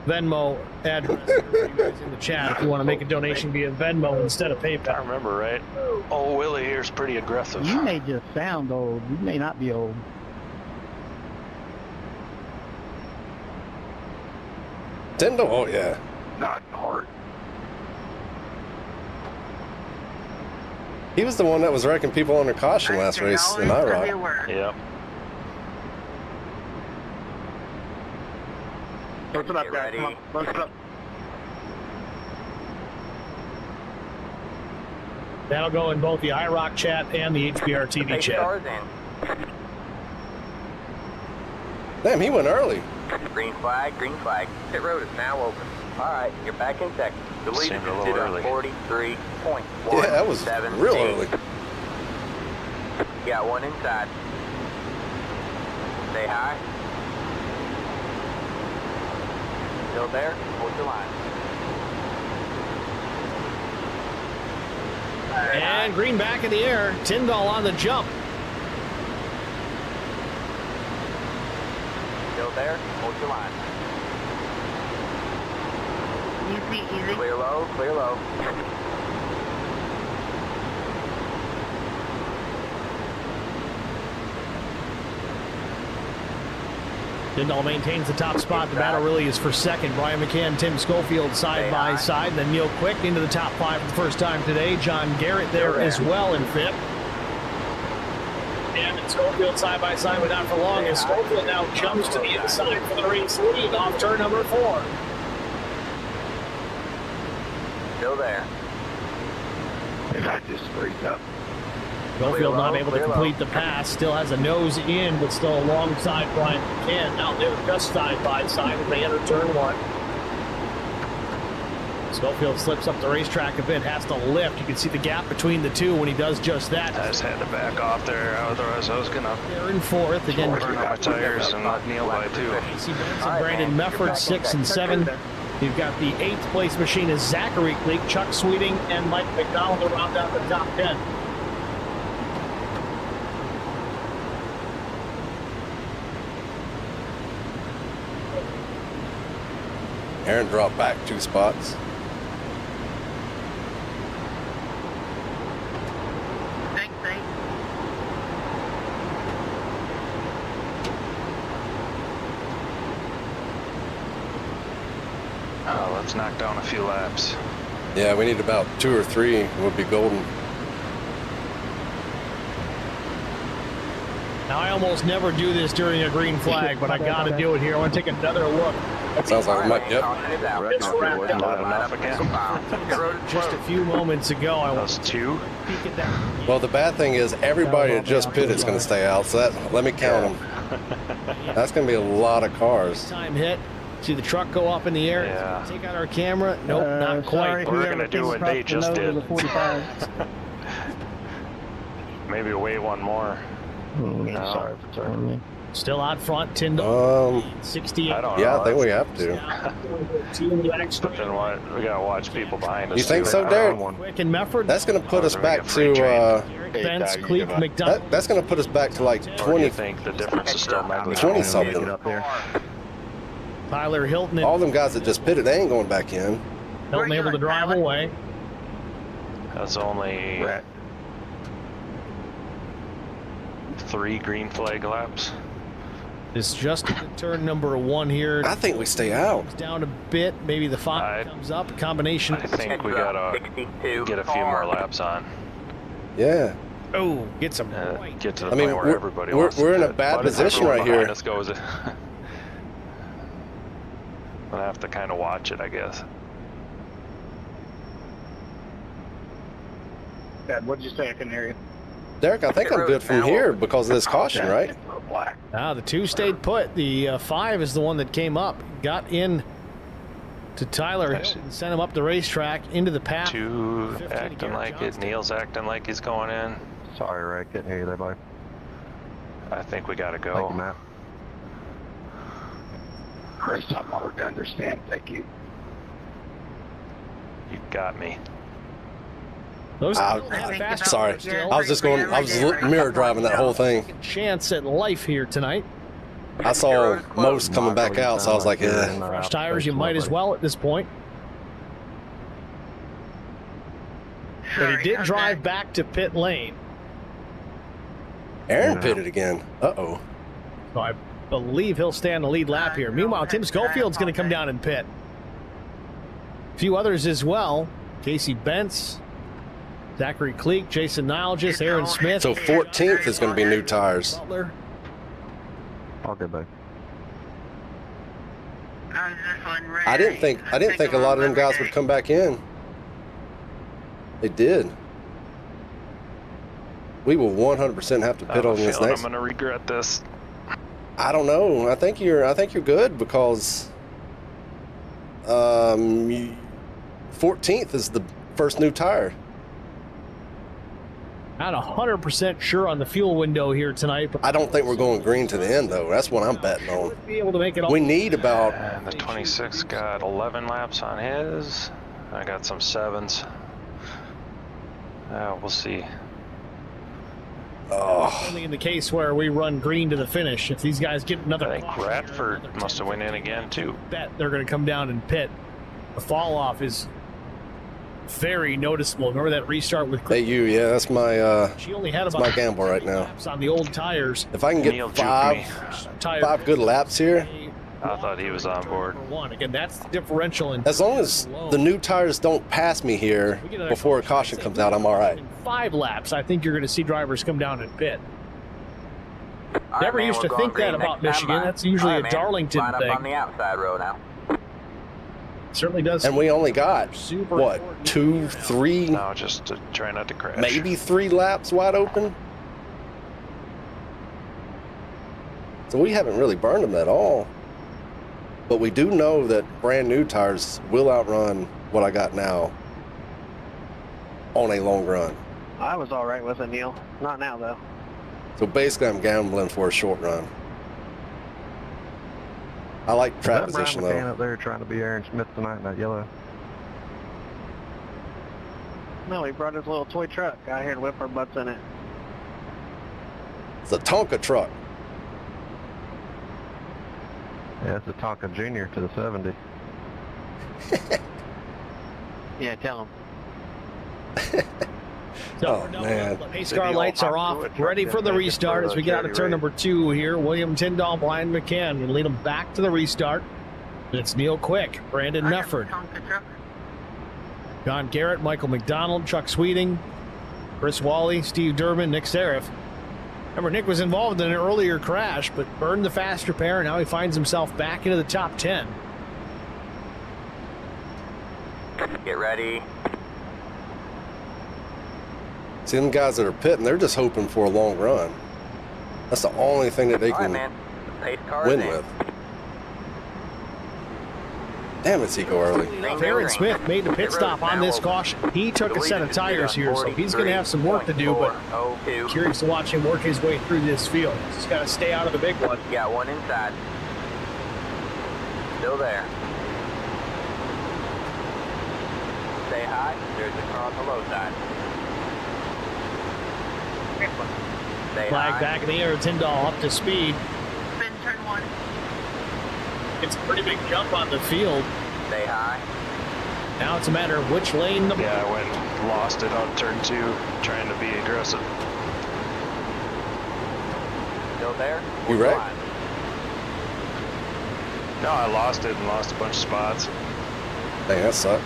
[SPEAKER 3] Venmo address for you guys in the chat if you want to make a donation via Venmo instead of
[SPEAKER 1] I
[SPEAKER 3] PayPal.
[SPEAKER 1] remember, right? Oh, Willie here's pretty aggressive.
[SPEAKER 11] You may just sound old. You may not be old.
[SPEAKER 2] Tendo, oh yeah.
[SPEAKER 4] Not hard.
[SPEAKER 2] He was the one that was wrecking people under caution last race in IROC.
[SPEAKER 1] Yep.
[SPEAKER 11] What's it up,
[SPEAKER 5] Get
[SPEAKER 11] guys?
[SPEAKER 5] ready.
[SPEAKER 11] Come on, what's it up?
[SPEAKER 3] That'll go in both the iRock chat and the HBR TV
[SPEAKER 5] Take
[SPEAKER 3] chat.
[SPEAKER 5] cars in.
[SPEAKER 2] Damn, he went early.
[SPEAKER 5] Green flag, green flag. Pit road is now open. All right, you're back in second. The leader
[SPEAKER 1] Seemed a
[SPEAKER 5] just
[SPEAKER 1] little
[SPEAKER 5] did
[SPEAKER 1] early.
[SPEAKER 5] 43.1.
[SPEAKER 2] Yeah, that was real early.
[SPEAKER 5] Got one inside. Stay high. Still there? Hold your line.
[SPEAKER 3] And green back in the air. Tyndall on the jump.
[SPEAKER 5] Still there? Hold your line.
[SPEAKER 6] Easy, easy.
[SPEAKER 5] Clear low, clear low.
[SPEAKER 3] Tyndall maintains the top spot. The battle really is for second. Brian McCann, Tim Schofield side by side. Then Neil Quick into the top 5 for the first time today. John Garrett there as well in fifth. And Schofield side by side, but not for long. As Schofield now jumps to the inside for the race lead off turn number 4.
[SPEAKER 5] Still there.
[SPEAKER 4] And I just freeze up.
[SPEAKER 3] Schofield not able to complete the pass. Still has a nose in, but still alongside Brian McCann. Now they're just side by side as they enter turn 1. Schofield slips up the racetrack a bit, has to lift. You can see the gap between the two when he does just that.
[SPEAKER 1] I just had to back off there, otherwise I was gonna
[SPEAKER 3] They're in 4th. Again,
[SPEAKER 1] burn out my tires and let Neil by 2.
[SPEAKER 3] Casey Benson, Brandon Mefford 6 and 7. You've got the 8th place machine is Zachary Cleek, Chuck Sweeting, and Mike McDonald to round out the top 10.
[SPEAKER 2] Aaron dropped back 2 spots.
[SPEAKER 6] Thanks, Dave.
[SPEAKER 1] let's knock down a few laps.
[SPEAKER 2] Yeah, we need about 2 or 3. We'll be golden.
[SPEAKER 3] Now, I almost never do this during a green flag, but I got to do it here. I want to take another look.
[SPEAKER 2] Sounds like we might. Yep.
[SPEAKER 3] It's wrapped up.
[SPEAKER 1] Not enough again.
[SPEAKER 3] Just a few moments ago, I was
[SPEAKER 1] Those 2.
[SPEAKER 3] peek at that.
[SPEAKER 2] Well, the bad thing is everybody that just pitted is going to stay out. So that, let me count them. That's going to be a lot of cars.
[SPEAKER 3] Time hit. See the truck go up in the air.
[SPEAKER 1] Yeah.
[SPEAKER 3] Take out our camera. Nope, not quite.
[SPEAKER 1] We're going to do what they just did. Maybe wait one more.
[SPEAKER 4] Sorry.
[SPEAKER 3] Still out front, Tyndall. 68.
[SPEAKER 1] I don't know.
[SPEAKER 2] Yeah, I think we have to.
[SPEAKER 1] But then what? We got to watch people behind us.
[SPEAKER 2] You think
[SPEAKER 1] too.
[SPEAKER 2] so, Derek?
[SPEAKER 3] Quick and Mefford.
[SPEAKER 2] That's going to put us
[SPEAKER 1] We're gonna
[SPEAKER 2] back
[SPEAKER 1] get free
[SPEAKER 2] to.
[SPEAKER 3] Spence, Cleek, McDonald.
[SPEAKER 2] That's going to put us back to like
[SPEAKER 1] Or do you
[SPEAKER 2] 20.
[SPEAKER 1] think the difference is still negligible?
[SPEAKER 2] 20 something.
[SPEAKER 4] Up there.
[SPEAKER 3] Tyler Hilton.
[SPEAKER 2] All them guys that just pitted, they ain't going back in.
[SPEAKER 3] Hilton able to drive away.
[SPEAKER 1] That's only
[SPEAKER 4] Right.
[SPEAKER 1] 3 green flag laps.
[SPEAKER 3] It's just turn number 1 here.
[SPEAKER 2] I think we stay out.
[SPEAKER 3] It's down a bit. Maybe the 5 comes up. A combination.
[SPEAKER 1] I think we gotta get a few more laps on.
[SPEAKER 2] Yeah.
[SPEAKER 3] Oh, get some.
[SPEAKER 1] Get to the
[SPEAKER 2] I mean,
[SPEAKER 1] point where everybody
[SPEAKER 2] we're
[SPEAKER 1] wants to
[SPEAKER 2] in a
[SPEAKER 1] pit.
[SPEAKER 2] bad
[SPEAKER 1] But if
[SPEAKER 2] position
[SPEAKER 1] everyone
[SPEAKER 2] right
[SPEAKER 1] behind
[SPEAKER 2] here.
[SPEAKER 1] us goes, I'll have to kind of watch it, I guess.
[SPEAKER 11] Dad, what did you say? I couldn't hear you.
[SPEAKER 2] Derek, I think I'm good from here because of this caution, right?
[SPEAKER 3] Now the 2 stayed put. The 5 is the one that came up. Got in to Tyler Hilton, sent him up the racetrack into the path.
[SPEAKER 1] 2 acting like it. Neil's acting like he's going in.
[SPEAKER 4] Sorry, Ray. Couldn't hear you there, buddy.
[SPEAKER 1] I think we gotta
[SPEAKER 4] Thank
[SPEAKER 1] go.
[SPEAKER 4] you, Matt.
[SPEAKER 8] Chris, I'm hard to understand. Thank you.
[SPEAKER 1] You got me.
[SPEAKER 3] Those
[SPEAKER 2] Sorry. I was just going, I was mirror driving that whole thing.
[SPEAKER 3] chance at life here tonight.
[SPEAKER 2] I saw most coming back out, so I was like, yeah.
[SPEAKER 3] Fresh tires, you might as well at this point. But he did drive back to pit lane.
[SPEAKER 2] Aaron pitted again. Uh-oh.
[SPEAKER 3] So I believe he'll stay on the lead lap here. Meanwhile, Tim Schofield's going to come down and pit. A few others as well. Casey Bentz, Zachary Cleek, Jason Nilgis, Aaron Smith.
[SPEAKER 2] So 14th is going to be new tires.
[SPEAKER 3] Butler.
[SPEAKER 4] All good, buddy.
[SPEAKER 2] I didn't think a lot of them guys would come back in. They did. We will 100% have to pit on this next.
[SPEAKER 1] I'm gonna regret this.
[SPEAKER 2] I don't know. I think you're good because 14th is the first new tire.
[SPEAKER 3] Not 100% sure on the fuel window here tonight, but
[SPEAKER 2] I don't think we're going green to the end though. That's what I'm betting on.
[SPEAKER 3] be able to make it all.
[SPEAKER 2] We need about
[SPEAKER 1] And the 26 got 11 laps on his. I got some 7s. We'll see.
[SPEAKER 3] Only in the case where we run green to the finish. If these guys get another,
[SPEAKER 1] I think Radford must have went in again too.
[SPEAKER 3] bet they're going to come down and pit. The fall off is very noticeable. Remember that restart with
[SPEAKER 2] Hey, yeah, that's my
[SPEAKER 3] she only had
[SPEAKER 2] that's
[SPEAKER 3] about
[SPEAKER 2] my gamble right now.
[SPEAKER 3] laps on the old tires.
[SPEAKER 2] If I can
[SPEAKER 1] Neil
[SPEAKER 2] get
[SPEAKER 1] juked me.
[SPEAKER 2] five good laps here,
[SPEAKER 1] I thought he was on board.
[SPEAKER 3] One again, that's the differential. In
[SPEAKER 2] as long as the new tires don't pass me here before a caution comes out, I'm all right.
[SPEAKER 3] in 5 laps, I think you're going to see drivers come down and pit.
[SPEAKER 5] All
[SPEAKER 3] Never
[SPEAKER 5] right, man,
[SPEAKER 3] used
[SPEAKER 5] we're
[SPEAKER 3] to
[SPEAKER 5] going
[SPEAKER 3] think that
[SPEAKER 5] green
[SPEAKER 3] about
[SPEAKER 5] next time
[SPEAKER 3] Michigan.
[SPEAKER 5] by.
[SPEAKER 3] That's usually
[SPEAKER 5] All
[SPEAKER 3] a
[SPEAKER 5] right, man.
[SPEAKER 3] Darlington
[SPEAKER 5] Line up
[SPEAKER 3] thing.
[SPEAKER 5] on the outside row now.
[SPEAKER 3] Certainly does.
[SPEAKER 2] And we only got
[SPEAKER 3] Super
[SPEAKER 2] what,
[SPEAKER 3] important.
[SPEAKER 2] 2, 3,
[SPEAKER 1] No, just to try not to crash.
[SPEAKER 2] maybe 3 laps wide open. So we haven't really burned them at all. But we do know that brand new tires will outrun what I got now on a long run.
[SPEAKER 11] I was all right with it, Neil. Not now, though.
[SPEAKER 2] So basically I'm gambling for a short run. I like
[SPEAKER 4] Is
[SPEAKER 2] track
[SPEAKER 4] that Brian
[SPEAKER 2] position
[SPEAKER 4] McCann
[SPEAKER 2] though.
[SPEAKER 4] up there trying to be Aaron Smith tonight in that yellow?
[SPEAKER 11] No, he brought his little toy truck out here to whip our butts in it.
[SPEAKER 2] It's a Tonka truck.
[SPEAKER 4] Yeah, it's a Tonka Junior to the 70.
[SPEAKER 11] Yeah, tell him.
[SPEAKER 2] Oh, man.
[SPEAKER 3] Pace car lights are off, ready for the restart as we get out of turn number 2 here. William Tyndall, Brian McCann, and lead them back to the restart. It's Neil Quick, Brandon Nufford, John Garrett, Michael McDonald, Chuck Sweeting, Chris Wally, Steve Durbin, Nick Serif. Remember, Nick was involved in an earlier crash, but burned the faster pair, and now he finds himself back into the top 10.
[SPEAKER 5] Get ready.
[SPEAKER 2] See, them guys that are pitting, they're just hoping for a long run. That's the only thing that they
[SPEAKER 5] All right,
[SPEAKER 2] can
[SPEAKER 5] man. Pace cars
[SPEAKER 2] win
[SPEAKER 5] in.
[SPEAKER 2] with. Damn, it's he go early.
[SPEAKER 3] Aaron Smith made the pit stop on this caution. He took a set of tires here, so he's going to have some work to do, but curious to watch him work his way through this field. He's got to stay out of the big one.
[SPEAKER 5] You got one inside. Still there. Stay high. There's a car on the low side. Stay
[SPEAKER 3] Flag
[SPEAKER 5] high.
[SPEAKER 3] back in the air. Tyndall up to speed.
[SPEAKER 6] Spin turn 1.
[SPEAKER 3] It's a pretty big jump on the field.
[SPEAKER 5] Stay high.
[SPEAKER 3] Now it's a matter of which lane the...
[SPEAKER 1] Yeah, I went and lost it on turn 2, trying to be aggressive.
[SPEAKER 5] Still there?
[SPEAKER 2] You wrecked?
[SPEAKER 1] No, I lost it and lost a bunch of spots.
[SPEAKER 2] Dang, that sucks.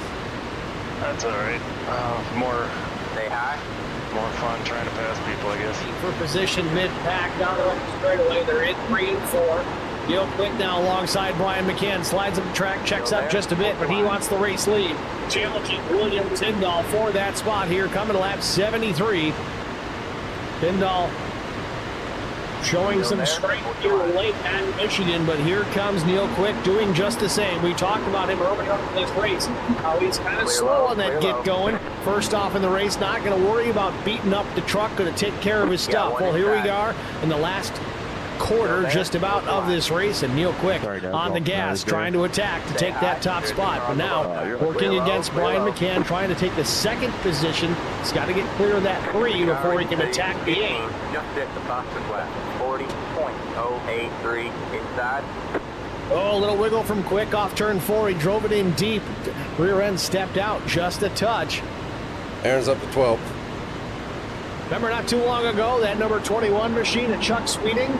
[SPEAKER 1] That's alright.
[SPEAKER 5] Stay high.
[SPEAKER 1] More fun trying to pass people, I guess.
[SPEAKER 3] For position mid-pack down the straightaway. They're in 3 and 4. Neil Quick now alongside Brian McCann. Slides up the track, checks up just a bit, but he wants the race lead. Challenging William Tyndall for that spot here, coming to lap 73. Tyndall showing some strength here late at Michigan, but here comes Neil Quick doing just the same. We talked about him earlier in this race, how he's kind of slow on that get going. First off in the race, not going to worry about beating up the truck, going to take care of his stuff. Well, here we are in the last quarter just about of this race, and Neil Quick on the gas trying to attack to take that top spot, but now working against Brian McCann trying to take the second position. He's got to get clear of that 3 before he can attack the 8.
[SPEAKER 5] Just hit the fastest lap. 40.083 inside.
[SPEAKER 3] Oh, a little wiggle from Quick off turn 4. He drove it in deep. Rear end stepped out just a touch.
[SPEAKER 2] Aaron's up to 12th.
[SPEAKER 3] Remember not too long ago, that number 21 machine at Chuck Sweeting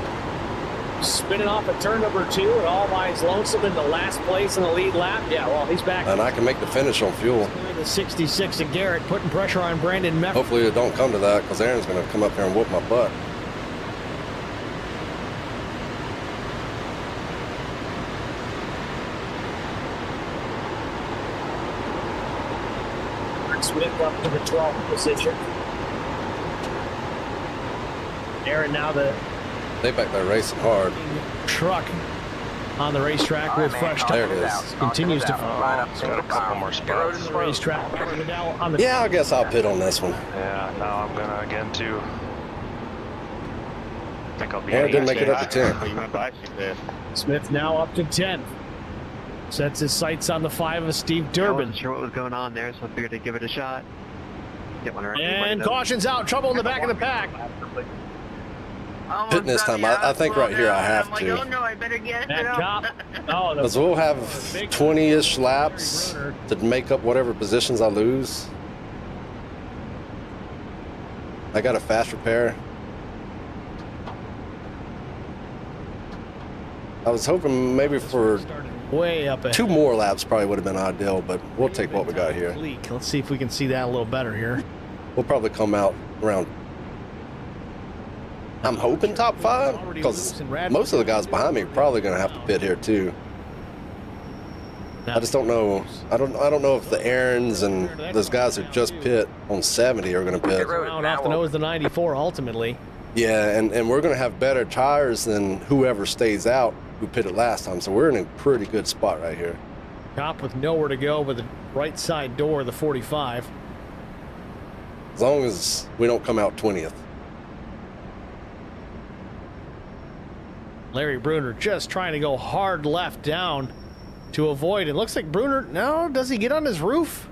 [SPEAKER 3] spinning off at turn number 2 and all by his lonesome in the last place in the lead lap. Yeah, well, he's back.
[SPEAKER 2] And I can make the finish on fuel.
[SPEAKER 3] The 66 of Garrett putting pressure on Brandon Mefford.
[SPEAKER 2] Hopefully it don't come to that, because Aaron's going to come up here and whoop my butt.
[SPEAKER 3] Smith up to the 12th position. Aaron now
[SPEAKER 2] they back there racing hard.
[SPEAKER 3] Truck on the racetrack with fresh tires.
[SPEAKER 2] There it is.
[SPEAKER 3] Continues to
[SPEAKER 1] It's got a couple more spots.
[SPEAKER 3] racetrack.
[SPEAKER 2] Yeah, I guess I'll pit on this one.
[SPEAKER 1] Yeah, now I'm gonna again too. I think I'll be.
[SPEAKER 2] Aaron didn't make it up to 10.
[SPEAKER 3] Smith now up to 10th. Sets his sights on the 5 of Steve
[SPEAKER 11] I
[SPEAKER 3] Durbin.
[SPEAKER 11] wasn't sure what was going on there, so I figured I'd give it a shot. Get one around.
[SPEAKER 3] And caution's out. Trouble in the back of the pack.
[SPEAKER 2] Pitting this time, I think right here I have
[SPEAKER 6] I'm like,
[SPEAKER 2] to.
[SPEAKER 6] oh no, I better get
[SPEAKER 3] That
[SPEAKER 6] it up.
[SPEAKER 3] top. Oh,
[SPEAKER 2] Because we'll have 20-ish laps to make up whatever positions I lose. I got a fast repair. I was hoping maybe for
[SPEAKER 3] way up ahead.
[SPEAKER 2] 2 more laps probably would have been ideal, but we'll take what we got here.
[SPEAKER 3] Let's see if we can see that a little better here.
[SPEAKER 2] We'll probably come out around, I'm hoping top 5, because most of the guys behind me are probably going to have to pit here too. I just don't know. I don't know if the Aarons and those guys who just pit on 70 are going to pit.
[SPEAKER 3] Round off the nose the 94 ultimately.
[SPEAKER 2] Yeah, and we're going to have better tires than whoever stays out who pitted last time, so we're in a pretty good spot right here.
[SPEAKER 3] Top with nowhere to go with the right side door of the 45.
[SPEAKER 2] As long as we don't come out 20th.
[SPEAKER 3] Larry Bruner just trying to go hard left down to avoid. It looks like Bruner, no, does he get on his roof?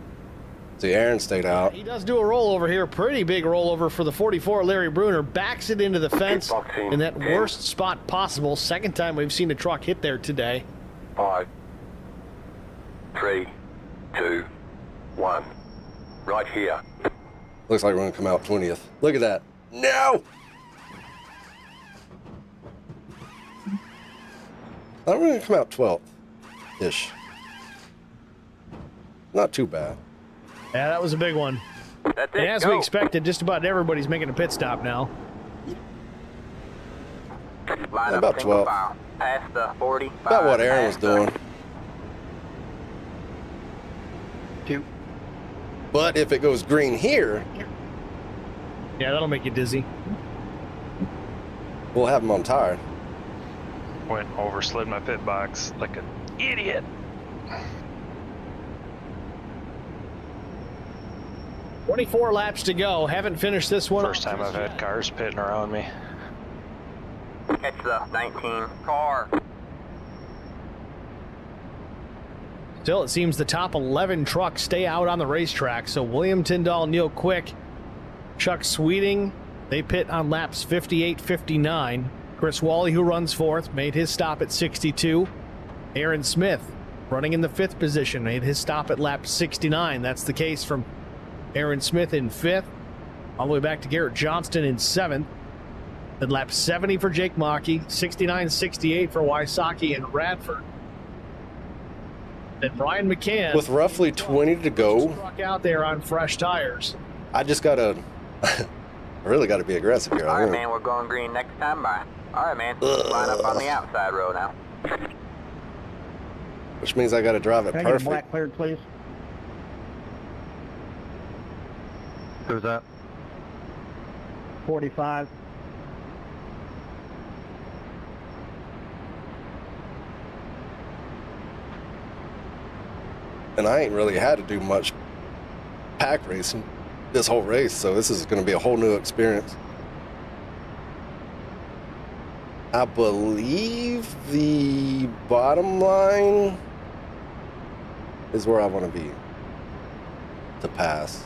[SPEAKER 2] See, Aaron stayed out.
[SPEAKER 3] He does do a rollover here, pretty big rollover for the 44. Larry Bruner backs it into the fence in that worst spot possible. Second time we've seen a truck hit there today.
[SPEAKER 10] 5, 3, 2, 1. Right here.
[SPEAKER 2] Looks like we're going to come out 20th. Look at that. No! I thought we were going to come out 12th. ish. Not too bad.
[SPEAKER 3] Yeah, that was a big one.
[SPEAKER 5] That's it.
[SPEAKER 3] And as we expected, just about everybody's making a pit stop now.
[SPEAKER 5] Line
[SPEAKER 2] About
[SPEAKER 5] up single
[SPEAKER 2] 12.
[SPEAKER 5] file. Past the 40.
[SPEAKER 2] About what Aaron was doing.
[SPEAKER 4] 2.
[SPEAKER 2] But if it goes green here,
[SPEAKER 3] Yeah, that'll make you dizzy.
[SPEAKER 2] we'll have him on tire.
[SPEAKER 1] Went over, slid my pit box like an idiot.
[SPEAKER 3] 24 laps to go. Haven't finished this one.
[SPEAKER 1] First time I've had cars pitting around me.
[SPEAKER 5] Catch the 19 car.
[SPEAKER 3] Still, it seems the top 11 trucks stay out on the racetrack. So William Tyndall, Neil Quick, Chuck Sweeting, they pit on laps 58, 59. Chris Wally, who runs fourth, made his stop at 62. Aaron Smith, running in the 5th position, made his stop at lap 69. That's the case from Aaron Smith in 5th, all the way back to Garrett Johnston in 7th. Then lap 70 for Jake Mockey, 69-68 for Wysocki and Radford. Then Brian McCann,
[SPEAKER 2] With roughly 20 to go,
[SPEAKER 3] struck out there on fresh tires.
[SPEAKER 2] I just gotta, I really gotta be aggressive here.
[SPEAKER 5] All right, man, we're going green next time by. All right, man, line up on the outside row now.
[SPEAKER 2] Which means I gotta drive it
[SPEAKER 11] Can I get a
[SPEAKER 2] perfect.
[SPEAKER 11] black cleared, please?
[SPEAKER 4] Who's that?
[SPEAKER 11] 45.
[SPEAKER 2] And I ain't really had to do much pack racing this whole race, so this is gonna be a whole new experience. I believe the bottom line is where I want to be to pass.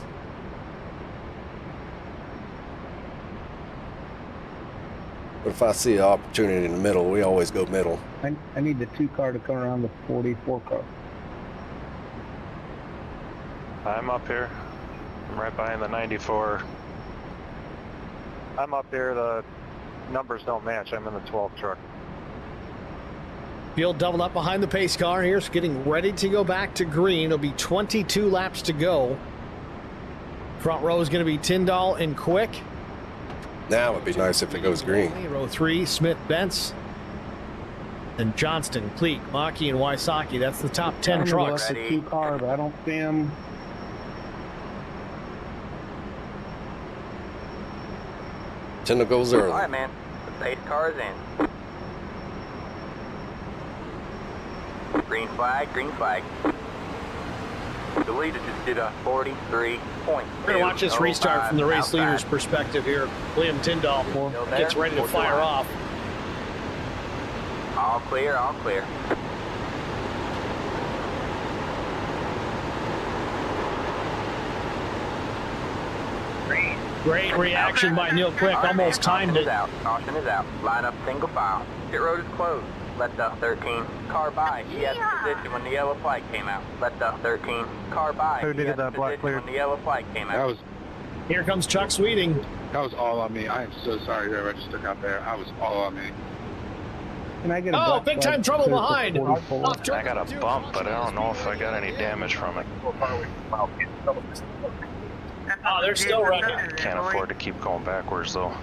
[SPEAKER 2] But if I see an opportunity in the middle, we always go middle.
[SPEAKER 11] I need the 2 car to come around the 44 car.
[SPEAKER 1] I'm up here. I'm right behind the 94.
[SPEAKER 4] I'm up here. The numbers don't match. I'm in the 12 truck.
[SPEAKER 3] Field doubled up behind the pace car. Here's getting ready to go back to green. It'll be 22 laps to go. Front row is going to be Tyndall and Quick.
[SPEAKER 2] Now it'd be nice if it goes green.
[SPEAKER 3] Row 3, Smith, Bentz. Then Johnston, Cleek, Mockey, and Wysocki. That's the top 10 trucks.
[SPEAKER 11] The 2 car, but I don't see him.
[SPEAKER 2] Tyndall goes
[SPEAKER 5] All
[SPEAKER 2] early.
[SPEAKER 5] right, man, the pace car is in. Green flag, green flag. The leader just did a 43 point.
[SPEAKER 3] We're going to watch this restart from the race leader's perspective here. William Tyndall gets ready to fire off.
[SPEAKER 5] All clear, all clear.
[SPEAKER 3] Great reaction by Neil Quick.
[SPEAKER 5] All right,
[SPEAKER 3] Almost
[SPEAKER 5] man,
[SPEAKER 3] timed it.
[SPEAKER 5] Caution is out. Line up single file. Pit road is closed. Let the 13 car by. He had the position when the yellow flag came out. Let the 13 car by.
[SPEAKER 4] Who needed that black clear?
[SPEAKER 5] When the yellow flag came out.
[SPEAKER 3] Here comes Chuck Sweeting.
[SPEAKER 12] That was all on me. I am so sorry whoever just took out there. I was all on me.
[SPEAKER 11] Can I get a
[SPEAKER 3] Oh,
[SPEAKER 11] black
[SPEAKER 3] big
[SPEAKER 11] flag
[SPEAKER 3] time trouble
[SPEAKER 11] clear for
[SPEAKER 3] behind.
[SPEAKER 11] 44?
[SPEAKER 1] I got a bump, but I don't know if I got any damage from it.
[SPEAKER 3] Oh, they're still running.
[SPEAKER 1] Can't afford to keep going backwards, though.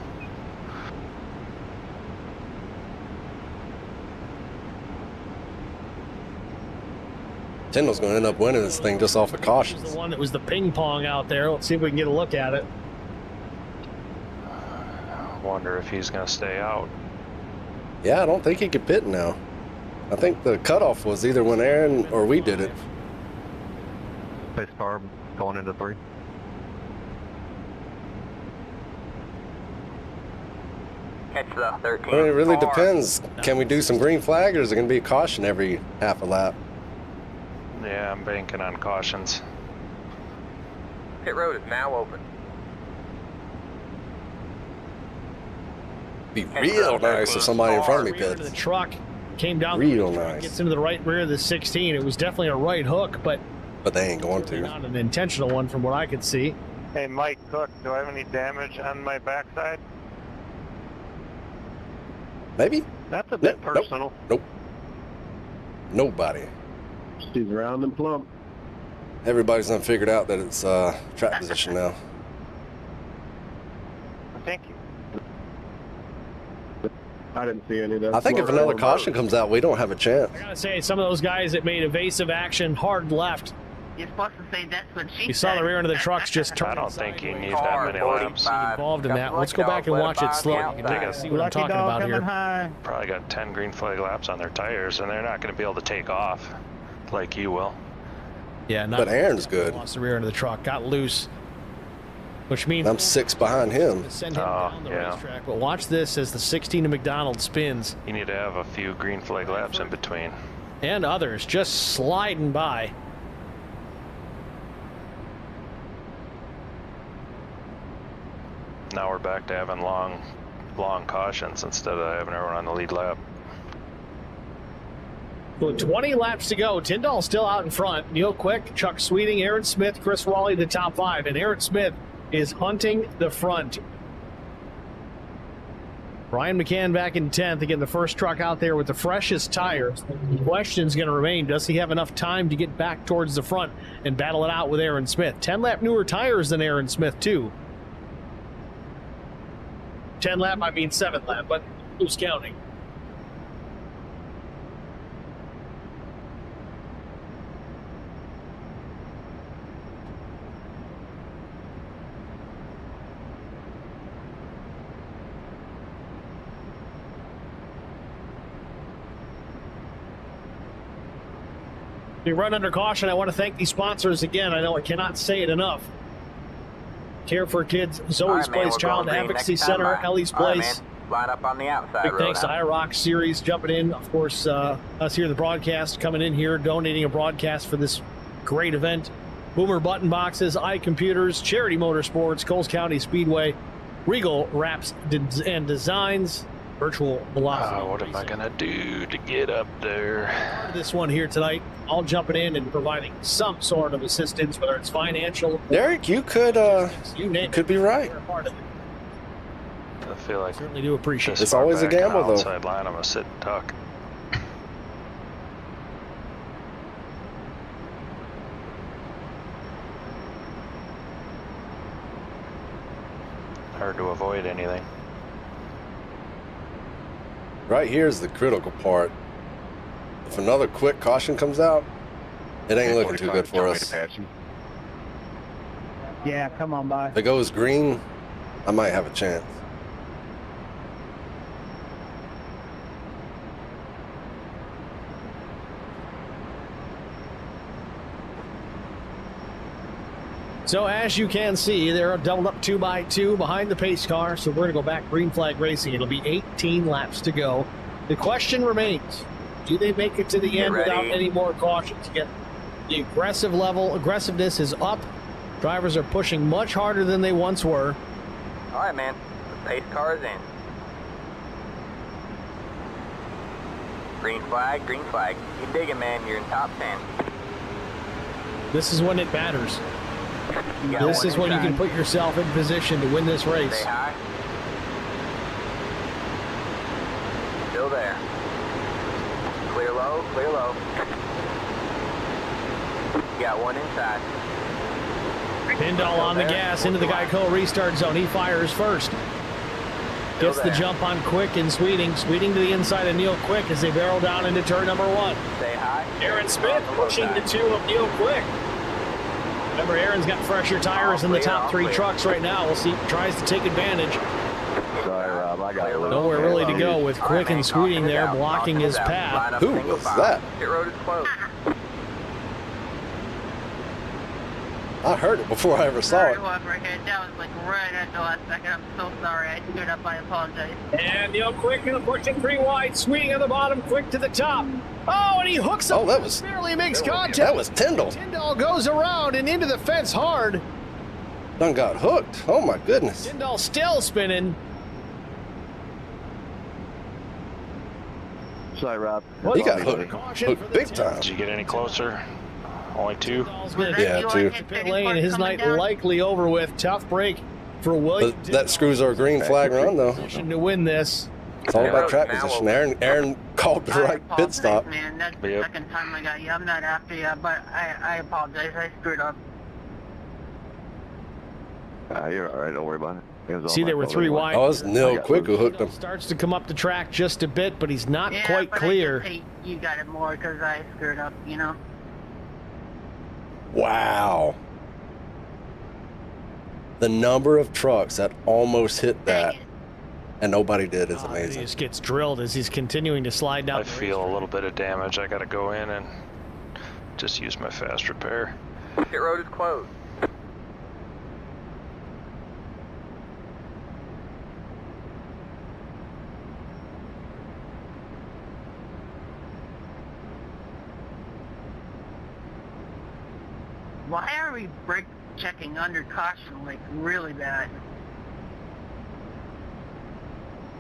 [SPEAKER 2] Tyndall's going to end up winning this thing just off of
[SPEAKER 3] This
[SPEAKER 2] cautions.
[SPEAKER 3] is the one that was the ping pong out there. Let's see if we can get a look at it.
[SPEAKER 1] Wonder if he's going to stay out.
[SPEAKER 2] Yeah, I don't think he could pit now. I think the cutoff was either when Aaron or we did it.
[SPEAKER 4] Pace car going into 3.
[SPEAKER 5] Catch the 13
[SPEAKER 2] I mean, it really
[SPEAKER 5] car.
[SPEAKER 2] depends. Can we do some green flag or is it going to be a caution every half a lap?
[SPEAKER 1] Yeah, I'm banking on cautions.
[SPEAKER 5] Pit road is now open.
[SPEAKER 2] Be real nice if somebody in front of me
[SPEAKER 3] Rear to the
[SPEAKER 2] pits.
[SPEAKER 3] truck came down.
[SPEAKER 2] Real nice.
[SPEAKER 3] Gets into the right rear of the 16. It was definitely a right hook, but
[SPEAKER 2] But they ain't going to.
[SPEAKER 3] not an intentional one from what I could see.
[SPEAKER 4] Hey, Mike Cook, do I have any damage on my backside?
[SPEAKER 2] Maybe?
[SPEAKER 4] That's a bit
[SPEAKER 2] Nope.
[SPEAKER 4] personal.
[SPEAKER 2] Nope. Nobody.
[SPEAKER 12] She's round and plump.
[SPEAKER 2] Everybody's done figured out that it's track position now.
[SPEAKER 11] Thank you.
[SPEAKER 12] I didn't see any of that.
[SPEAKER 2] I think if another caution comes out, we don't have a chance.
[SPEAKER 3] I gotta say, some of those guys that made evasive action hard left.
[SPEAKER 6] You're supposed to say that's what she
[SPEAKER 3] You saw the rear end of the trucks just turn.
[SPEAKER 1] I don't think you need that many laps.
[SPEAKER 3] Involved in that. Let's go back and watch it slow. You can see what I'm talking about here.
[SPEAKER 1] Probably got 10 green flag laps on their tires, and they're not going to be able to take off like you will.
[SPEAKER 3] Yeah,
[SPEAKER 2] but Aaron's good.
[SPEAKER 3] Lost the rear end of the truck, got loose, which means
[SPEAKER 2] I'm 6 behind him.
[SPEAKER 3] Send him down the racetrack. But watch this as the 16 to McDonald spins.
[SPEAKER 1] You need to have a few green flag laps in between.
[SPEAKER 3] And others just sliding by.
[SPEAKER 1] Now we're back to having long cautions instead of having everyone on the lead lap.
[SPEAKER 3] So 20 laps to go. Tyndall still out in front. Neil Quick, Chuck Sweeting, Aaron Smith, Chris Wally, the top 5. And Aaron Smith is hunting the front. Ryan McCann back in 10th. Again, the first truck out there with the freshest tires. The question's going to remain, does he have enough time to get back towards the front and battle it out with Aaron Smith? 10-lap newer tires than Aaron Smith, too. 10-lap, I mean 7-lap, but who's counting? We run under caution. I want to thank these sponsors again. I know I cannot say it enough. Care for Kids, Zoe's Place, Child Advocacy Center, Ellie's Place.
[SPEAKER 5] Line up on the outside.
[SPEAKER 3] Big thanks to IROC Series jumping in. Of course, us here, the broadcast, coming in here, donating a broadcast for this great event. Boomer Button Boxes, iComputers, Charity Motorsports, Coles County Speedway, Regal Wraps and Designs, Virtual Velocity.
[SPEAKER 1] What am I going to do to get up there?
[SPEAKER 3] This one here tonight, all jumping in and providing some sort of assistance, whether it's financial.
[SPEAKER 2] Derek, you could be right.
[SPEAKER 1] I feel like
[SPEAKER 3] certainly do appreciate it.
[SPEAKER 2] It's always a gamble, though.
[SPEAKER 1] Outside line, I'm gonna sit and tuck. Hard to avoid anything.
[SPEAKER 2] Right here is the critical part. If another quick caution comes out, it ain't looking too good for us.
[SPEAKER 13] Yeah, come on by.
[SPEAKER 2] If it goes green, I might have a chance.
[SPEAKER 3] So as you can see, they're doubled up 2x2 behind the pace car. So we're going to go back green flag racing. It'll be 18 laps to go. The question remains, do they make it to the end without any more cautions? Again, the aggressiveness is up. Drivers are pushing much harder than they once were.
[SPEAKER 5] All right, man. The pace car is in. Green flag, green flag. You dig it, man. You're in top 10.
[SPEAKER 3] This is when it matters. This is when you can put yourself in position to win this race.
[SPEAKER 5] Stay high. Still there. Clear low, clear low. You got one inside.
[SPEAKER 3] Tyndall on the gas into the Geico restart zone. He fires first. Gets the jump on Quick and Sweeting. Sweeting to the inside of Neil Quick as they barrel down into turn number 1.
[SPEAKER 5] Stay high.
[SPEAKER 3] Aaron Smith pushing the 2 of Neil Quick. Remember, Aaron's got fresher tires in the top 3 trucks right now. We'll see if he tries to take advantage.
[SPEAKER 4] Sorry, Rob, I got a little.
[SPEAKER 3] Nowhere really to go with Quick and Sweeting there blocking his path.
[SPEAKER 2] Who was that?
[SPEAKER 5] Pit road is closed.
[SPEAKER 2] I heard it before I ever saw it.
[SPEAKER 6] Right here. That was like right at the last second. I'm so sorry. I screwed up. I apologize.
[SPEAKER 3] And Neil Quick going to push it 3 wide. Sweeting on the bottom. Quick to the top. Oh, and he hooks up.
[SPEAKER 2] Oh, that was
[SPEAKER 3] barely makes contact.
[SPEAKER 2] That was Tyndall.
[SPEAKER 3] Tyndall goes around and into the fence hard.
[SPEAKER 2] Done got hooked. Oh my goodness.
[SPEAKER 3] Tyndall still spinning.
[SPEAKER 4] Sorry, Rob.
[SPEAKER 2] He got hooked big time.
[SPEAKER 1] Did you get any closer? Only 2?
[SPEAKER 2] Yeah, 2.
[SPEAKER 3] Pit lane, his night likely over with. Tough break for William.
[SPEAKER 2] That screws our green flag run, though.
[SPEAKER 3] To win this.
[SPEAKER 2] It's all about track position. Aaron called the right pit stop.
[SPEAKER 6] Man, that's the second time I got you. I'm not after you, but I apologize. I screwed up.
[SPEAKER 4] You're all right. Don't worry about it.
[SPEAKER 3] See, there were 3 wide.
[SPEAKER 2] Oh, it's Neil Quick who hooked him.
[SPEAKER 3] Starts to come up the track just a bit, but he's not quite
[SPEAKER 6] but
[SPEAKER 3] clear.
[SPEAKER 6] I just hate you got it more because I screwed up, you know?
[SPEAKER 2] Wow. The number of trucks that almost hit that and nobody did is amazing.
[SPEAKER 3] He just gets drilled as he's continuing to slide down.
[SPEAKER 1] I feel a little bit of damage. I got to go in and just use my fast repair.
[SPEAKER 5] Pit road is closed.
[SPEAKER 6] Why are we brake checking under caution like really bad?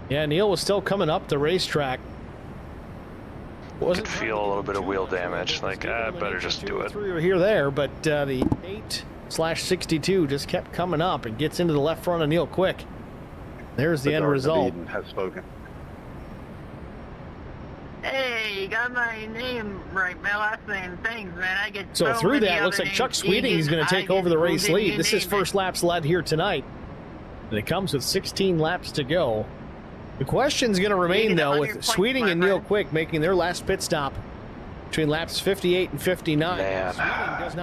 [SPEAKER 3] Yeah, Neil was still coming up the racetrack.
[SPEAKER 1] I could feel a little bit of wheel damage. Like, I better just do it.
[SPEAKER 3] We were here, but the 8/62 just kept coming up and gets into the left front of Neil Quick. There's the end result.
[SPEAKER 12] Has spoken.
[SPEAKER 6] Hey, you got my name right, my last name. Thanks, man. I get
[SPEAKER 3] So through that, looks like Chuck Sweeting is going to take over the race lead. This is first laps led here tonight. And it comes with 16 laps to go. The question's going to remain, though, with Sweeting and Neil Quick making their last pit stop between laps 58 and 59.
[SPEAKER 1] Man,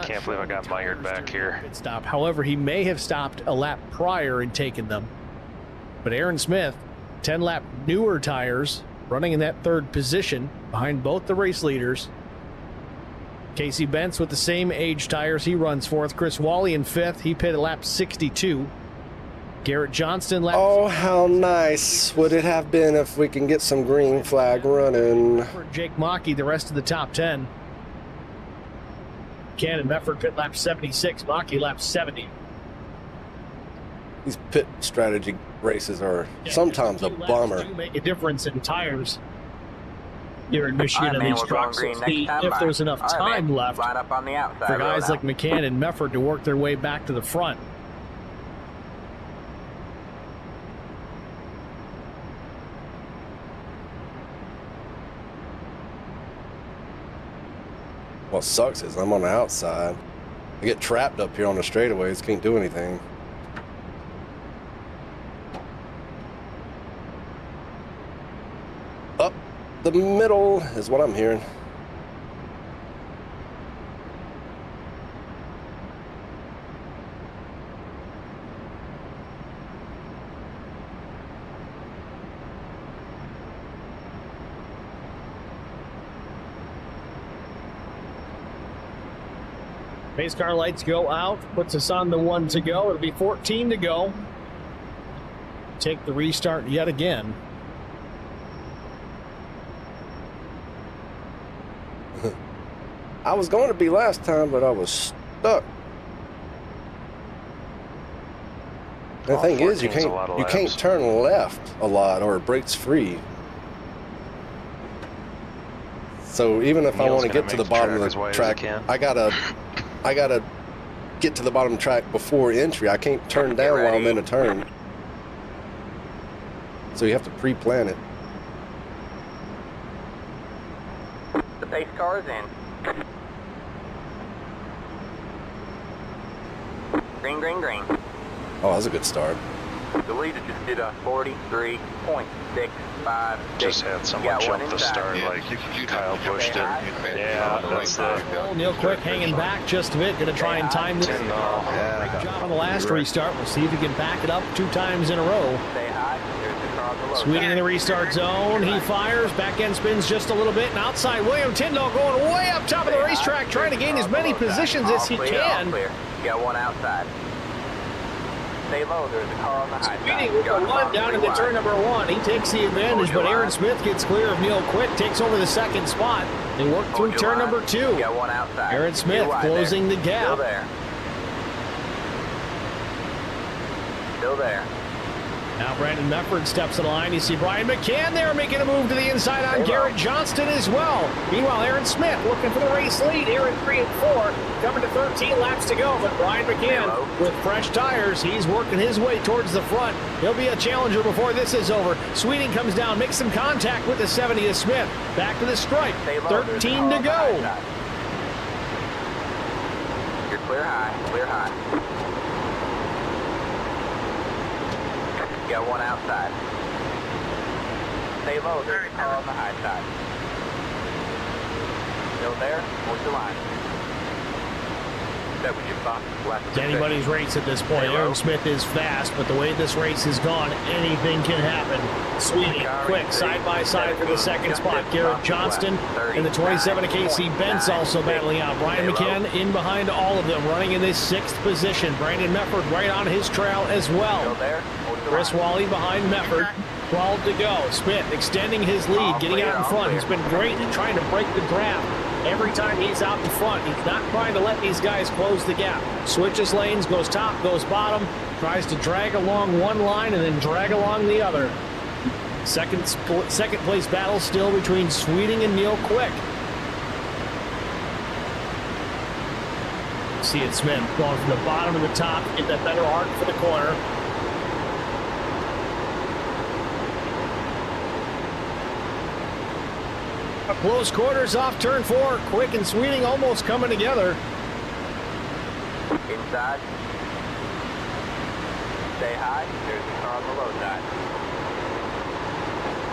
[SPEAKER 1] can't believe I got mired back here.
[SPEAKER 3] Pit stop. However, he may have stopped a lap prior and taken them. But Aaron Smith, 10-lap newer tires, running in that third position behind both the race leaders. Casey Bentz with the same age tires, he runs fourth. Chris Wally in fifth, he pitted lap 62. Garrett Johnston lap.
[SPEAKER 2] Oh, how nice would it have been if we can get some green flag running.
[SPEAKER 3] Jake Mockey, the rest of the top 10. Cannon Mefford pit lap 76, Mockey lap 70.
[SPEAKER 2] These pit strategy races are sometimes a bummer.
[SPEAKER 3] Do make a difference in tires here in Michigan
[SPEAKER 5] Right,
[SPEAKER 3] and
[SPEAKER 5] man,
[SPEAKER 3] these
[SPEAKER 5] we're going
[SPEAKER 3] trucks.
[SPEAKER 5] green
[SPEAKER 3] So
[SPEAKER 5] next
[SPEAKER 3] see
[SPEAKER 5] time
[SPEAKER 3] if
[SPEAKER 5] by.
[SPEAKER 3] there's enough
[SPEAKER 5] All right,
[SPEAKER 3] time
[SPEAKER 5] man.
[SPEAKER 3] left
[SPEAKER 5] Line up on the outside
[SPEAKER 3] for guys
[SPEAKER 5] road
[SPEAKER 3] like
[SPEAKER 5] now.
[SPEAKER 3] McCann and Mefford to work their way back to the front.
[SPEAKER 2] What sucks is I'm on the outside. I get trapped up here on the straightaways, can't do anything. Up the middle is what I'm hearing.
[SPEAKER 3] Pace car lights go out, puts us on the 1 to go. It'll be 14 to go. Take the restart yet again.
[SPEAKER 2] I was going to be last time, but I was stuck. The thing is, you can't turn left a lot, or it breaks free. So even if I want to get to the bottom of the track, I gotta get to the bottom of the track before entry. I can't turn down while I'm in a turn. So you have to pre-plan it.
[SPEAKER 5] The pace car is in. Green, green, green.
[SPEAKER 2] Oh, that was a good start.
[SPEAKER 5] The leader just did a 43.65.
[SPEAKER 1] Just had someone jump the start like Kyle pushed it. Yeah, that's the...
[SPEAKER 3] Neil Quick hanging back just a bit. Going to try and time this. Great job on the last restart. We'll see if he can back it up 2 times in a row. Sweeting in the restart zone. He fires. Back end spins just a little bit. And outside, William Tyndall going way up top of the racetrack, trying to gain as many positions as he can.
[SPEAKER 5] You got one outside. Stay low, there's a car on the high side.
[SPEAKER 3] With the 1 down into turn number 1. He takes the advantage, but Aaron Smith gets clear of Neil Quick, takes over the second spot. They work through turn number 2.
[SPEAKER 5] You got one outside.
[SPEAKER 3] Aaron Smith closing the gap.
[SPEAKER 5] Still there. Still there.
[SPEAKER 3] Now Brandon Mefford steps in line. You see Brian McCann there making a move to the inside on Garrett Johnston as well. Meanwhile, Aaron Smith looking for the race lead here in 3 and 4. Coming to 13 laps to go. But Brian McCann with fresh tires, he's working his way towards the front. He'll be a challenger before this is over. Sweeting comes down, makes some contact with the 70 of Smith. Back to the stripe. 13 to go.
[SPEAKER 5] You're clear high, clear high. Got one outside. Stay low, there's a car on the high side. Still there, what's the line? That was your box.
[SPEAKER 3] It's anybody's race at this point. Aaron Smith is fast, but the way this race has gone, anything can happen. Sweeting, quick, side by side for the second spot. Garrett Johnston and the 27 of Casey Bentz also battling out. Brian McCann in behind all of them, running in this 6th position. Brandon Mefford right on his trail as well. Chris Wally behind Mefford. 12 to go. Smith extending his lead, getting out in front. He's been great at trying to break the draft. Every time he's out in front, he's not trying to let these guys close the gap. Switches lanes, goes top, goes bottom, tries to drag along one line and then drag along the other. Second place battle still between Sweeting and Neil Quick. See it, Smith going from the bottom to the top, get that better arc for the corner. Close quarters off turn 4. Quick and Sweeting almost coming together.
[SPEAKER 5] Inside. Stay high. There's the car on the low side.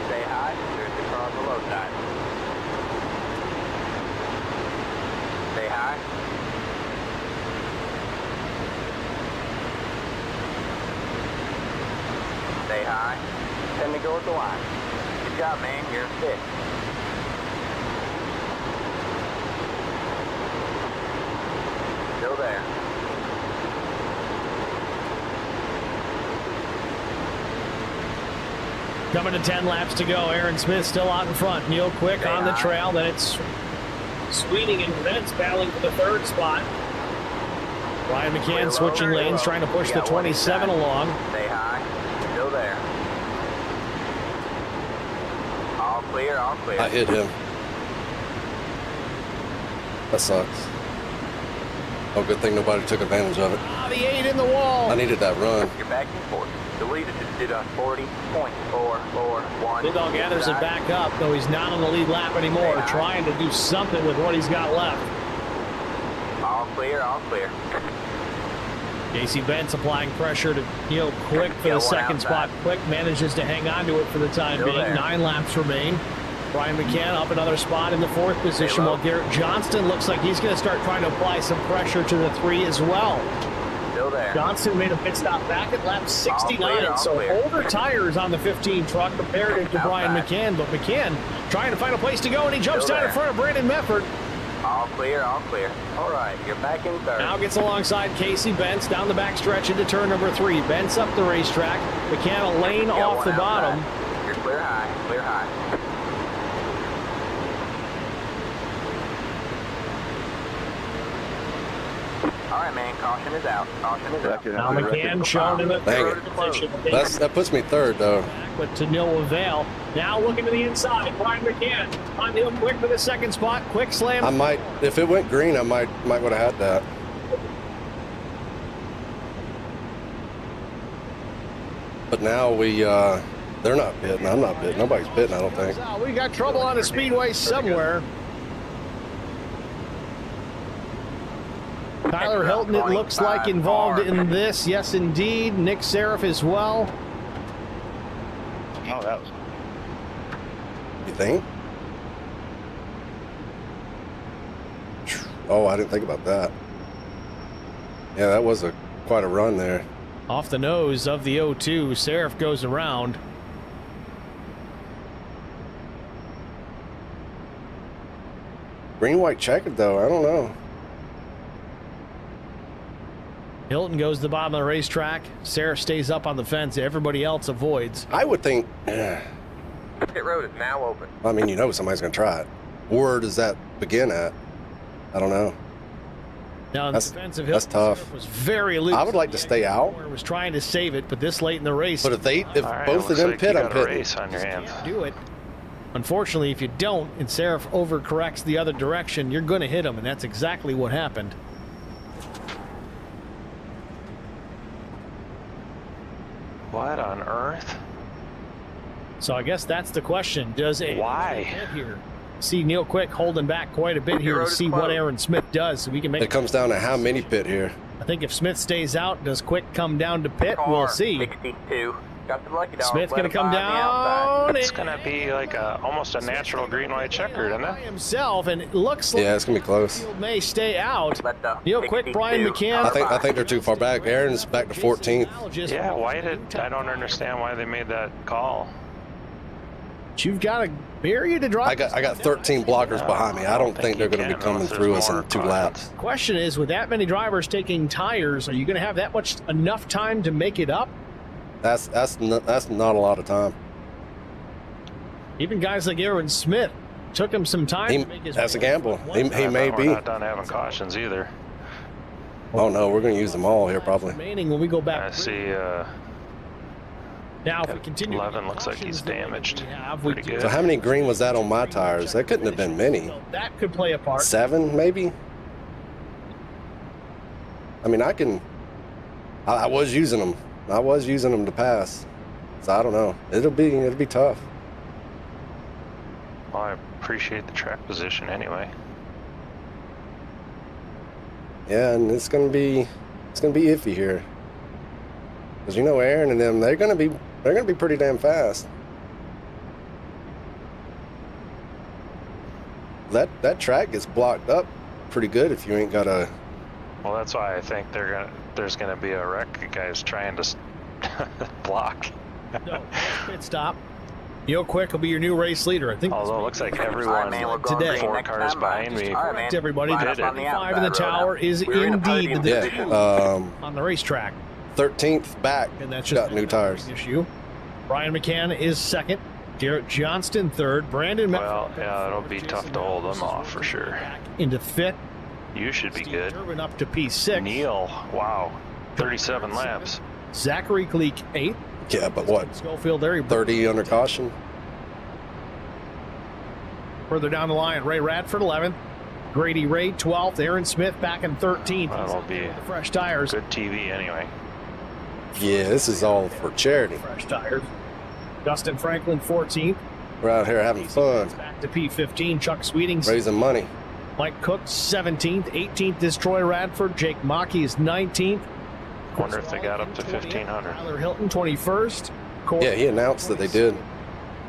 [SPEAKER 5] Stay high. There's the car on the low side. Stay high. Stay high. 10 to go at the line. Good job, man. You're in 5th. Still there.
[SPEAKER 3] Coming to 10 laps to go. Aaron Smith still out in front. Neil Quick on the trail. Then it's Sweeting and Bentz battling for the 3rd spot. Brian McCann switching lanes, trying to push the 27 along.
[SPEAKER 5] Stay high. Still there. All clear, all clear.
[SPEAKER 2] I hit him. That sucks. Oh, good thing nobody took advantage of it.
[SPEAKER 3] The 8 in the wall.
[SPEAKER 2] I needed that run.
[SPEAKER 5] You're back in 4th. The lead is just on 40.441.
[SPEAKER 3] Bindall gathers it back up, though he's not on the lead lap anymore, trying to do something with what he's got left.
[SPEAKER 5] All clear, all clear.
[SPEAKER 3] Casey Bentz applying pressure to Neil Quick for the 2nd spot. Quick manages to hang on to it for the time being. 9 laps remain. Brian McCann up another spot in the 4th position, while Garrett Johnston looks like he's going to start trying to apply some pressure to the 3 as well.
[SPEAKER 5] Still there.
[SPEAKER 3] Johnston made a pit stop back at lap 69, so older tires on the 15 truck compared to Brian McCann, but McCann trying to find a place to go, and he jumps down in front of Brandon Mefford.
[SPEAKER 5] All clear, all clear. All right, you're back in 3rd.
[SPEAKER 3] Now gets alongside Casey Bentz down the back stretch into turn number 3. Bentz up the racetrack. McCann a lane off the bottom.
[SPEAKER 5] You're clear high, clear high. All right, man. Caution is out. Caution is out.
[SPEAKER 3] Now McCann shown in the 3rd position.
[SPEAKER 2] That puts me 3rd, though.
[SPEAKER 3] But to no avail. Now looking to the inside. Brian McCann on Neil Quick for the 2nd spot. Quick slam.
[SPEAKER 2] I might, if it went green, I might would have had that. But now they're not pitting. I'm not pitting. Nobody's pitting, I don't think.
[SPEAKER 3] We got trouble on the speedway somewhere. Tyler Hilton, it looks like, involved in this. Yes, indeed. Nick Seraph as well.
[SPEAKER 11] Oh, that was...
[SPEAKER 2] You think? Oh, I didn't think about that. Yeah, that was quite a run there.
[SPEAKER 3] Off the nose of the 0-2, Seraph goes around.
[SPEAKER 2] Green, white, checkered, though. I don't know.
[SPEAKER 3] Hilton goes to the bottom of the racetrack. Seraph stays up on the fence. Everybody else avoids.
[SPEAKER 2] I would think...
[SPEAKER 5] Pit road is now open.
[SPEAKER 2] I mean, somebody's going to try it. Where does that begin at? I don't know.
[SPEAKER 3] Now, in the defense of
[SPEAKER 2] that's
[SPEAKER 3] Hilton,
[SPEAKER 2] tough.
[SPEAKER 3] was very elusive.
[SPEAKER 2] I would like to stay out.
[SPEAKER 3] Was trying to save it, but this late in the race.
[SPEAKER 2] But if
[SPEAKER 1] All right,
[SPEAKER 2] both of
[SPEAKER 1] looks
[SPEAKER 2] them
[SPEAKER 1] like
[SPEAKER 2] pit,
[SPEAKER 1] you
[SPEAKER 2] I'm
[SPEAKER 1] got a
[SPEAKER 2] pitting.
[SPEAKER 1] race on your hands.
[SPEAKER 3] Do it. Unfortunately, if you don't, and Seraph overcorrects the other direction, you're going to hit him, and that's exactly what happened.
[SPEAKER 1] What on earth?
[SPEAKER 3] So I guess that's the question. Does a
[SPEAKER 1] Why?
[SPEAKER 3] hit here? See Neil Quick holding back quite a bit here to see what Aaron Smith does, so we can make.
[SPEAKER 2] It comes down to how many pit here.
[SPEAKER 3] I think if Smith stays out, does Quick come down to pit? We'll see.
[SPEAKER 5] 62. Got the lucky dog.
[SPEAKER 3] Smith's going to come down.
[SPEAKER 1] It's going to be like almost a natural green-white checkered, isn't
[SPEAKER 3] By
[SPEAKER 1] it?
[SPEAKER 3] himself, and it looks like
[SPEAKER 2] Yeah, it's gonna be close.
[SPEAKER 3] Field may stay out. Neil Quick, Brian McCann.
[SPEAKER 2] I think they're too far back. Aaron's back to 14th.
[SPEAKER 1] Yeah, I don't understand why they made that call.
[SPEAKER 3] You've got a barrier to drive.
[SPEAKER 2] I got 13 blockers behind me. I don't think they're going to be coming through us in 2 laps.
[SPEAKER 3] Question is, with that many drivers taking tires, are you going to have that much enough time to make it up?
[SPEAKER 2] That's not a lot of time.
[SPEAKER 3] Even guys like Aaron Smith took him some time to make his
[SPEAKER 2] That's a
[SPEAKER 3] way.
[SPEAKER 2] gamble. He may
[SPEAKER 1] We're
[SPEAKER 2] be.
[SPEAKER 1] not done having cautions either.
[SPEAKER 2] Oh no, we're going to use them all here probably.
[SPEAKER 3] Remaining when we go back.
[SPEAKER 1] I see.
[SPEAKER 3] Now, if we continue,
[SPEAKER 1] 11 looks like he's damaged. Pretty good.
[SPEAKER 2] So how many green was that on my tires? That couldn't have been many.
[SPEAKER 3] That could play a part.
[SPEAKER 2] 7 maybe. I mean, I was using them. I was using them to pass. So I don't know. It'll be tough.
[SPEAKER 1] Well, I appreciate the track position anyway.
[SPEAKER 2] Yeah, and it's gonna be iffy here. Because you know Aaron and them, they're gonna be pretty damn fast. That track gets blocked up pretty good if you ain't got a.
[SPEAKER 1] Well, that's why I think there's gonna be a wreck of guys trying to block.
[SPEAKER 3] No, pit stop. Neil Quick will be your new race leader. I think.
[SPEAKER 1] Although it looks like everyone
[SPEAKER 3] today.
[SPEAKER 1] 4 cars behind me.
[SPEAKER 3] Correct, everybody.
[SPEAKER 1] Did
[SPEAKER 3] The
[SPEAKER 1] it.
[SPEAKER 3] 5 in the tower is indeed the on the racetrack.
[SPEAKER 2] 13th back.
[SPEAKER 3] And that's just
[SPEAKER 2] got new tires.
[SPEAKER 3] Issue. Brian McCann is second. Garrett Johnston third. Brandon.
[SPEAKER 1] Well, yeah, it'll be tough to hold them off for sure.
[SPEAKER 3] Into fifth.
[SPEAKER 1] You should be good.
[SPEAKER 3] Durbin up to P6.
[SPEAKER 1] Neil, wow, 37 laps.
[SPEAKER 3] Zachary Gleek 8th.
[SPEAKER 2] Yeah, but what?
[SPEAKER 3] Schofield there.
[SPEAKER 2] 30 under caution.
[SPEAKER 3] Further down the line, Ray Radford 11th. Grady Ray 12th. Aaron Smith back in 13th.
[SPEAKER 1] That'll be
[SPEAKER 3] fresh tires.
[SPEAKER 1] Good TV anyway.
[SPEAKER 2] Yeah, this is all for charity.
[SPEAKER 3] Fresh tires. Dustin Franklin 14th.
[SPEAKER 2] We're out here having fun.
[SPEAKER 3] Back to P15. Chuck Sweeting.
[SPEAKER 2] Raising money.
[SPEAKER 3] Mike Cook 17th. 18th is Troy Radford. Jake Mackey is 19th.
[SPEAKER 1] Wonder if they got up to 1,500.
[SPEAKER 3] Tyler Hilton 21st.
[SPEAKER 2] Yeah, he announced that they did.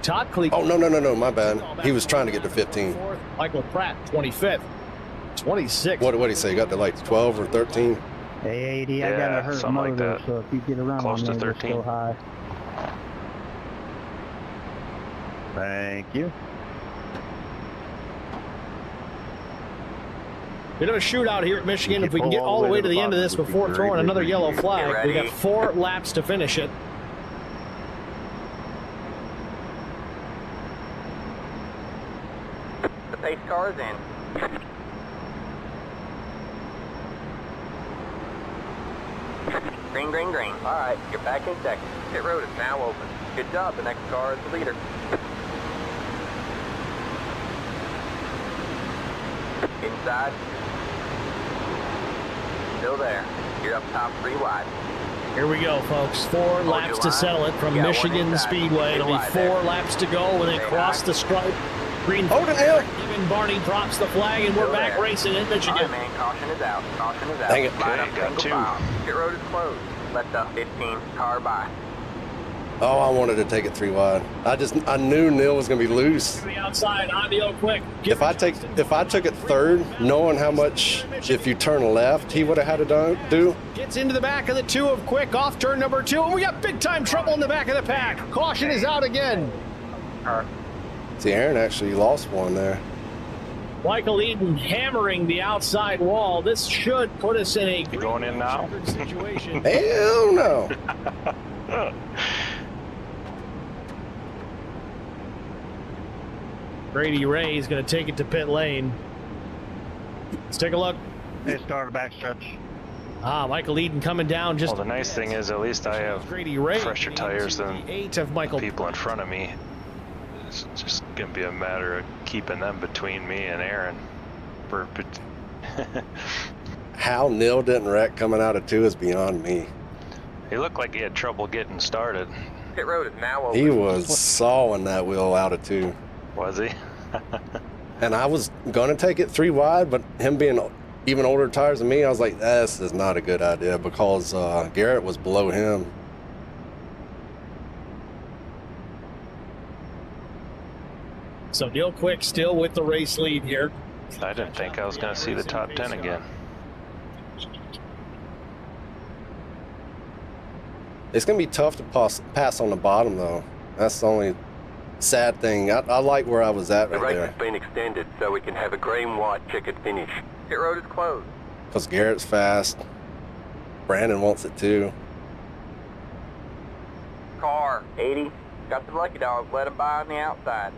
[SPEAKER 3] Todd Cleek.
[SPEAKER 2] Oh, no, my bad. He was trying to get to 15.
[SPEAKER 3] Michael Pratt 25th. 26th.
[SPEAKER 2] What did he say? Got to like 12 or 13?
[SPEAKER 13] Hey, AD, I got a hurt
[SPEAKER 1] something
[SPEAKER 13] motor,
[SPEAKER 1] like that.
[SPEAKER 13] so if you get around
[SPEAKER 1] Close
[SPEAKER 13] on
[SPEAKER 1] to
[SPEAKER 13] there,
[SPEAKER 1] 13.
[SPEAKER 13] go high.
[SPEAKER 4] Thank you.
[SPEAKER 3] Bit of a shootout here at Michigan. If we can get all the way to the end of this before throwing another yellow flag, we got 4 laps to finish it.
[SPEAKER 5] The pace car is in. Green, green, green. All right, you're back in second. Pit road is now open. Good job. The next car is the leader. Inside. Still there. You're up top 3 wide.
[SPEAKER 3] Here we go, folks. 4 laps to settle it from Michigan Speedway. It'll be 4 laps to go when they cross the stripe. Green flag given. Barney drops the flag, and we're back racing in Michigan.
[SPEAKER 5] All right, man. Caution is out. Caution is out.
[SPEAKER 2] Dang it.
[SPEAKER 5] Line up
[SPEAKER 1] Okay, got
[SPEAKER 5] single
[SPEAKER 1] 2.
[SPEAKER 5] file. Pit road is closed. Let the 15 car by.
[SPEAKER 2] Oh, I wanted to take it 3 wide. I knew Neil was going to be loose.
[SPEAKER 3] To the outside, Audio Quick.
[SPEAKER 2] If I took it third, knowing how much if you turn left he would have had to do.
[SPEAKER 3] Gets into the back of the 2 of Quick, off turn number 2, and we got big time trouble in the back of the pack. Caution is out again.
[SPEAKER 2] See, Aaron actually lost one there.
[SPEAKER 3] Michael Eden hammering the outside wall. This should put us in a
[SPEAKER 1] going in now
[SPEAKER 3] situation.
[SPEAKER 2] Hell no.
[SPEAKER 3] Grady Ray is going to take it to pit lane. Let's take a look.
[SPEAKER 11] They started backstretch.
[SPEAKER 3] Michael Eden coming down just.
[SPEAKER 1] Well, the nice thing is at least I have
[SPEAKER 3] Grady Ray
[SPEAKER 1] fresher tires than
[SPEAKER 3] 8 of Michael.
[SPEAKER 1] people in front of me. It's just going to be a matter of keeping them between me and Aaron.
[SPEAKER 2] How Neil didn't wreck coming out of 2 is beyond me.
[SPEAKER 1] He looked like he had trouble getting started.
[SPEAKER 5] Pit road is now open.
[SPEAKER 2] He was sawing that wheel out of 2.
[SPEAKER 1] Was he?
[SPEAKER 2] And I was going to take it 3 wide, but him being even older tires than me, I was like, this is not a good idea because Garrett was below him.
[SPEAKER 3] So Neil Quick still with the race lead here.
[SPEAKER 1] I didn't think I was going to see the top 10 again.
[SPEAKER 2] It's going to be tough to pass on the bottom, though. That's the only sad thing. I like where I was at
[SPEAKER 10] The
[SPEAKER 2] right
[SPEAKER 10] race
[SPEAKER 2] there.
[SPEAKER 10] has been extended so we can have a green-white checkered finish.
[SPEAKER 5] Pit road is closed.
[SPEAKER 2] Because Garrett's fast. Brandon wants it too.
[SPEAKER 5] Car 80. Got the lucky dog. Let him by on the outside.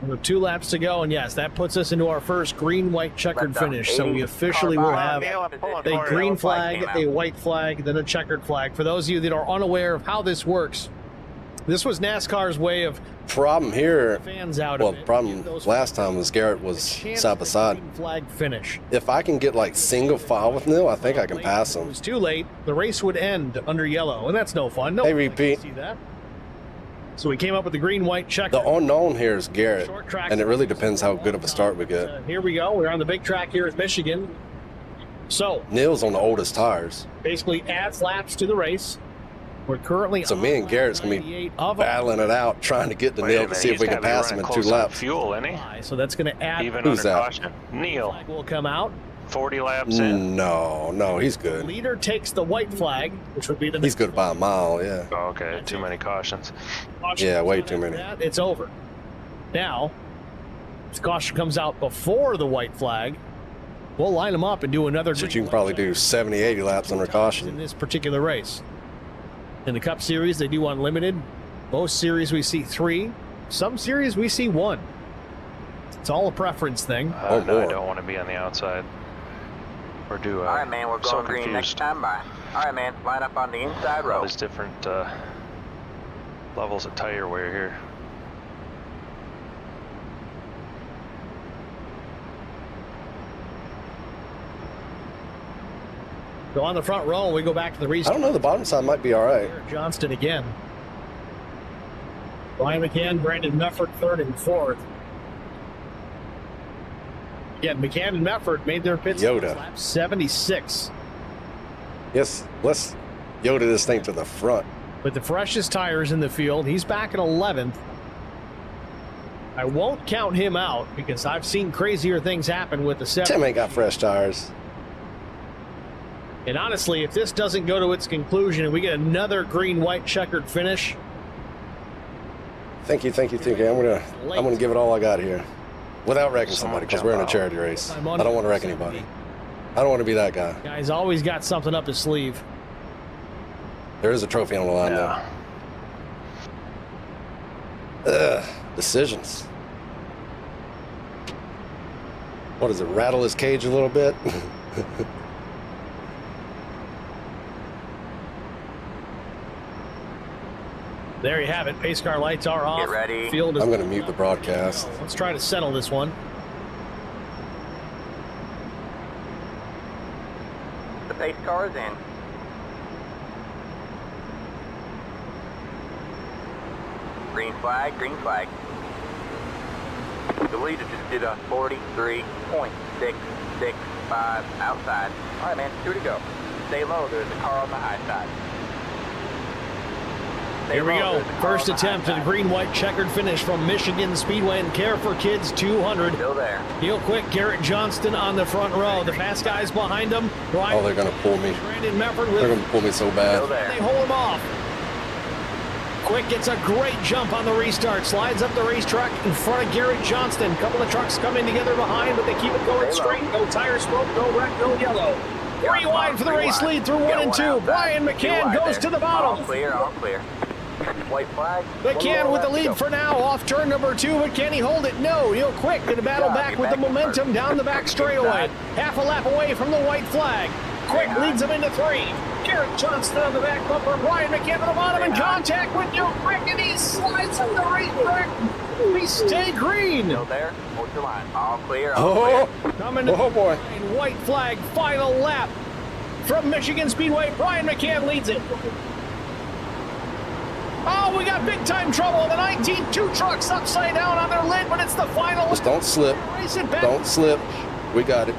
[SPEAKER 3] With 2 laps to go, and yes, that puts us into our first green-white checkered finish. So we officially will have a green flag, a white flag, then a checkered flag. For those of you that are unaware of how this works, this was NASCAR's way of
[SPEAKER 2] Problem here,
[SPEAKER 3] fans out
[SPEAKER 2] well,
[SPEAKER 3] of it.
[SPEAKER 2] problem last time was Garrett was side by side.
[SPEAKER 3] Green flag finish.
[SPEAKER 2] If I can get like single file with Neil, I think I can pass
[SPEAKER 3] If it
[SPEAKER 2] him.
[SPEAKER 3] was too late, the race would end under yellow, and that's no fun. No
[SPEAKER 2] Hey,
[SPEAKER 3] one likes to
[SPEAKER 2] repeat.
[SPEAKER 3] see that. So we came up with the green-white checker.
[SPEAKER 2] The unknown here is Garrett, and it really depends how good of a start we get.
[SPEAKER 3] Here we go. We're on the big track here at Michigan. So
[SPEAKER 2] Neil's on the oldest tires,
[SPEAKER 3] basically adds laps to the race. We're currently
[SPEAKER 2] so me and Garrett's gonna be
[SPEAKER 3] 98 of
[SPEAKER 2] battling it out, trying to get to
[SPEAKER 1] Wait a
[SPEAKER 2] Neil to
[SPEAKER 1] minute,
[SPEAKER 2] see if
[SPEAKER 1] he's
[SPEAKER 2] we can
[SPEAKER 1] gotta be
[SPEAKER 2] pass him in
[SPEAKER 1] running
[SPEAKER 2] 2
[SPEAKER 1] close on
[SPEAKER 2] laps.
[SPEAKER 1] Fuel, isn't he?
[SPEAKER 3] So that's going to add.
[SPEAKER 1] Even
[SPEAKER 2] Who's
[SPEAKER 1] under
[SPEAKER 2] that?
[SPEAKER 1] caution. Neil,
[SPEAKER 3] Flag will come out.
[SPEAKER 1] 40 laps in.
[SPEAKER 2] No, he's good.
[SPEAKER 3] Leader takes the white flag, which would be the.
[SPEAKER 2] He's good by a mile, yeah.
[SPEAKER 1] Oh, okay, too many cautions.
[SPEAKER 2] Yeah, way too many.
[SPEAKER 3] It's over. Now, if caution comes out before the white flag, we'll line them up and do another.
[SPEAKER 2] So you can probably do 70, 80 laps under
[SPEAKER 3] in
[SPEAKER 2] caution.
[SPEAKER 3] this particular race. In the Cup Series, they do unlimited. Most series we see 3. Some series we see 1. It's all a preference thing.
[SPEAKER 2] Oh,
[SPEAKER 1] No, I
[SPEAKER 2] boy.
[SPEAKER 1] don't want to be on the outside. Or do I?
[SPEAKER 5] All right, man. We're
[SPEAKER 1] So
[SPEAKER 5] going green next
[SPEAKER 1] confused.
[SPEAKER 5] time by. All right, man. Line up on the inside row.
[SPEAKER 1] There's different levels of tire wear here.
[SPEAKER 3] So on the front row, we go back to the
[SPEAKER 2] I
[SPEAKER 3] restart.
[SPEAKER 2] don't know, the bottom side might be all right.
[SPEAKER 3] Johnston again. Ryan McCann, Brandon Mefford, 3rd and 4th. Yeah, McCann and Mefford made their pits.
[SPEAKER 2] Yoda.
[SPEAKER 3] Lap 76.
[SPEAKER 2] Yes, let's Yoda this thing to the front.
[SPEAKER 3] With the freshest tires in the field, he's back in 11th. I won't count him out because I've seen crazier things happen with the 7.
[SPEAKER 2] Tim ain't got fresh tires.
[SPEAKER 3] And honestly, if this doesn't go to its conclusion and we get another green-white checkered finish,
[SPEAKER 2] Thank you. I'm gonna give it all I got here, without wrecking somebody, because we're in a charity race. I don't want to wreck anybody. I don't want to be that guy.
[SPEAKER 3] guy's always got something up his sleeve.
[SPEAKER 2] There is a trophy on the line, though. Decisions. What does it, rattle his cage a little bit?
[SPEAKER 3] There you have it. Pace car lights are off.
[SPEAKER 5] Get ready.
[SPEAKER 3] Field is.
[SPEAKER 2] I'm going to mute the broadcast.
[SPEAKER 3] Let's try to settle this one.
[SPEAKER 5] The pace car is in. Green flag, green flag. The leader just did a 43.665 outside. All right, man, 2 to go. Stay low. There's a car on the high side.
[SPEAKER 3] Here we go. First attempt at a green-white checkered finish from Michigan Speedway and Care for Kids 200.
[SPEAKER 5] Still there.
[SPEAKER 3] Neil Quick, Garrett Johnston on the front row. The fast guys behind them.
[SPEAKER 2] Oh, they're going to pull me.
[SPEAKER 3] Brandon Mefford
[SPEAKER 2] They're
[SPEAKER 3] with.
[SPEAKER 2] going to pull me so
[SPEAKER 5] Still
[SPEAKER 2] bad.
[SPEAKER 5] there.
[SPEAKER 3] They hold him off. Quick gets a great jump on the restart. Slides up the racetrack in front of Garrett Johnston. Couple of trucks coming together behind, but they keep it going straight. No tire smoke, no wreck, no yellow. 3 wide for the race lead through 1 and 2. Brian McCann goes to the
[SPEAKER 5] All
[SPEAKER 3] bottom.
[SPEAKER 5] clear, all clear. White flag.
[SPEAKER 3] McCann with the lead for now, off turn number 2, but can he hold it? No, he'll quick to battle back with the momentum down the back straightaway. Half a lap away from the white flag. Quick leads him into 3. Garrett Johnston on the back bumper. Brian McCann at the bottom in contact with Neil Quick, and he slides on the racetrack. We stay green.
[SPEAKER 5] Still there. Hold your line. All clear.
[SPEAKER 2] Oh,
[SPEAKER 3] Coming
[SPEAKER 2] boy.
[SPEAKER 3] White flag, final lap from Michigan Speedway. Brian McCann leads it. Oh, we got big time trouble. The 19-2 truck's upside down on their lid, but it's the final.
[SPEAKER 2] Just don't slip.
[SPEAKER 3] Race it back.
[SPEAKER 2] Don't slip. We got it.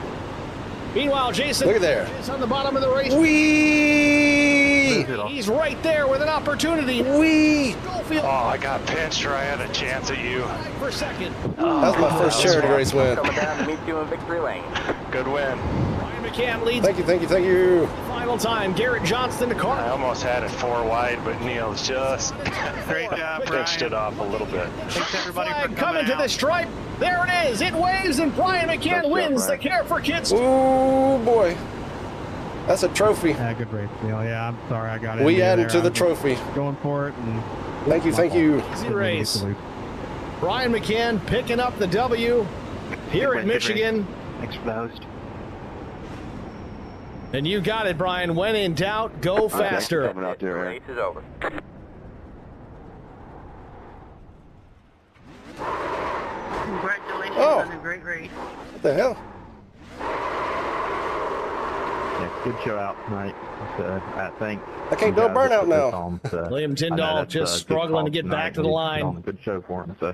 [SPEAKER 3] Meanwhile, Jason
[SPEAKER 2] look at there.
[SPEAKER 3] is on the bottom of the race.
[SPEAKER 2] Whee!
[SPEAKER 3] He's right there with an opportunity.
[SPEAKER 2] Whee!
[SPEAKER 1] Oh, I got pinched or I had a chance at you.
[SPEAKER 3] For second.
[SPEAKER 2] That was my first charity race win.
[SPEAKER 5] Coming down to meet you in victory lane.
[SPEAKER 1] Good win.
[SPEAKER 3] Brian McCann leads.
[SPEAKER 2] Thank you.
[SPEAKER 3] Final time. Garrett Johnston to car.
[SPEAKER 1] I almost had it 4 wide, but Neil's just
[SPEAKER 11] Great job,
[SPEAKER 1] pinched
[SPEAKER 11] Brian.
[SPEAKER 1] it off a little bit.
[SPEAKER 11] Thanks everybody
[SPEAKER 3] Flag
[SPEAKER 11] for
[SPEAKER 3] coming to
[SPEAKER 11] out.
[SPEAKER 3] the stripe. There it is. It waves, and Brian McCann wins the Care for Kids.
[SPEAKER 2] Ooh, boy. That's a trophy.
[SPEAKER 13] Yeah, good race, Neil. Yeah, I'm sorry I got it.
[SPEAKER 2] We added to the trophy.
[SPEAKER 13] Going for it. And
[SPEAKER 2] Thank you.
[SPEAKER 3] Easy race. Brian McCann picking up the W here at Michigan.
[SPEAKER 4] Thanks for the host.
[SPEAKER 3] And you got it, Brian. When in doubt, go faster.
[SPEAKER 4] Coming out there,
[SPEAKER 5] Race is over.
[SPEAKER 6] Congratulations
[SPEAKER 2] Oh.
[SPEAKER 6] on a great race.
[SPEAKER 2] What the hell?
[SPEAKER 4] Yeah, good show out tonight. I think.
[SPEAKER 2] I can't do a burnout now.
[SPEAKER 3] William Tyndall just struggling to get back to the line.
[SPEAKER 4] Good show for him. So.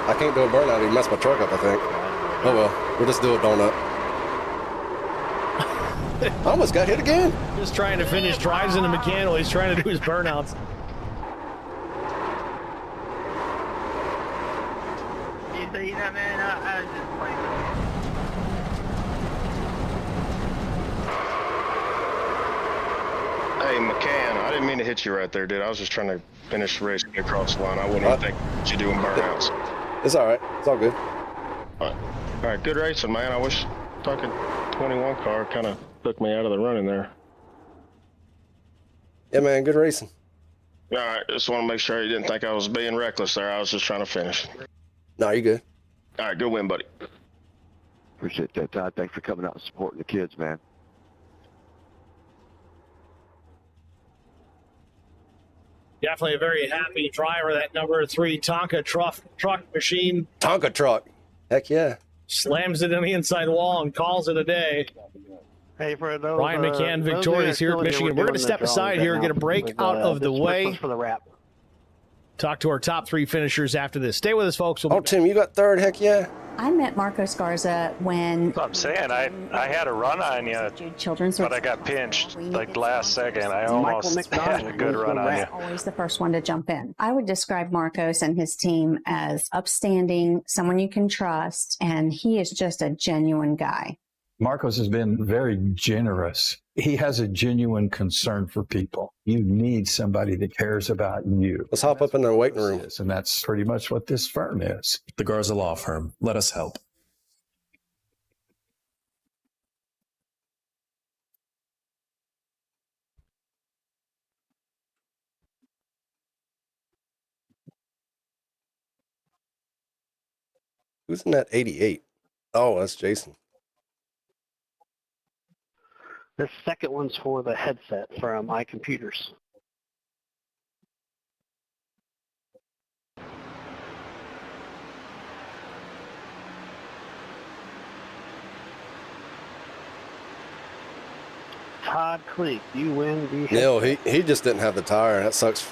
[SPEAKER 2] I can't do a burnout. He messed my truck up, I think. Oh well, we'll just do a donut. I almost got hit again.
[SPEAKER 3] Just trying to finish drives into McCann while he's trying to do his burnouts.
[SPEAKER 6] You see that, man? I was just playing with
[SPEAKER 14] Hey, McCann, I didn't mean to hit you right there, dude. I was just trying to finish the race and get across the line. I wouldn't even think you doing burnouts.
[SPEAKER 2] It's all right. It's all good.
[SPEAKER 14] All right, good racing, man. I wish talking 21 car kind of took me out of the running there.
[SPEAKER 2] Yeah, man. Good racing.
[SPEAKER 14] All right, just want to make sure you didn't think I was being reckless there. I was just trying to finish.
[SPEAKER 2] No, you good.
[SPEAKER 14] All right, good win, buddy.
[SPEAKER 4] Appreciate that, Todd. Thanks for coming out and supporting the kids, man.
[SPEAKER 3] Definitely a very happy driver, that number 3 Tonka truck machine.
[SPEAKER 2] Tonka truck. Heck yeah.
[SPEAKER 3] Slams it in the inside wall and calls it a day.
[SPEAKER 11] Hey, for those,
[SPEAKER 3] Brian McCann victorious here at Michigan. We're going to step aside here and get a break out of the way.
[SPEAKER 11] For the wrap.
[SPEAKER 3] Talk to our top 3 finishers after this. Stay with us, folks.
[SPEAKER 2] Oh, Tim, you got third. Heck yeah.
[SPEAKER 7] I met Marcos Garza when
[SPEAKER 1] I'm saying I had a run on you,
[SPEAKER 7] Children's
[SPEAKER 1] but I got pinched like last second. I almost had a good run on you.
[SPEAKER 7] Always the first one to jump in. I would describe Marcos and his team as upstanding, someone you can trust, and he is just a genuine guy.
[SPEAKER 8] Marcos has been very generous. He has a genuine concern for people. You need somebody that cares about you.
[SPEAKER 2] Let's hop up in the waiting room.
[SPEAKER 8] And that's pretty much what this firm is.
[SPEAKER 9] The Garza Law Firm. Let us help.
[SPEAKER 2] Who's in that 88? Oh, that's Jason.
[SPEAKER 11] This second one's for the headset from iComputers. Todd Klink, you win the
[SPEAKER 2] No, he just didn't have the tire. That sucks.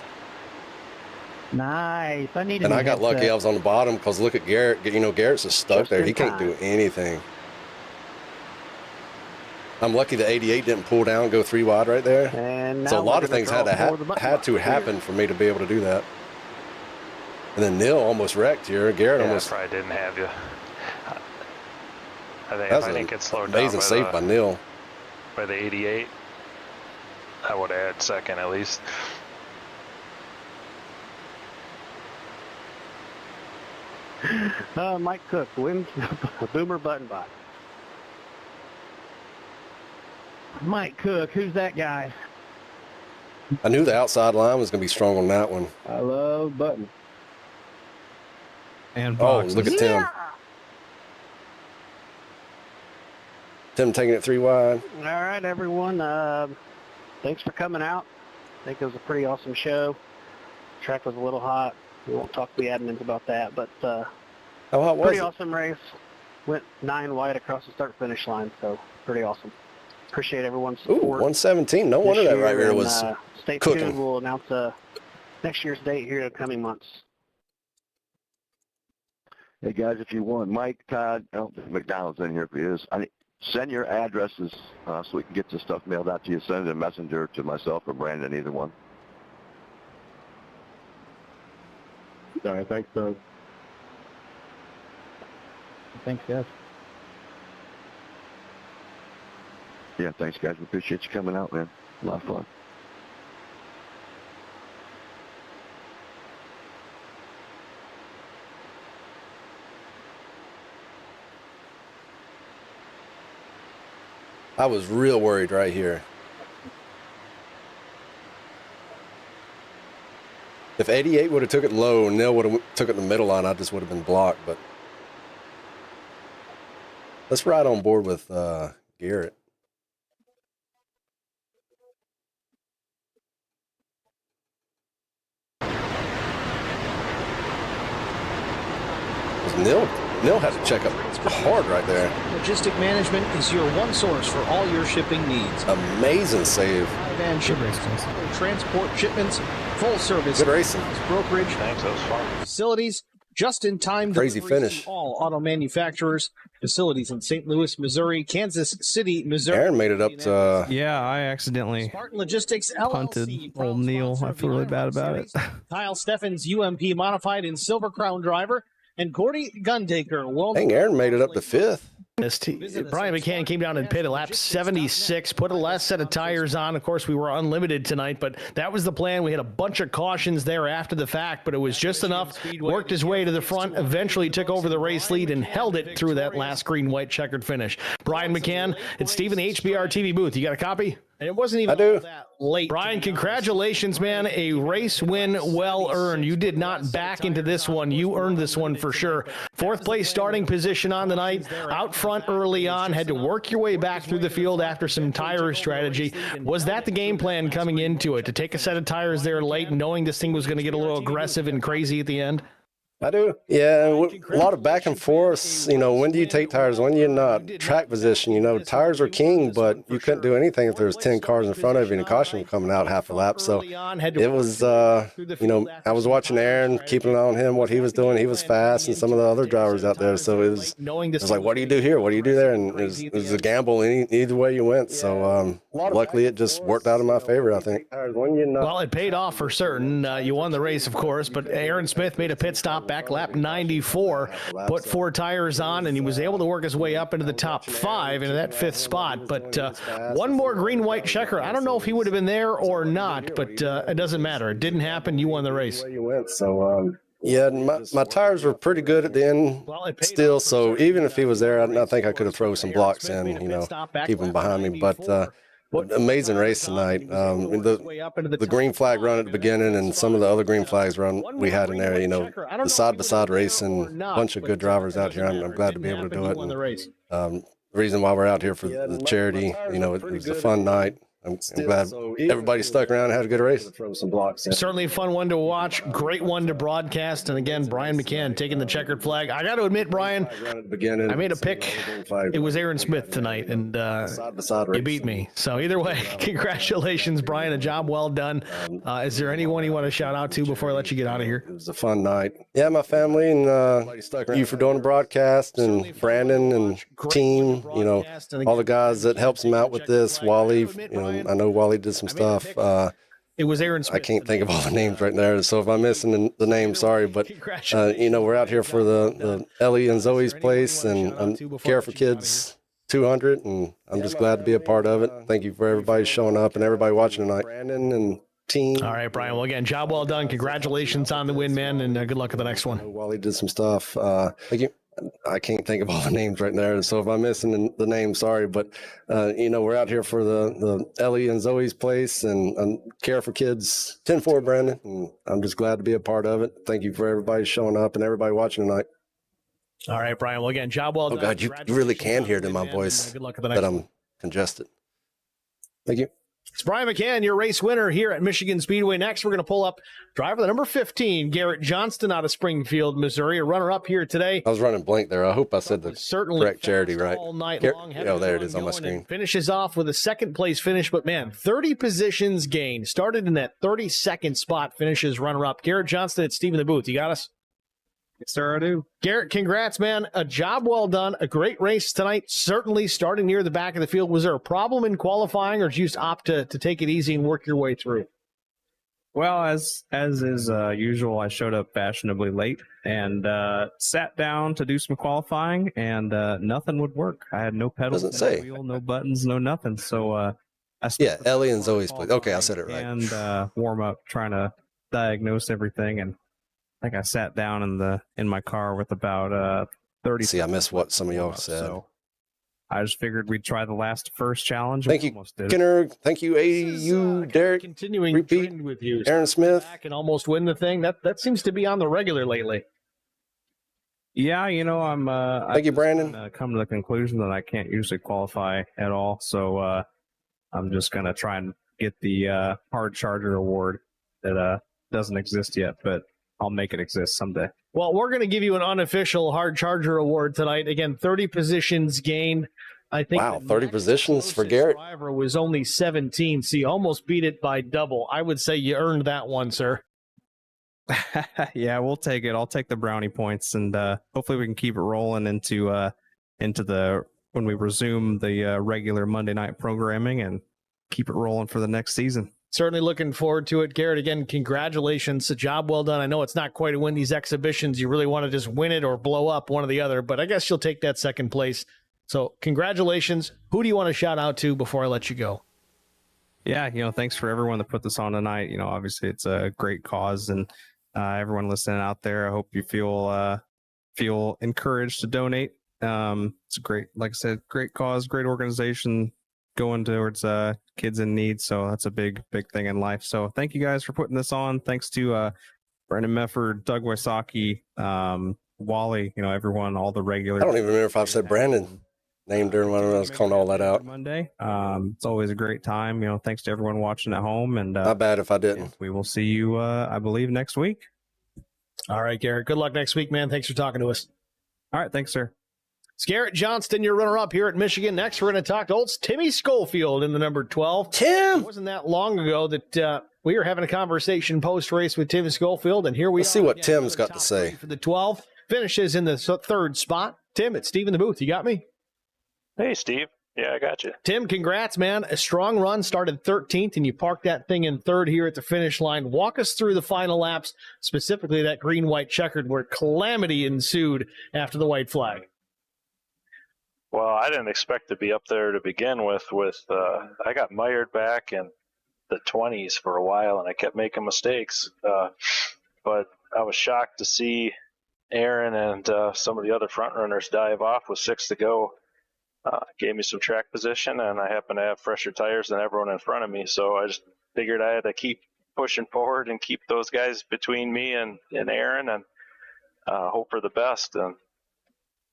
[SPEAKER 13] Nice. I need.
[SPEAKER 2] And I got lucky. I was on the bottom because look at Garrett. You know, Garrett's just stuck
[SPEAKER 11] Just
[SPEAKER 2] there.
[SPEAKER 11] in
[SPEAKER 2] He can't do
[SPEAKER 11] time.
[SPEAKER 2] anything. I'm lucky the 88 didn't pull down, go 3 wide right there.
[SPEAKER 11] And
[SPEAKER 2] So a
[SPEAKER 11] now
[SPEAKER 2] lot
[SPEAKER 11] we're
[SPEAKER 2] of
[SPEAKER 11] gonna
[SPEAKER 2] things
[SPEAKER 11] draw for the button
[SPEAKER 2] had to
[SPEAKER 11] box.
[SPEAKER 2] happen for me to be able to do that. And then Neil almost wrecked here. Garrett
[SPEAKER 1] Yeah,
[SPEAKER 2] almost.
[SPEAKER 1] I probably didn't have you. I think
[SPEAKER 2] That
[SPEAKER 1] if
[SPEAKER 2] was
[SPEAKER 1] I
[SPEAKER 2] an
[SPEAKER 1] didn't get slowed down
[SPEAKER 2] amazing save by Neil.
[SPEAKER 1] by the 88, I would have had second at least.
[SPEAKER 11] Mike Cook wins the Boomer Button Box.
[SPEAKER 13] Mike Cook, who's that guy?
[SPEAKER 2] I knew the outside line was going to be strong on that one.
[SPEAKER 14] I love Button.
[SPEAKER 13] And
[SPEAKER 2] Oh,
[SPEAKER 13] boxes.
[SPEAKER 2] look at Tim. Tim taking it 3 wide.
[SPEAKER 11] All right, everyone. Thanks for coming out. I think it was a pretty awesome show. Track was a little hot. We won't talk to the admins about that, but
[SPEAKER 2] How hot was
[SPEAKER 11] pretty
[SPEAKER 2] it?
[SPEAKER 11] awesome race. Went 9 wide across the start-finish line, so pretty awesome. Appreciate everyone's
[SPEAKER 2] Ooh,
[SPEAKER 11] support.
[SPEAKER 2] 117. No
[SPEAKER 11] this
[SPEAKER 2] wonder that
[SPEAKER 11] year,
[SPEAKER 2] right rear
[SPEAKER 11] and,
[SPEAKER 2] was
[SPEAKER 11] stay
[SPEAKER 2] cooking.
[SPEAKER 11] tuned. We'll announce next year's date here in the coming months.
[SPEAKER 15] Hey guys, if you want, Mike, Todd, McDonald's in here if he is. Send your addresses so we can get this stuff mailed out to you. Send it in Messenger to myself or Brandon, either one.
[SPEAKER 14] All right, thanks, Doug.
[SPEAKER 13] Thanks, guys.
[SPEAKER 15] Yeah, thanks guys. We appreciate you coming out, man. A lot of fun.
[SPEAKER 2] I was real worried right here. If 88 would have took it low and Neil would have took it in the middle line, I just would have been blocked. But let's ride on board with Garrett. Neil had to check up hard right there.
[SPEAKER 3] Logistic Management is your one source for all your shipping needs.
[SPEAKER 2] Amazing save.
[SPEAKER 3] Van shipments, transport shipments, full service.
[SPEAKER 2] Good racing.
[SPEAKER 3] Brokerage.
[SPEAKER 1] Thanks, that was fun.
[SPEAKER 3] Facilities. Just-in-time
[SPEAKER 2] Crazy
[SPEAKER 3] deliveries
[SPEAKER 2] finish.
[SPEAKER 3] to all auto manufacturers. Facilities in St. Louis, Missouri, Kansas City, Missouri.
[SPEAKER 2] Aaron made it up to...
[SPEAKER 13] Yeah, I accidentally
[SPEAKER 3] Spartan Logistics
[SPEAKER 13] punted
[SPEAKER 3] LLC.
[SPEAKER 13] old Neil. I feel really bad about it.
[SPEAKER 3] Kyle Steffens, UMP Modified and Silver Crown driver. And Gordy Gundaker, World.
[SPEAKER 2] Dang, Aaron made it up to 5th.
[SPEAKER 3] Brian McCann came down and pit at lap 76, put a last set of tires on. Of course, we were unlimited tonight, but that was the plan. We had a bunch of cautions there after the fact, but it was just enough. Worked his way to the front, eventually took over the race lead and held it through that last green-white checkered finish. Brian McCann, it's Steve in the HBR TV booth. You got a copy? And it wasn't even all that late. Brian, congratulations, man. A race win well earned. You did not back into this one. You earned this one for sure. 4th place starting position on the night. Out front early on. Had to work your way back through the field after some tire strategy. Was that the game plan coming into it? To take a set of tires there late, knowing this thing was going to get a little aggressive and crazy at the end?
[SPEAKER 2] I do. Yeah, a lot of back and forth. You know, when do you take tires, when do you not? Track position, you know, tires are king, but you couldn't do anything if there was 10 cars in front of you and a caution coming out half a lap. So it was, you know, I was watching Aaron, keeping an eye on him, what he was doing. He was fast, and some of the other drivers out there. So it was like, what do you do here? What do you do there? And it was a gamble either way you went. So luckily, it just worked out in my favor, I think.
[SPEAKER 3] Well, it paid off for certain. You won the race, of course, but Aaron Smith made a pit stop back lap 94, put 4 tires on, and he was able to work his way up into the top 5 into that 5th spot. But one more green-white checker. I don't know if he would have been there or not, but it doesn't matter. It didn't happen. You won the race.
[SPEAKER 2] So, yeah, my tires were pretty good at the end still, so even if he was there, I think I could have thrown some blocks in, you know, keep him behind me. But amazing race tonight. The green flag run at the beginning and some of the other green flags run we had in there, you know, the side-by-side racing, a bunch of good drivers out here. I'm glad to be able to do it. And, the reason why we're out here for the charity, you know, it was a fun night. I'm glad everybody stuck around and had a good race.
[SPEAKER 3] Certainly a fun one to watch. Great one to broadcast. And again, Brian McCann taking the checkered flag. I got to admit, Brian, I made a pick. It was Aaron Smith tonight, and you beat me. So either way, congratulations, Brian. A job well done. Is there anyone you want to shout out to before I let you get out of here?
[SPEAKER 2] It was a fun night. Yeah, my family and you for doing the broadcast, and Brandon and team, you know, all the guys that helps him out with this. Wally, you know, I know Wally did some stuff.
[SPEAKER 3] It was Aaron Smith.
[SPEAKER 2] I can't think of all the names right there, so if I'm missing the name, sorry. But you know, we're out here for the Ellie and Zoe's place, and Care for Kids 200, and I'm just glad to be a part of it. Thank you for everybody showing up and everybody watching tonight. Brandon and team.
[SPEAKER 3] All right, Brian. Well, again, job well done. Congratulations on the win, man, and good luck at the next one.
[SPEAKER 2] Wally did some stuff. Thank you. I can't think of all the names right there. So if I'm missing the name, sorry. But, we're out here for the Ellie and Zoe's place and Care for Kids 10-4, Brandon. And I'm just glad to be a part of it. Thank you for everybody showing up and everybody watching tonight.
[SPEAKER 3] All right, Brian. Well, again, job well done.
[SPEAKER 2] Oh, God, you really can hear it in my voice
[SPEAKER 3] Good luck with the next
[SPEAKER 2] that I'm
[SPEAKER 3] one.
[SPEAKER 2] congested. Thank you.
[SPEAKER 3] It's Brian McCann, your race winner here at Michigan Speedway. Next, we're going to pull up driver the number 15, Garrett Johnston out of Springfield, Missouri, a runner-up here today.
[SPEAKER 2] I was running blank there. I hope I said the correct charity right.
[SPEAKER 3] All night long.
[SPEAKER 2] There it is on my screen.
[SPEAKER 3] Finishes off with a second-place finish, but, man, 30 positions gained. Started in that 32nd spot, finishes runner-up. Garrett Johnston at Steve in the Booth. You got us?
[SPEAKER 13] Yes, sir, I do.
[SPEAKER 3] Garrett, congrats, man. A job well done. A great race tonight. Certainly starting near the back of the field. Was there a problem in qualifying, or did you just opt to take it easy and work your way through?
[SPEAKER 13] Well, as is usual, I showed up fashionably late and sat down to do some qualifying, and nothing would work. I had no pedals,
[SPEAKER 2] Doesn't say.
[SPEAKER 13] no wheel, no buttons, no nothing. So I
[SPEAKER 2] Yeah, Ellie and Zoe's place. Okay, I said it right.
[SPEAKER 13] And warm up, trying to diagnose everything, and I think I sat down in my car with about 30.
[SPEAKER 2] See, I missed what some of y'all said.
[SPEAKER 13] So I just figured we'd try the first challenge.
[SPEAKER 2] Thank you, Skinner. Thank you, AU, Derek.
[SPEAKER 3] Continuing
[SPEAKER 2] Repeat.
[SPEAKER 3] trend with you.
[SPEAKER 2] Aaron Smith.
[SPEAKER 3] Back and almost win the thing. That seems to be on the regular lately.
[SPEAKER 13] Yeah, I'm.
[SPEAKER 2] Thank you, Brandon.
[SPEAKER 13] Come to the conclusion that I can't usually qualify at all, so I'm just gonna try and get the hard charger award that doesn't exist yet, but I'll make it exist someday.
[SPEAKER 3] Well, we're going to give you an unofficial hard charger award tonight. Again, 30 positions gained. I think.
[SPEAKER 2] Wow, 30 positions for Garrett.
[SPEAKER 3] Driver was only 17, so you almost beat it by double. I would say you earned that one, sir.
[SPEAKER 13] Yeah, we'll take it. I'll take the brownie points, and hopefully we can keep it rolling into the when we resume the regular Monday night programming and keep it rolling for the next season.
[SPEAKER 3] Certainly looking forward to it. Garrett, again, congratulations. A job well done. I know it's not quite to win these exhibitions. You really want to just win it or blow up, one or the other, but I guess you'll take that second place. So congratulations. Who do you want to shout out to before I let you go?
[SPEAKER 13] Yeah, thanks for everyone that put this on tonight. Obviously it's a great cause, and everyone listening out there, I hope you feel encouraged to donate. It's a great, like I said, great cause, great organization going towards kids in need. So that's a big thing in life. So thank you guys for putting this on. Thanks to Brendan Mefford, Doug Wysocki, Wally, everyone, all the regulars.
[SPEAKER 2] I don't even remember if I've said Brandon name during when I was calling all that out.
[SPEAKER 13] Monday. It's always a great time. Thanks to everyone watching at home. And
[SPEAKER 2] not bad if I didn't.
[SPEAKER 13] We will see you, I believe, next week.
[SPEAKER 3] All right, Garrett. Good luck next week, man. Thanks for talking to us.
[SPEAKER 13] All right. Thanks, sir.
[SPEAKER 3] It's Garrett Johnston, your runner-up here at Michigan. Next, we're going to talk to old Timmy Schofield in the number 12.
[SPEAKER 2] Tim!
[SPEAKER 3] It wasn't that long ago that we were having a conversation post-race with Tim Schofield, and here we are.
[SPEAKER 2] Let's see what
[SPEAKER 3] again,
[SPEAKER 2] Tim's got to say.
[SPEAKER 3] For the 12, finishes in the third spot. Tim, it's Steve in the booth. You got me?
[SPEAKER 1] Hey, Steve. Yeah, I got you.
[SPEAKER 3] Tim, congrats, man. A strong run, started 13th, and you parked that thing in third here at the finish line. Walk us through the final laps, specifically that green-white checkered, where calamity ensued after the white flag.
[SPEAKER 1] Well, I didn't expect to be up there to begin with. I got mired back in the 20s for a while, and I kept making mistakes. But I was shocked to see Aaron and some of the other front runners dive off with 6 to go. Gave me some track position, and I happen to have fresher tires than everyone in front of me. So I just figured I had to keep pushing forward and keep those guys between me and Aaron, and hope for the best. And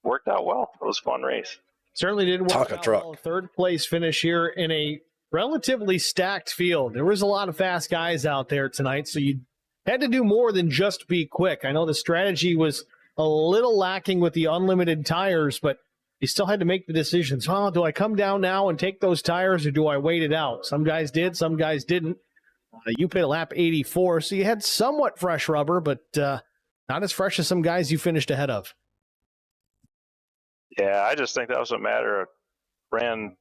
[SPEAKER 1] worked out well. It was a fun race.
[SPEAKER 3] Certainly did work out well. Third place finish here in a relatively stacked field. There was a lot of fast guys out there tonight, so you had to do more than just be quick. I know the strategy was a little lacking with the unlimited tires, but you still had to make the decisions. Well, do I come down now and take those tires, or do I wait it out? Some guys did, some guys didn't. You pit lap 84, so you had somewhat fresh rubber, but not as fresh as some guys you finished ahead of.
[SPEAKER 1] Yeah, I just think that was a matter of ran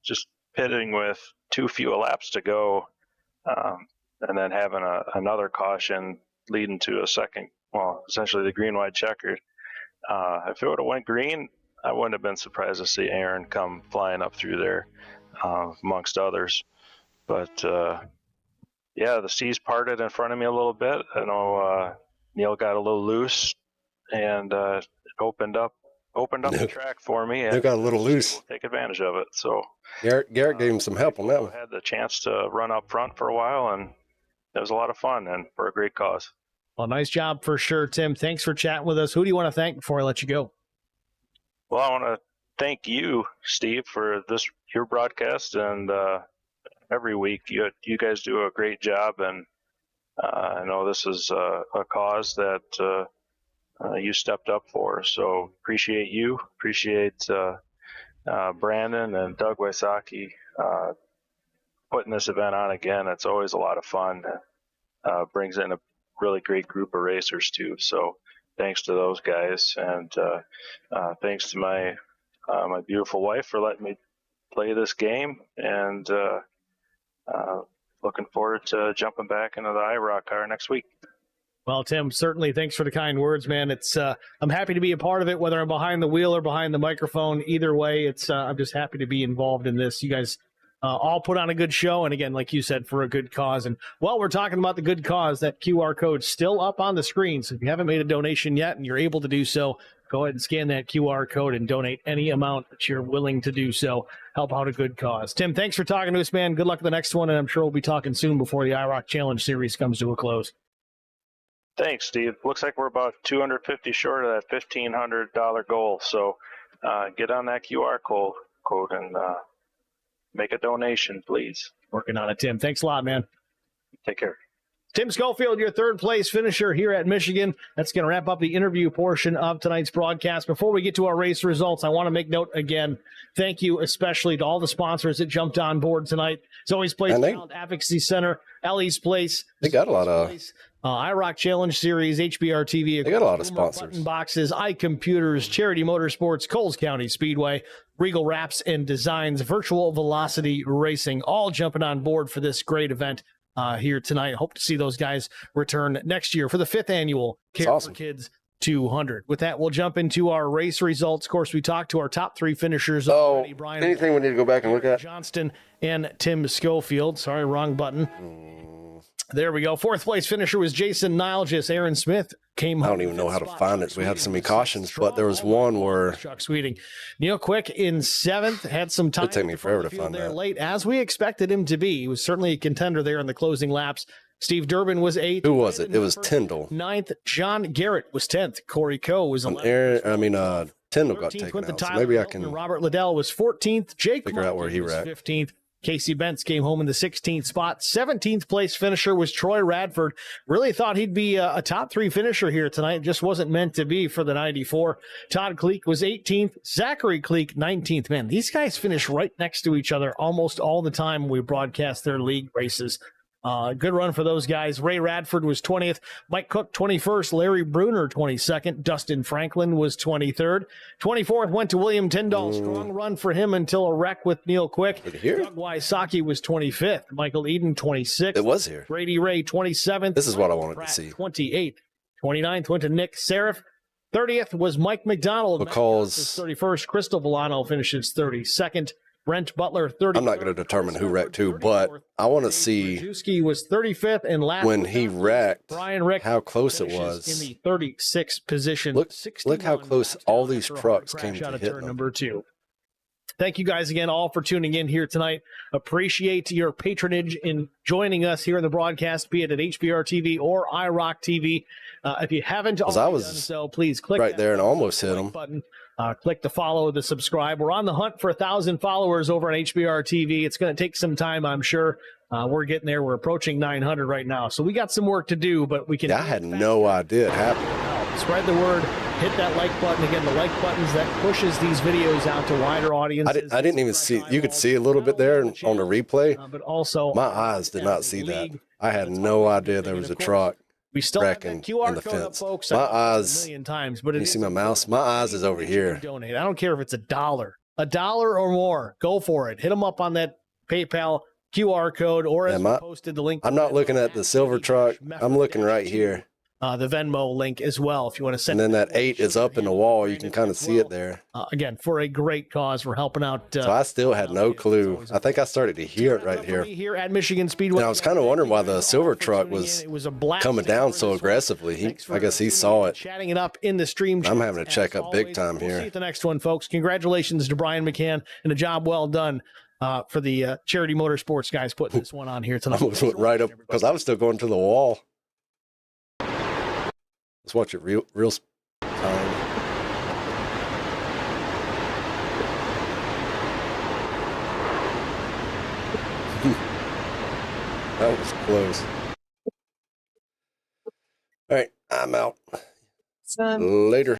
[SPEAKER 1] just pitting with too few laps to go, and then having another caution leading to a second, well, essentially the green-white checkered. If it would have went green, I wouldn't have been surprised to see Aaron come flying up through there, amongst others. But, yeah, the seas parted in front of me a little bit. I know Neil got a little loose, and opened up the track for me. And
[SPEAKER 2] they got a little loose.
[SPEAKER 1] Take advantage of it. So
[SPEAKER 2] Garrett gave him some help on that one.
[SPEAKER 1] I had the chance to run up front for a while, and it was a lot of fun and for a great cause.
[SPEAKER 3] Well, nice job for sure, Tim. Thanks for chatting with us. Who do you want to thank before I let you go?
[SPEAKER 1] Well, I want to thank you, Steve, for your broadcast, and every week you guys do a great job, and I know this is a cause that you stepped up for. So appreciate you, appreciate Brandon and Doug Wysocki putting this event on again. It's always a lot of fun. Brings in a really great group of racers too. So thanks to those guys, and thanks to my beautiful wife for letting me play this game, and looking forward to jumping back into the IROC car next week.
[SPEAKER 3] Well, Tim, certainly thanks for the kind words, man. It's I'm happy to be a part of it, whether I'm behind the wheel or behind the microphone. Either way, it's I'm just happy to be involved in this. You guys all put on a good show, and again, like you said, for a good cause. And while we're talking about the good cause, that QR code's still up on the screen. So if you haven't made a donation yet and you're able to do so, go ahead and scan that QR code and donate any amount that you're willing to do so. Help out a good cause. Tim, thanks for talking to us, man. Good luck with the next one, and I'm sure we'll be talking soon before the IROC Challenge Series comes to a close.
[SPEAKER 1] Thanks, Steve. Looks like we're about 250 short of that $1,500 goal. So get on that QR code and make a donation, please.
[SPEAKER 3] Working on it, Tim. Thanks a lot, man.
[SPEAKER 1] Take care.
[SPEAKER 3] Tim Schofield, your third place finisher here at Michigan. That's going to wrap up the interview portion of tonight's broadcast. Before we get to our race results, I want to make note again, thank you especially to all the sponsors that jumped on board tonight. Zoe's Place, Child Advocacy Center, Ellie's Place.
[SPEAKER 2] They got a lot of
[SPEAKER 3] IROC Challenge Series, HBR TV.
[SPEAKER 2] They got a lot of sponsors.
[SPEAKER 3] Button Boxes, iComputers, Charity Motorsports, Coles County Speedway, Regal Wraps and Designs, Virtual Velocity Racing, all jumping on board for this great event here tonight. Hope to see those guys return next year for the 5th annual Care for Kids 200. With that, we'll jump into our race results. Of course, we talked to our top 3 finishers already. Brian,
[SPEAKER 2] anything we need to go back and look at?
[SPEAKER 3] Johnston and Tim Schofield. Sorry, wrong button. There we go. 4th place finisher was Jason Nilgis. Aaron Smith came home.
[SPEAKER 2] I don't even know how to find it. We had so many cautions, but there was one where
[SPEAKER 3] Chuck Sweeting. Neil Quick in 7th had some time.
[SPEAKER 2] It'd take me forever to find that.
[SPEAKER 3] Late, as we expected him to be. He was certainly a contender there in the closing laps. Steve Durbin was 8th.
[SPEAKER 2] Who was it? It was Tyndall.
[SPEAKER 3] 9th. John Garrett was 10th. Corey Coe was
[SPEAKER 2] 11th. Tyndall got taken out, so maybe I can.
[SPEAKER 3] Robert Liddell was 14th. Jake
[SPEAKER 2] figure out where he wrecked.
[SPEAKER 3] 15th. Casey Bentz came home in the 16th spot. 17th place finisher was Troy Radford. Really thought he'd be a top 3 finisher here tonight. Just wasn't meant to be for the 94. Todd Kleek was 18th. Zachary Kleek, 19th. Man, these guys finish right next to each other almost all the time when we broadcast their league races. Good run for those guys. Ray Radford was 20th. Mike Cook, 21st. Larry Bruner, 22nd. Dustin Franklin was 23rd. 24th went to William Tyndall. Strong run for him until a wreck with Neil Quick. Doug Wysocki was 25th. Michael Eden, 26th.
[SPEAKER 2] It was here.
[SPEAKER 3] Brady Ray, 27th.
[SPEAKER 2] This is what I wanted to see.
[SPEAKER 3] 28th. 29th went to Nick Serif. 30th was Mike McDonald.
[SPEAKER 2] Because
[SPEAKER 3] 31st. Crystal Volano finishes 32nd. Brent Butler, 30th.
[SPEAKER 2] I'm not going to determine who wrecked who, but I want to see
[SPEAKER 3] Brzezinski was 35th and last
[SPEAKER 2] when he wrecked,
[SPEAKER 3] Brian Rick
[SPEAKER 2] how close it was.
[SPEAKER 3] In the 36th position.
[SPEAKER 2] Look how close all these trucks came to hit them.
[SPEAKER 3] Number 2. Thank you guys again all for tuning in here tonight. Appreciate your patronage in joining us here in the broadcast, be it at HBR TV or IROC TV. If you haven't already done so, please click
[SPEAKER 2] right there and almost hit them.
[SPEAKER 3] Button. Click the follow, the subscribe. We're on the hunt for 1,000 followers over on HBR TV. It's going to take some time, I'm sure. We're getting there. We're approaching 900 right now. So we got some work to do, but we can.
[SPEAKER 2] I had no idea it happened.
[SPEAKER 3] Spread the word. Hit that like button. Again, the like buttons that pushes these videos out to wider audiences.
[SPEAKER 2] I didn't even see. You could see a little bit there on the replay.
[SPEAKER 3] But also,
[SPEAKER 2] my eyes did not see that. I had no idea there was a truck.
[SPEAKER 3] We still have
[SPEAKER 2] that
[SPEAKER 3] QR code up, folks.
[SPEAKER 2] My eyes.
[SPEAKER 3] A million times, but
[SPEAKER 2] you see my mouse? My eyes is over here.
[SPEAKER 3] Donate. I don't care if it's $1 or more. Go for it. Hit them up on that PayPal QR code or as we posted the link.
[SPEAKER 2] I'm not looking at the silver truck. I'm looking right here.
[SPEAKER 3] the Venmo link as well if you want to send.
[SPEAKER 2] And then that 8 is up in the wall. You can kind of see it there.
[SPEAKER 3] Again, for a great cause. We're helping out.
[SPEAKER 2] So I still had no clue. I think I started to hear it right here.
[SPEAKER 3] Here at Michigan Speedway.
[SPEAKER 2] And I was kind of wondering why the silver truck was coming down so aggressively. I guess he saw it.
[SPEAKER 3] Chatting it up in the stream.
[SPEAKER 2] I'm having to check up big time here.
[SPEAKER 3] See you at the next one, folks. Congratulations to Brian McCann and a job well done for the Charity Motorsports guys putting this one on here tonight.
[SPEAKER 2] I almost went right up because I was still going to the wall. Let's watch it real time. That was close. All right, I'm out. Later.